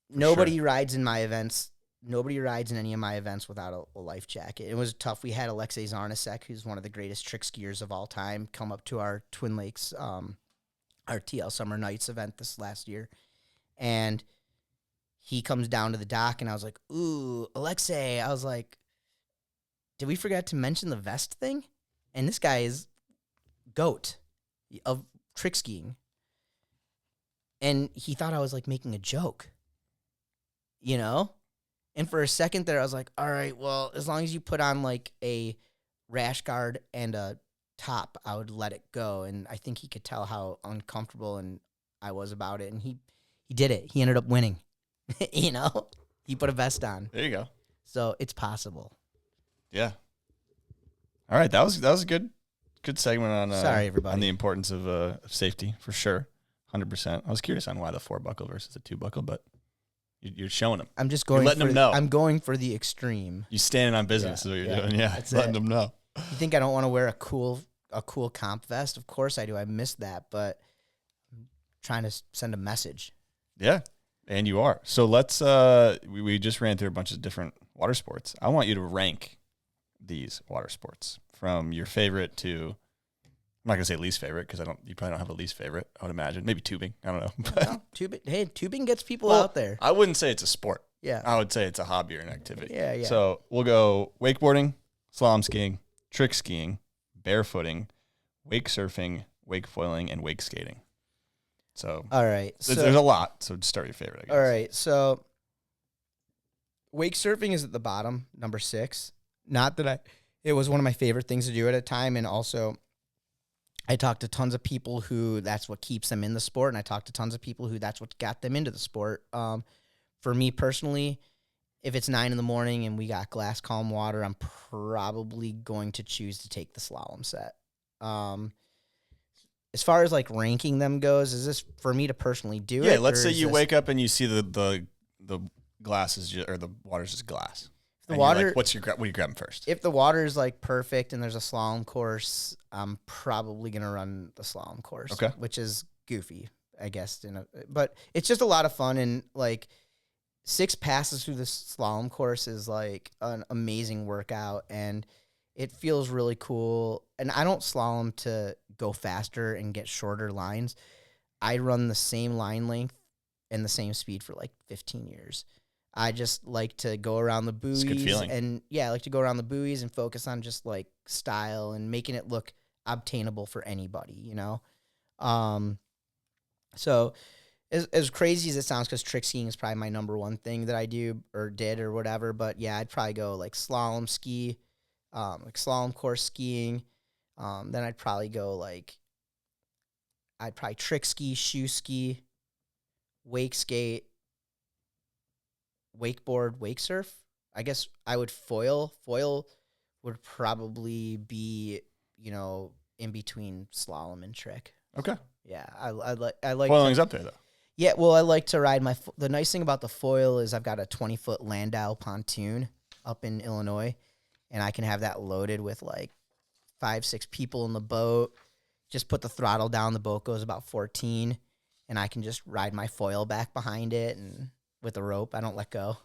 Nobody rides in my events. Nobody rides in any of my events without a life jacket. It was tough. We had Alexei Zarnasek, who's one of the greatest trick skiers of all time, come up to our Twin Lakes, our TL Summer Nights event this last year. And he comes down to the dock, and I was like, ooh, Alexei. I was like, did we forget to mention the vest thing? And this guy is GOAT of trick skiing. And he thought I was like making a joke, you know? And for a second there, I was like, all right, well, as long as you put on like a rash guard and a top, I would let it go. And I think he could tell how uncomfortable and I was about it. And he did it. He ended up winning. You know, he put a vest on. There you go. So it's possible. Yeah. All right, that was a good segment on Sorry, everybody. on the importance of safety for sure, 100%. I was curious on why the 4-buckle versus the 2-buckle, but you're showing them. I'm just going. You're letting them know. I'm going for the extreme. You standing on business is what you're doing. Yeah, That's letting it. them know. You think I don't want to wear a cool comp vest? Of course I do. I missed that, but I'm trying to send a message. Yeah, and you are. So let's. We just ran through a bunch of different water sports. I want you to rank these water sports from your favorite to. I'm not gonna say least favorite because you probably don't have a least favorite. I would imagine maybe tubing. I don't know. No, tubing gets people out there. I wouldn't say it's a sport. Yeah. I would say it's a hobby or an activity. Yeah. So we'll go wakeboarding, slalom skiing, trick skiing, barefooting, wake surfing, wake foiling, and wake skating. So All right. So, there's a lot. So just start your favorite, I guess. all right. So wake surfing is at the bottom, number 6. Not that it was one of my favorite things to do at a time, and also I talked to tons of people who that's what keeps them in the sport, and I talked to tons of people who that's what got them into the sport. For me personally, if it's 9 a.m. and we got glass calm water, I'm probably going to choose to take the slalom set. As far as like ranking them goes, is this for me to personally do it? Yeah, let's or say is you this- wake up and you see the glass is or the water's just glass. The And you're water. like, what are you grabbing first? If the water is like perfect and there's a slalom course, I'm probably gonna run the slalom course. Okay. Which is goofy, I guess. But it's just a lot of fun, and like 6 passes through the slalom course is like an amazing workout, and it feels really cool. And I don't slalom to go faster and get shorter lines. I run the same line length and the same speed for like 15 years. I just like to go around the buoys. It's a good feeling. And I like to go around the buoys and focus on just like style and making it look obtainable for anybody, you know? So as crazy as it sounds, because trick skiing is probably my number one thing that I do or did or whatever, but yeah, I'd probably go like slalom ski, like slalom course skiing. Then I'd probably go like, I'd probably trick ski, shoe ski, wake skate, wakeboard, wake surf. I guess I would foil. Foil would probably be, in between slalom and trick. Okay. Yeah, I like Foiling's up there though. Yeah, well, I like to ride the nice thing about the foil is I've got a 20-foot Landau pontoon up in Illinois, and I can have that loaded with like 5-6 people in the boat. Just put the throttle down, the boat goes about 14, and I can just ride my foil back behind it and with a rope. I don't let go.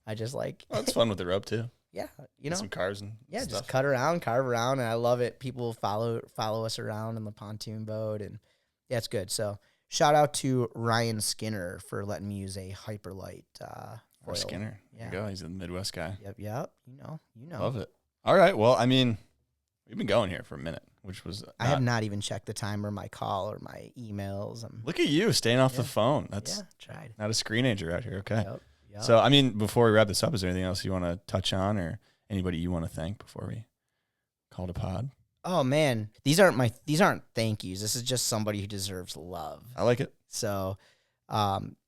I just like Well, it's fun with the rope too. yeah, Some cars and yeah, stuff. just cut around, carve around, and I love it. People follow us around in the pontoon boat, and yeah, it's good. So shout out to Ryan Skinner for letting me use a Hyperlight Or foil. Skinner. There you go. He's a Midwest guy. Yep. You know. Love it. All right. Well, I mean, we've been going here for a minute, which was I have not even checked the time or my call or my emails. Look at you staying off the phone. That's Yeah, tried. not a screenager out here. Okay. Yep. So, I mean, before we wrap this up, is there anything else you want to touch on or anybody you want to thank before we call it a pod? Oh man, these aren't thank yous. This is just somebody who deserves love. I like it. So,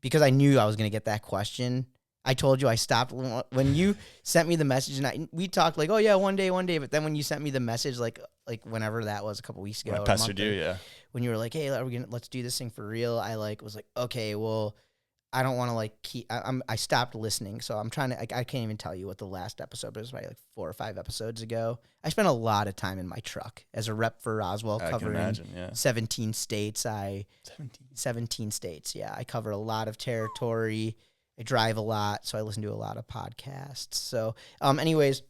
because I knew I was going to get that question, I told you I stopped when you sent me the message, and we talked like, oh yeah, one day. But then when you sent me the message, like whenever that was a couple weeks ago, When I or a pestered month you, ago, yeah. when you were like, hey, let's do this thing for real. I was like, okay, well, I don't want to like keep. I stopped listening, so I'm trying to. I can't even tell you what the last episode was. Probably like 4 or 5 episodes ago. I spent a lot of time in my truck as a rep for Roswell, I can covering imagine, yeah. 17 states. 17 states. Yeah, I cover a lot of territory. I drive a lot, so I listen to a lot of podcasts. So, anyways,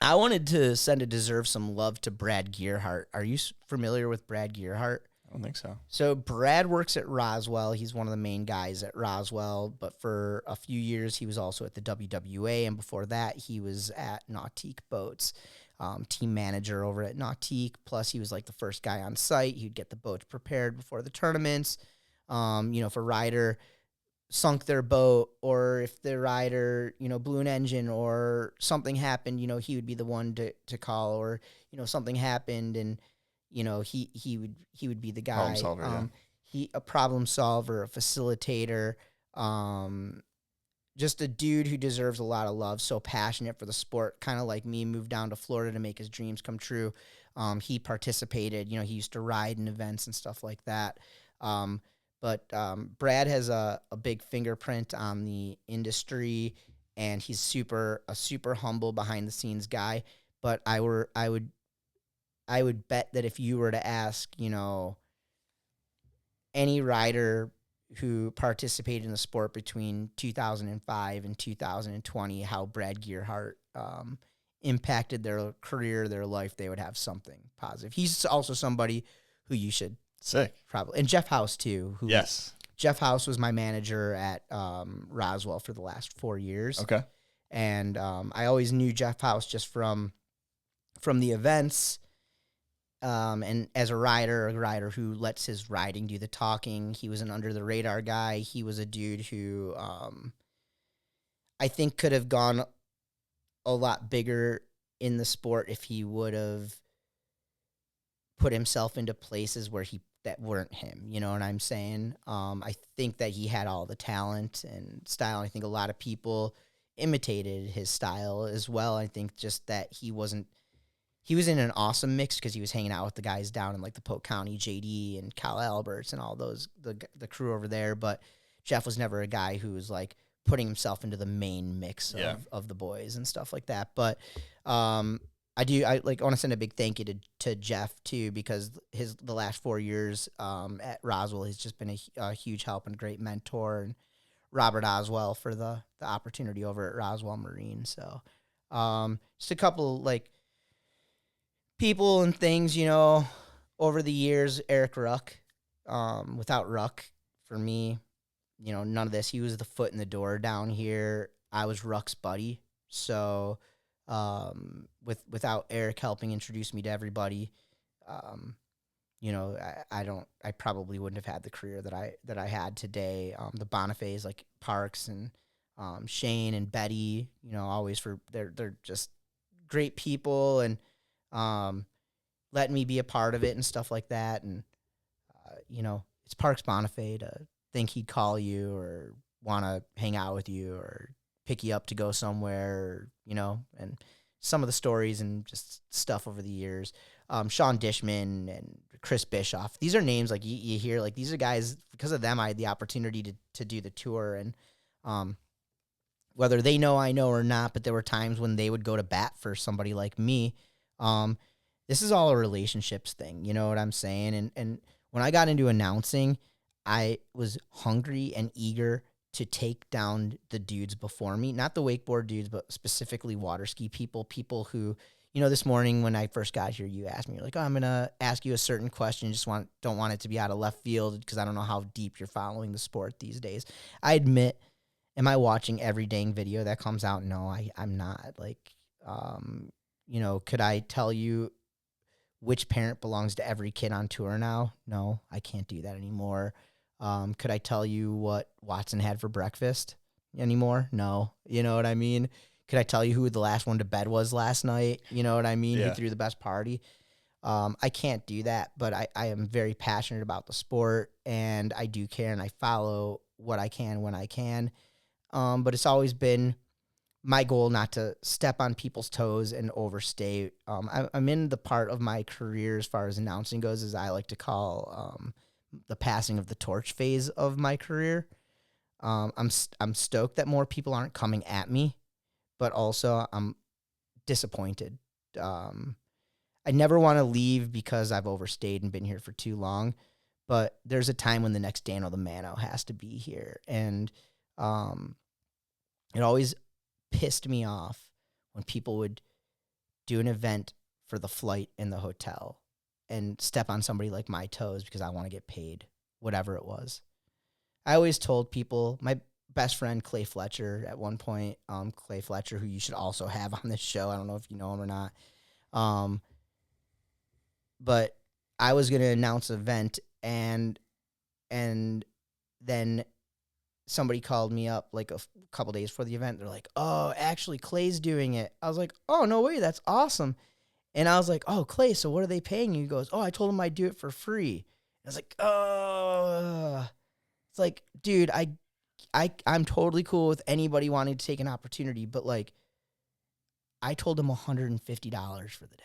I wanted to send a deserve some love to Brad Gearhart. Are you familiar with Brad Gearhart? I don't think so. So Brad works at Roswell. He's one of the main guys at Roswell, but for a few years he was also at the WWA, and before that he was at Nautique Boats, team manager over at Nautique. Plus he was like the first guy on site. He'd get the boats prepared before the tournaments. For Ryder, sunk their boat, or if the rider, blew an engine or something happened, he would be the one to call, or, something happened and, he would be the guy. Problem solver, yeah. A problem solver, a facilitator, just a dude who deserves a lot of love, so passionate for the sport, kind of like me, moved down to Florida to make his dreams come true. He participated, he used to ride in events and stuff like that. But Brad has a big fingerprint on the industry, and he's a super humble behind the scenes guy. But I would bet that if you were to ask, any rider who participated in the sport between 2005 and 2020, how Brad Gearhart impacted their career, their life, they would have something positive. He's also somebody who you should Sick. probably, and Jeff House too. Who, Yes. Jeff House was my manager at Roswell for the last 4 years. Okay. And I always knew Jeff House just from the events. And as a rider who lets his riding do the talking. He was an under the radar guy. He was a dude who I think could have gone a lot bigger in the sport if he would have put himself into places that weren't him. You know what I'm saying? I think that he had all the talent and style. I think a lot of people imitated his style as well. I think just that he was in an awesome mix because he was hanging out with the guys down in like the Polk County, JD and Kyle Alberts and all those, the crew over there. But Jeff was never a guy who was like putting himself into the main mix of the boys and stuff like that. But I want to send a big thank you to Jeff too, because the last 4 years at Roswell, he's just been a huge help and great mentor, and Robert Oswell for the opportunity over at Roswell Marine. So just a couple like people and things, over the years. Eric Ruck, without Ruck, for me, none of this. He was the foot in the door down here. I was Ruck's buddy. So without Eric helping introduce me to everybody, I probably wouldn't have had the career that I had today. The Bonifades, like Parks and Shane and Betty, always they're just great people, and letting me be a part of it and stuff like that. And it's Parks Bonifay to think he'd call you or want to hang out with you or pick you up to go somewhere, and some of the stories and just stuff over the years. Sean Dishman and Chris Bischoff. These are names like you hear, like these are guys, because of them, I had the opportunity to do the tour, and whether they know I know or not, but there were times when they would go to bat for somebody like me. This is all a relationships thing. You know what I'm saying? And when I got into announcing, I was hungry and eager to take down the dudes before me, not the wakeboard dudes, but specifically water ski people who, this morning when I first got here, you asked me, you're like, oh, I'm going to ask you a certain question. Don't want it to be out of left field because I don't know how deep you're following the sport these days. I admit, am I watching every dang video that comes out? No, I'm not. Like, could I tell you which parent belongs to every kid on tour now? No, I can't do that anymore. Could I tell you what Watson had for breakfast anymore? No. You know what I mean? Could I tell you who the last one to bed was last night? You know what I mean? Yeah. Who threw the best party? I can't do that, but I am very passionate about the sport, and I do care, and I follow what I can when I can. But it's always been my goal not to step on people's toes and overstay. I'm in the part of my career as far as announcing goes, as I like to call the passing of the torch phase of my career. I'm stoked that more people aren't coming at me, but also I'm disappointed. I never want to leave because I've overstayed and been here for too long, but there's a time when the next Dano The Mano has to be here. And it always pissed me off when people would do an event for the flight and the hotel and step on somebody like my toes because I want to get paid, whatever it was. I always told people, my best friend Clay Fletcher at one point, Clay Fletcher, who you should also have on this show. I don't know if you know him or not. But I was going to announce an event, and then somebody called me up like a couple days before the event. They're like, "Oh, actually, Clay's doing it." I was like, "Oh, no way, that's awesome." And I was like, "Oh, Clay, so what are they paying you?" He goes, "Oh, I told him I'd do it for free." I was like, "Oh." It's like, dude, I'm totally cool with anybody wanting to take an opportunity, but like, I told him $150 for the day.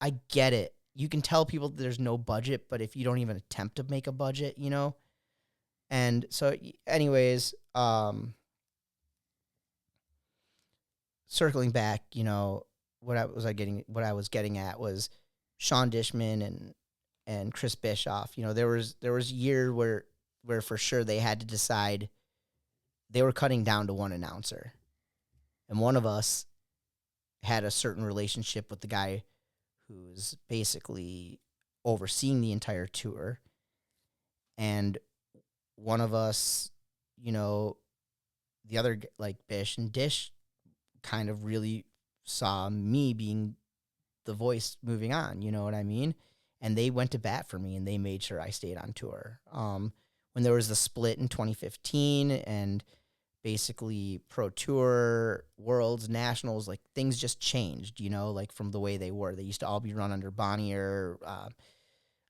I get it. You can tell people that there's no budget, but if you don't even attempt to make a budget, you know? And so anyways, circling back, you know, what I was getting at was Sean Dishman and Chris Bischoff. You know, there was a year where for sure they had to decide they were cutting down to one announcer. And one of us had a certain relationship with the guy who's basically overseeing the entire tour. And one of us, you know, the other, like Bish and Dish, kind of really saw me being the voice moving on, you know what I mean? And they went to bat for me, and they made sure I stayed on tour. When there was the split in 2015 and basically Pro Tour, Worlds, Nationals, like things just changed, you know, like from the way they were. They used to all be run under Bonnier.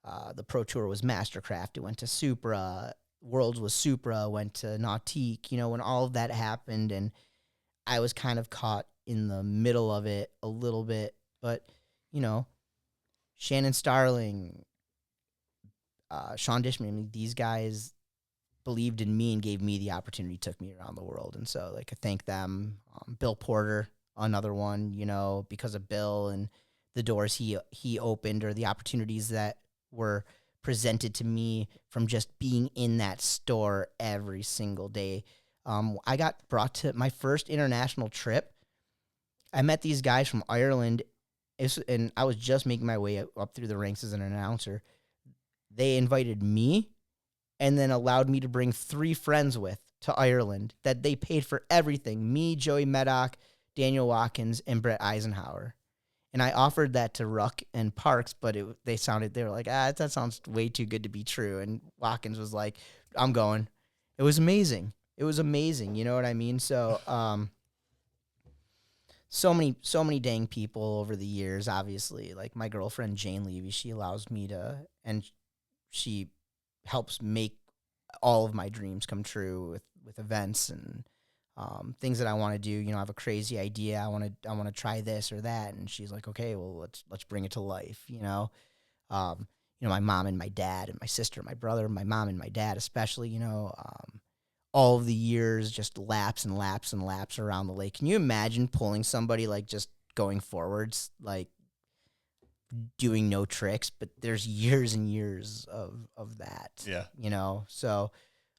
The Pro Tour was Mastercraft. It went to Supra. Worlds was Supra, went to Nautique, you know, when all of that happened. And I was kind of caught in the middle of it a little bit. But, you know, Shannon Starling, Sean Dishman, these guys believed in me and gave me the opportunity, took me around the world. And so, like, I thank them. Bill Porter, another one, you know, because of Bill and the doors he opened, or the opportunities that were presented to me from just being in that store every single day. I got brought to my first international trip. I met these guys from Ireland, and I was just making my way up through the ranks as an announcer. They invited me and then allowed me to bring 3 friends with to Ireland that they paid for everything. Me, Joey Meddock, Daniel Watkins, and Brett Eisenhower. And I offered that to Ruck and Parks, but they were like, that sounds way too good to be true. And Watkins was like, I'm going. It was amazing. You know what I mean? So, so many dang people over the years, obviously. Like my girlfriend, Jane Levy, she allows me to, and she helps make all of my dreams come true with events and things that I want to do. You know, I have a crazy idea. I want to try this or that, and she's like, okay, well, let's bring it to life. You know, my mom and my dad and my sister, my brother, my mom and my dad, especially. You know, all of the years just laps and laps and laps around the lake. Can you imagine pulling somebody like just going forwards, like doing no tricks, but there's years and years of that. Yeah. You know, so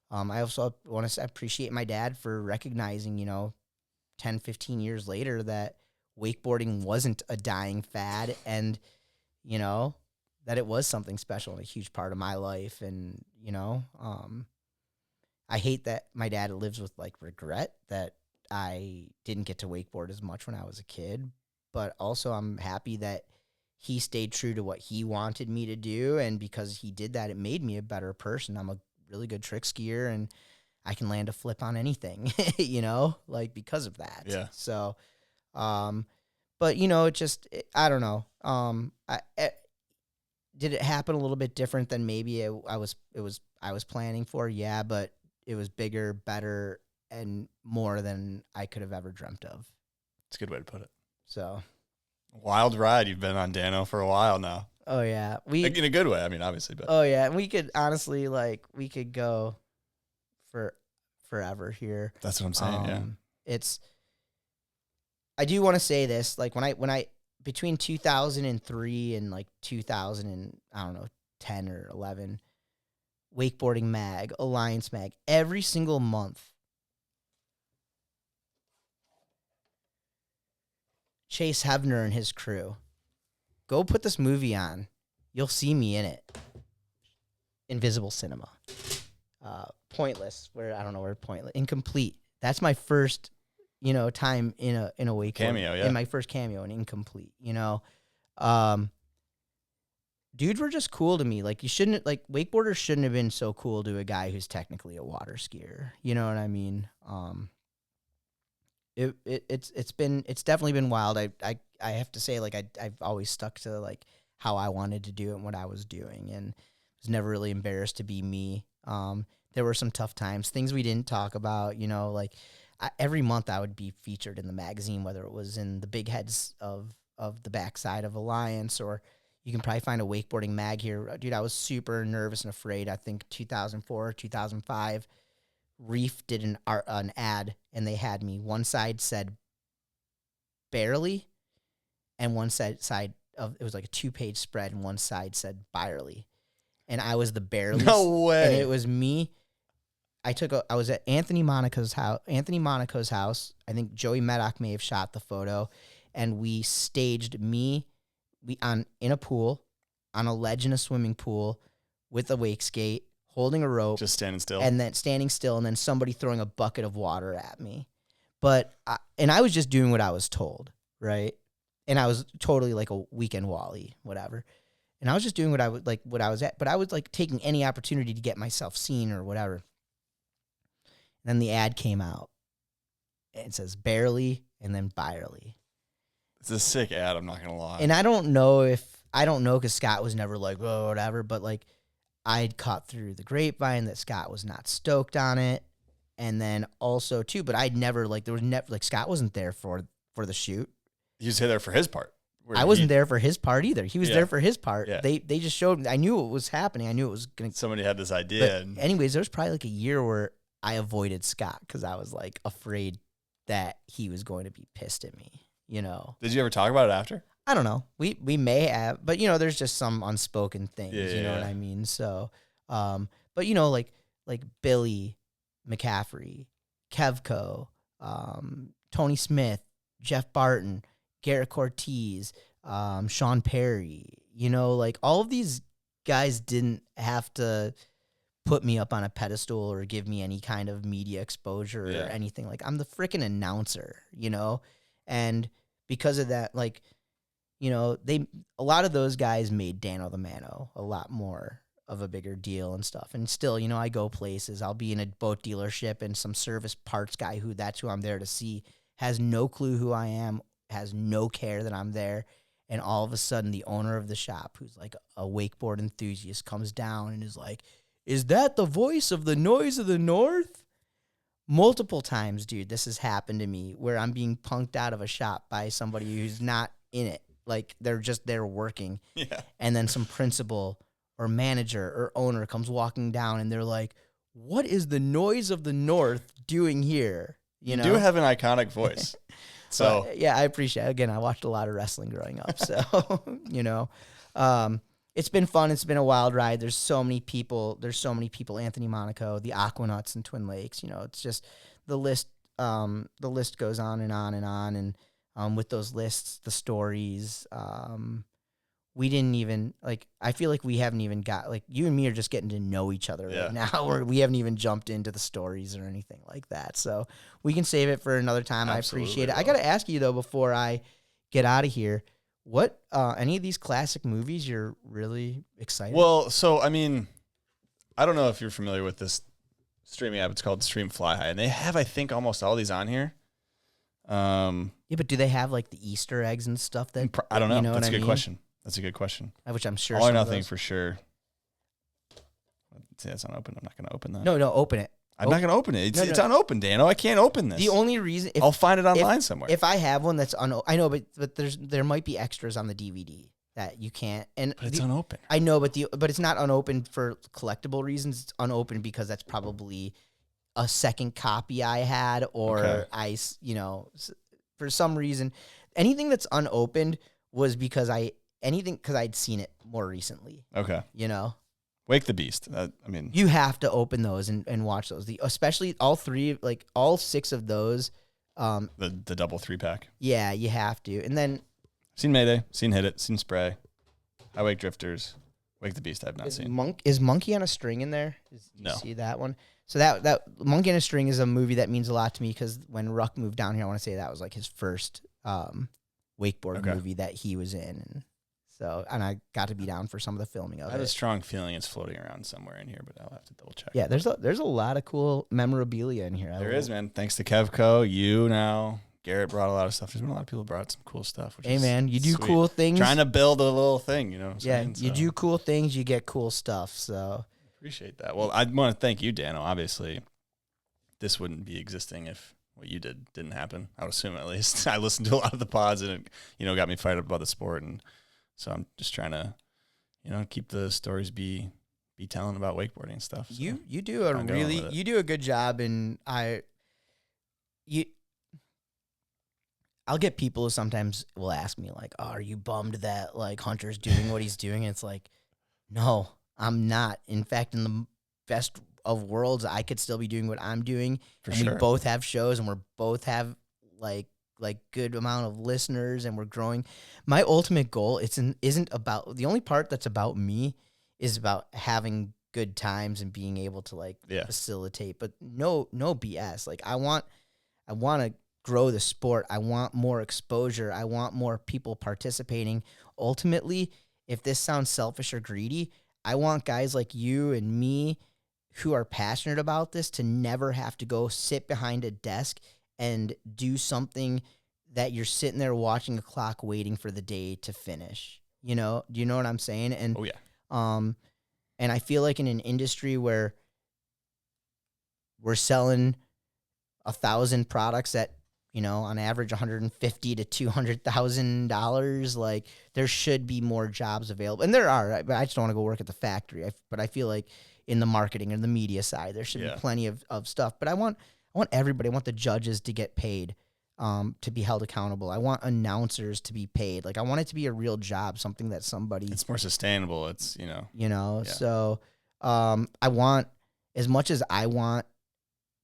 I also want to appreciate my dad for recognizing, you know, 10, 15 years later that wakeboarding wasn't a dying fad, and, you know, that it was something special and a huge part of my life. And, you know, I hate that my dad lives with like regret that I didn't get to wakeboard as much when I was a kid, but also I'm happy that he stayed true to what he wanted me to do. And because he did that, it made me a better person. I'm a really good trick skier, and I can land a flip on anything, you know, like because of that. Yeah. So, but you know, I don't know. Did it happen a little bit different than maybe I was planning for? Yeah, but it was bigger, better, and more than I could have ever dreamt of. It's a good way to put it. So, wild ride. You've been on Dano for a while now. Oh yeah, in a good way. I mean, obviously, but oh yeah, we could honestly we could go for forever here. That's what I'm saying. Yeah, I do want to say this, like when I between 2003 and like 2000 and I don't know 10 or 11, Wakeboarding Mag, Alliance Mag, every single month, Chase Hebner and his crew, go put this movie on. You'll see me in it. Invisible Cinema. Pointless. I don't know where Pointless. Incomplete. That's my first, you know, time in a wakeboard cameo. Yeah, in my first cameo in Incomplete. You know, dudes were just cool to me. Like wakeboarders shouldn't have been so cool to a guy who's technically a water skier. You know what I mean? It's definitely been wild. I have to say, like, I've always stuck to like how I wanted to do it and what I was doing, and was never really embarrassed to be me. There were some tough times, things we didn't talk about, you know, like every month I would be featured in the magazine, whether it was in the big heads of the backside of Alliance, or you can probably find a wakeboarding mag here. Dude, I was super nervous and afraid. I think 2004, 2005, Reef did an ad, and they had me. One side said barely, and one side of it was like a 2-page spread, and one side said Byerly. And I was the barely. No way. And it was me. I was at Anthony Monaco's house. I think Joey Meddock may have shot the photo, and we staged in a pool, on a ledge in a swimming pool, with a wake skate, holding a rope, Just standing still. and then somebody throwing a bucket of water at me. But I was just doing what I was told, right? And I was totally like a weekend Wally, whatever. And I was just doing what I was at, but I was like taking any opportunity to get myself seen or whatever. And then the ad came out, and it says barely and then Byerly. It's a sick ad, I'm not going to lie. And I don't know because Scott was never like, oh, whatever, but like I'd caught through the grapevine that Scott was not stoked on it. And then also too, but I'd never Scott wasn't there for the shoot. He was there for his part. I wasn't there for his part either. He was there for his part. Yeah. They just showed me. I knew what was happening. I knew it was going to. Somebody had this idea. But anyways, there was probably like a year where I avoided Scott because I was like afraid that he was going to be pissed at me, you know. Did you ever talk about it after? I don't know. We may have, but you know, there's just some unspoken things, you know what I mean? So, but you know, like Billy McCaffrey, Kevco, Tony Smith, Jeff Barton, Garrett Cortez, Sean Perry, you know, like all of these guys didn't have to put me up on a pedestal or give me any kind of media exposure or anything. Like, I'm the freaking announcer, you know? And because of that, like, you know, a lot of those guys made Dano The Mano a lot more of a bigger deal and stuff. And still, you know, I go places. I'll be in a boat dealership, and some service parts guy that's who I'm there to see has no clue who I am, has no care that I'm there. And all of a sudden, the owner of the shop, who's like a wakeboard enthusiast, comes down and is like, "Is that the voice of the Noise of the North?" Multiple times, dude, this has happened to me where I'm being punked out of a shop by somebody who's not in it. Like, they're just there working. Yeah. And then some principal or manager or owner comes walking down, and they're like, "What is the Noise of the North doing here?" You know? do have an iconic voice. So But, yeah, I appreciate it. Again, I watched a lot of wrestling growing up. So, you know, it's been fun. It's been a wild ride. There's so many people. Anthony Monaco, the Aquanuts in Twin Lakes. You know, it's just the list goes on and on and on. And with those lists, the stories, we didn't even, like, I feel like we haven't even got, like, you and me are just getting to know each other right now. We haven't even jumped into the stories or anything like that. So we can save it for another time. Absolutely, I appreciate it. I got to ask you, though, before I get out of here, what, any of these classic movies you're really excited about? Well, so, I mean, I don't know if you're familiar with this streaming app. It's called Stream Fly High, and they have, I think, almost all these on here. Yeah, but do they have, like, the Easter eggs and stuff that, I don't know. You know That's a what I good mean? question. That's a good question. Which I'm sure. All or some of nothing those- for sure. See, that's unopened. I'm not going to open that. No, open it. I'm not going to open it. It's, No, it's no. unopened, Dano. I can't open this. The only reason I'll find it online somewhere. If I have one that's I know, but there might be extras on the DVD that you can't. And but it's unopened. I know, but it's not unopened for collectible reasons. It's unopened because that's probably a second copy I had, or Okay. for some reason, anything that's unopened was because I'd seen it more recently. Okay. You know. Wake the Beast. I mean, You have to open those and watch those. Especially all 6 of those. the double 3-pack. Yeah, you have to. And then Seen Mayday, seen Hit It, seen Spray, I Wake Drifters, Wake the Beast. I have not seen. is Monkey on a String in there? Do No. you see that one? So that Monkey on a String is a movie that means a lot to me because when Ruck moved down here, I want to say that was like his first wakeboard Okay. movie that he was in. And So, and I got to be down for some of the filming of I have a it. strong feeling it's floating around somewhere in here, but I'll have to double check. Yeah, there's a lot of cool memorabilia in here. There is, man. Thanks to Kevco, you now. Garrett brought a lot of stuff. There's been a lot of people who brought some cool stuff. Which Hey, is man, you do sweet. cool things. Trying to build a little thing, you know what I'm Yeah, saying? you So, do cool things, you get cool stuff. So, appreciate that. Well, I want to thank you, Dano. Obviously, this wouldn't be existing if what you didn't happen. I would assume, at least. I listened to a lot of the pods, and it, got me fired up about the sport, and so I'm just trying to, keep the stories be telling about wakeboarding and stuff. So you do a I'm going with it. you do a good job, and I'll get people who sometimes will ask me like, "Oh, are you bummed that like Hunter's doing what he's doing?" And it's like, no, I'm not. In fact, in the best of worlds, I could still be doing what I'm doing. For and sure. we both have shows, and we're both have like good amount of listeners, and we're growing. My ultimate goal isn't about, the only part that's about me is about having good times and being able to like facilitate, but no BS. Like I want to grow the sport. I want more exposure. I want more people participating. Ultimately, if this sounds selfish or greedy, I want guys like you and me who are passionate about this to never have to go sit behind a desk and do something that you're sitting there watching a clock waiting for the day to finish. Do you know what I'm saying? And Oh, yeah. And I feel like in an industry where we're selling 1,000 products at, on average $150,000 to $200,000, like there should be more jobs available. And there are, but I just don't want to go work at the factory. But I feel like in the marketing and the media side, there should be plenty of stuff. But I want everybody, I want the judges to get paid, to be held accountable. I want announcers to be paid. Like I want it to be a real job, something that somebody. It's more sustainable. It's So I want, as much as I want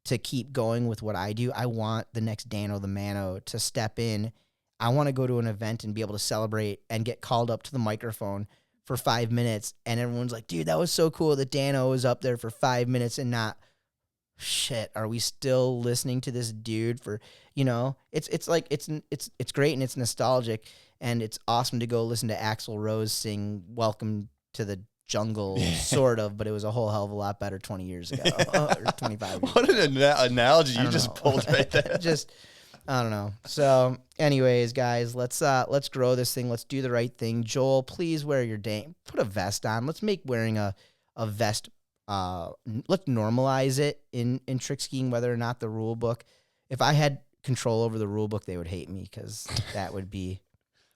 to keep going with what I do, I want the next Dano the Mano to step in. I want to go to an event and be able to celebrate and get called up to the microphone for 5 minutes, and everyone's like, "Dude, that was so cool that Dano was up there for 5 minutes," and not, "Shit, are we still listening to this dude for?" It's like it's great and it's nostalgic, and it's awesome to go listen to Axl Rose sing "Welcome to the Jungle," sort of, but it was a whole hell of a lot better 20 years ago or 25 years What an analogy you just pulled right there. I don't know. So anyways, guys, let's grow this thing. Let's do the right thing. Joel, please wear your put a vest on. Let's make wearing a vest, let's normalize it in trick skiing, whether or not the rule book. If I had control over the rule book, they would hate me, because that would be.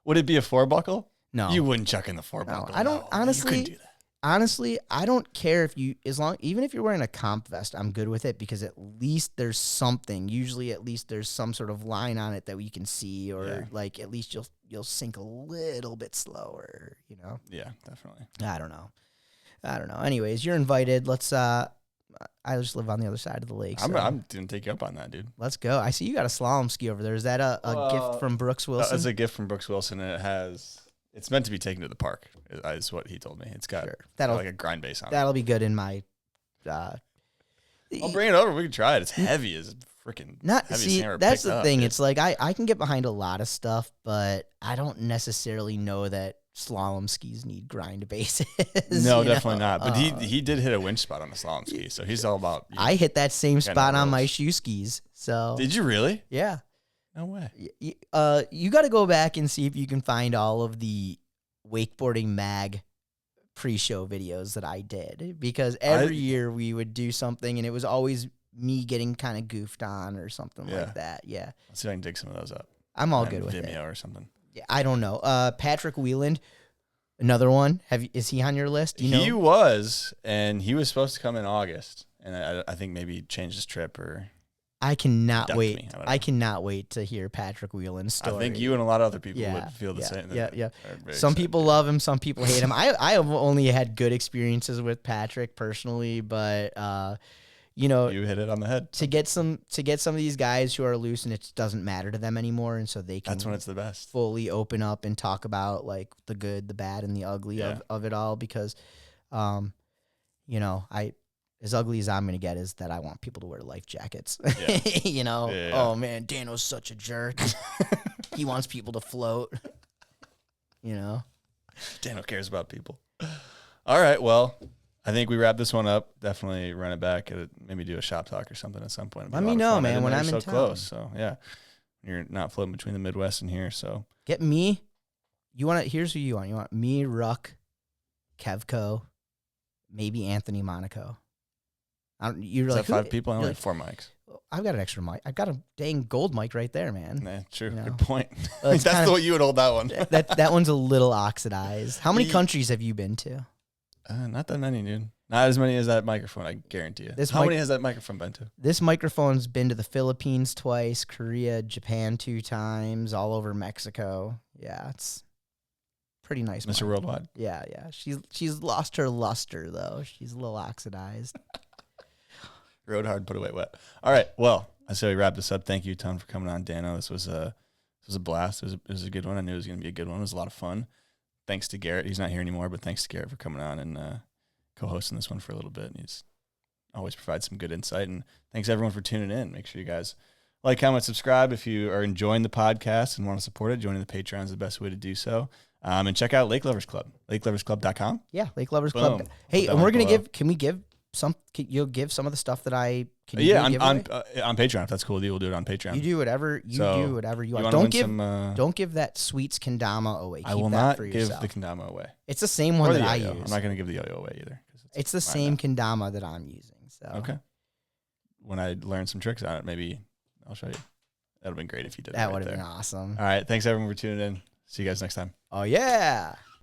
Would it be a 4-buckle? No. You wouldn't chuck in the 4-buckle. No, I don't, honestly. You couldn't do that. Honestly, I don't care if even if you're wearing a comp vest, I'm good with it, because at least there's something. Usually, at least there's some sort of line on it that we can see, or like at least you'll sink a little bit slower. Yeah, definitely. I don't know. Anyways, you're invited. Let's. I just live on the other side of the lake. So I'm gonna take you up on that, dude. let's go. I see you got a slalom ski over there. Is that a gift from Brooks Wilson? That's a gift from Brooks Wilson, and it's meant to be taken to the park, is what he told me. It's got like a grind base on it. That'll be good in my. I'll bring it over. We can try it. It's heavy as freaking. That's the thing. It's like I can get behind a lot of stuff, but I don't necessarily know that slalom skis need grind bases. No, definitely not. But he did hit a winch spot on a slalom ski, so he's all about. I hit that same spot on my rules. shoe skis. So Did you really? Yeah. No way. You got to go back and see if you can find all of the Wakeboarding Mag pre-show videos that I did, because every year we would do something, and it was always me getting kind of goofed on or something like that. Yeah. Let's see if I can dig some of those up. I'm all good with Vimeo it. or something. Yeah, I don't know. Patrick Wieland, another one. Is he on your list? He was, and he was supposed to come in August, and I think maybe changed his trip or. I cannot Ducked wait. me. I don't I know. cannot wait to hear Patrick Whelan's story. I think you and a lot of other people Yeah, would feel the same. Yeah. Are very Some excited people to- love him. Some people hate him. I have only had good experiences with Patrick personally, but You hit it on the head. to get some of these guys who are loose and it doesn't matter to them anymore, and so they can That's when it's the best. fully open up and talk about like the good, the bad, and the ugly of it all, because as ugly as I'm going to get is that I want people to wear life jackets. Yeah. Oh man, Dano's such a jerk. He wants people to float. Dano cares about people. All right, well, I think we wrap this one up. Definitely run it back. Maybe do a shop talk or something at some point. Let me know, man, when I'm so in town. close. So yeah, you're not floating between the Midwest and here. So Get me. Here's who you want. You want me, Ruck, Kevco, maybe Anthony Monaco. You're is like that 5 who- people? I you're only like, have 4 mics. I've got an extra mic. I've got a dang gold mic right there, man. Nah, true. You know. Good point. Well, it's That's kind the of- way you would hold that one. That one's a little oxidized. How many Ye- countries have you been to? Not that many, dude. Not as many as that microphone, I guarantee you. This How mic- many has that microphone been to? This microphone's been to the Philippines twice, Korea, Japan 2 times, all over Mexico. Yeah, it's pretty nice. Mr. mic. Worldwide. Yeah. She's lost her luster though. She's a little oxidized. Rode hard, put away wet. All right. Well, I say we wrap this up. Thank you a ton for coming on, Dano. This was a blast. It was a good one. I knew it was going to be a good one. It was a lot of fun. Thanks to Garrett. He's not here anymore, but thanks to Garrett for coming on and co-hosting this one for a little bit. He's always provides some good insight. And thanks everyone for tuning in. Make sure you guys like, comment, subscribe. If you are enjoying the podcast and want to support it, joining the Patreon is the best way to do so. And check out Lake Lovers Club, lakeloversclub.com. Yeah, Lake Lovers Boom. Club. Hey, Put that and we're link gonna below. give. Can we give some? You'll give some of the stuff that I can. Yeah, do a on giveaway? on Patreon. If that's cool with you, we'll do it on Patreon. You do whatever you So, do whatever you want. wanna Don't win give some, don't give that sweets kendama away. Keep I will that not for give yourself. the kendama away. It's the same one Or the that I yo-yo. use. I'm not going to give the yo-yo away either. 'Cause It's the mine same now. kendama that I'm using. So Okay. When I learn some tricks on it, maybe I'll show you. That would have been great if you did that it would right have there. been awesome. All right. Thanks, everyone, for tuning in. See you guys next time. Oh yeah.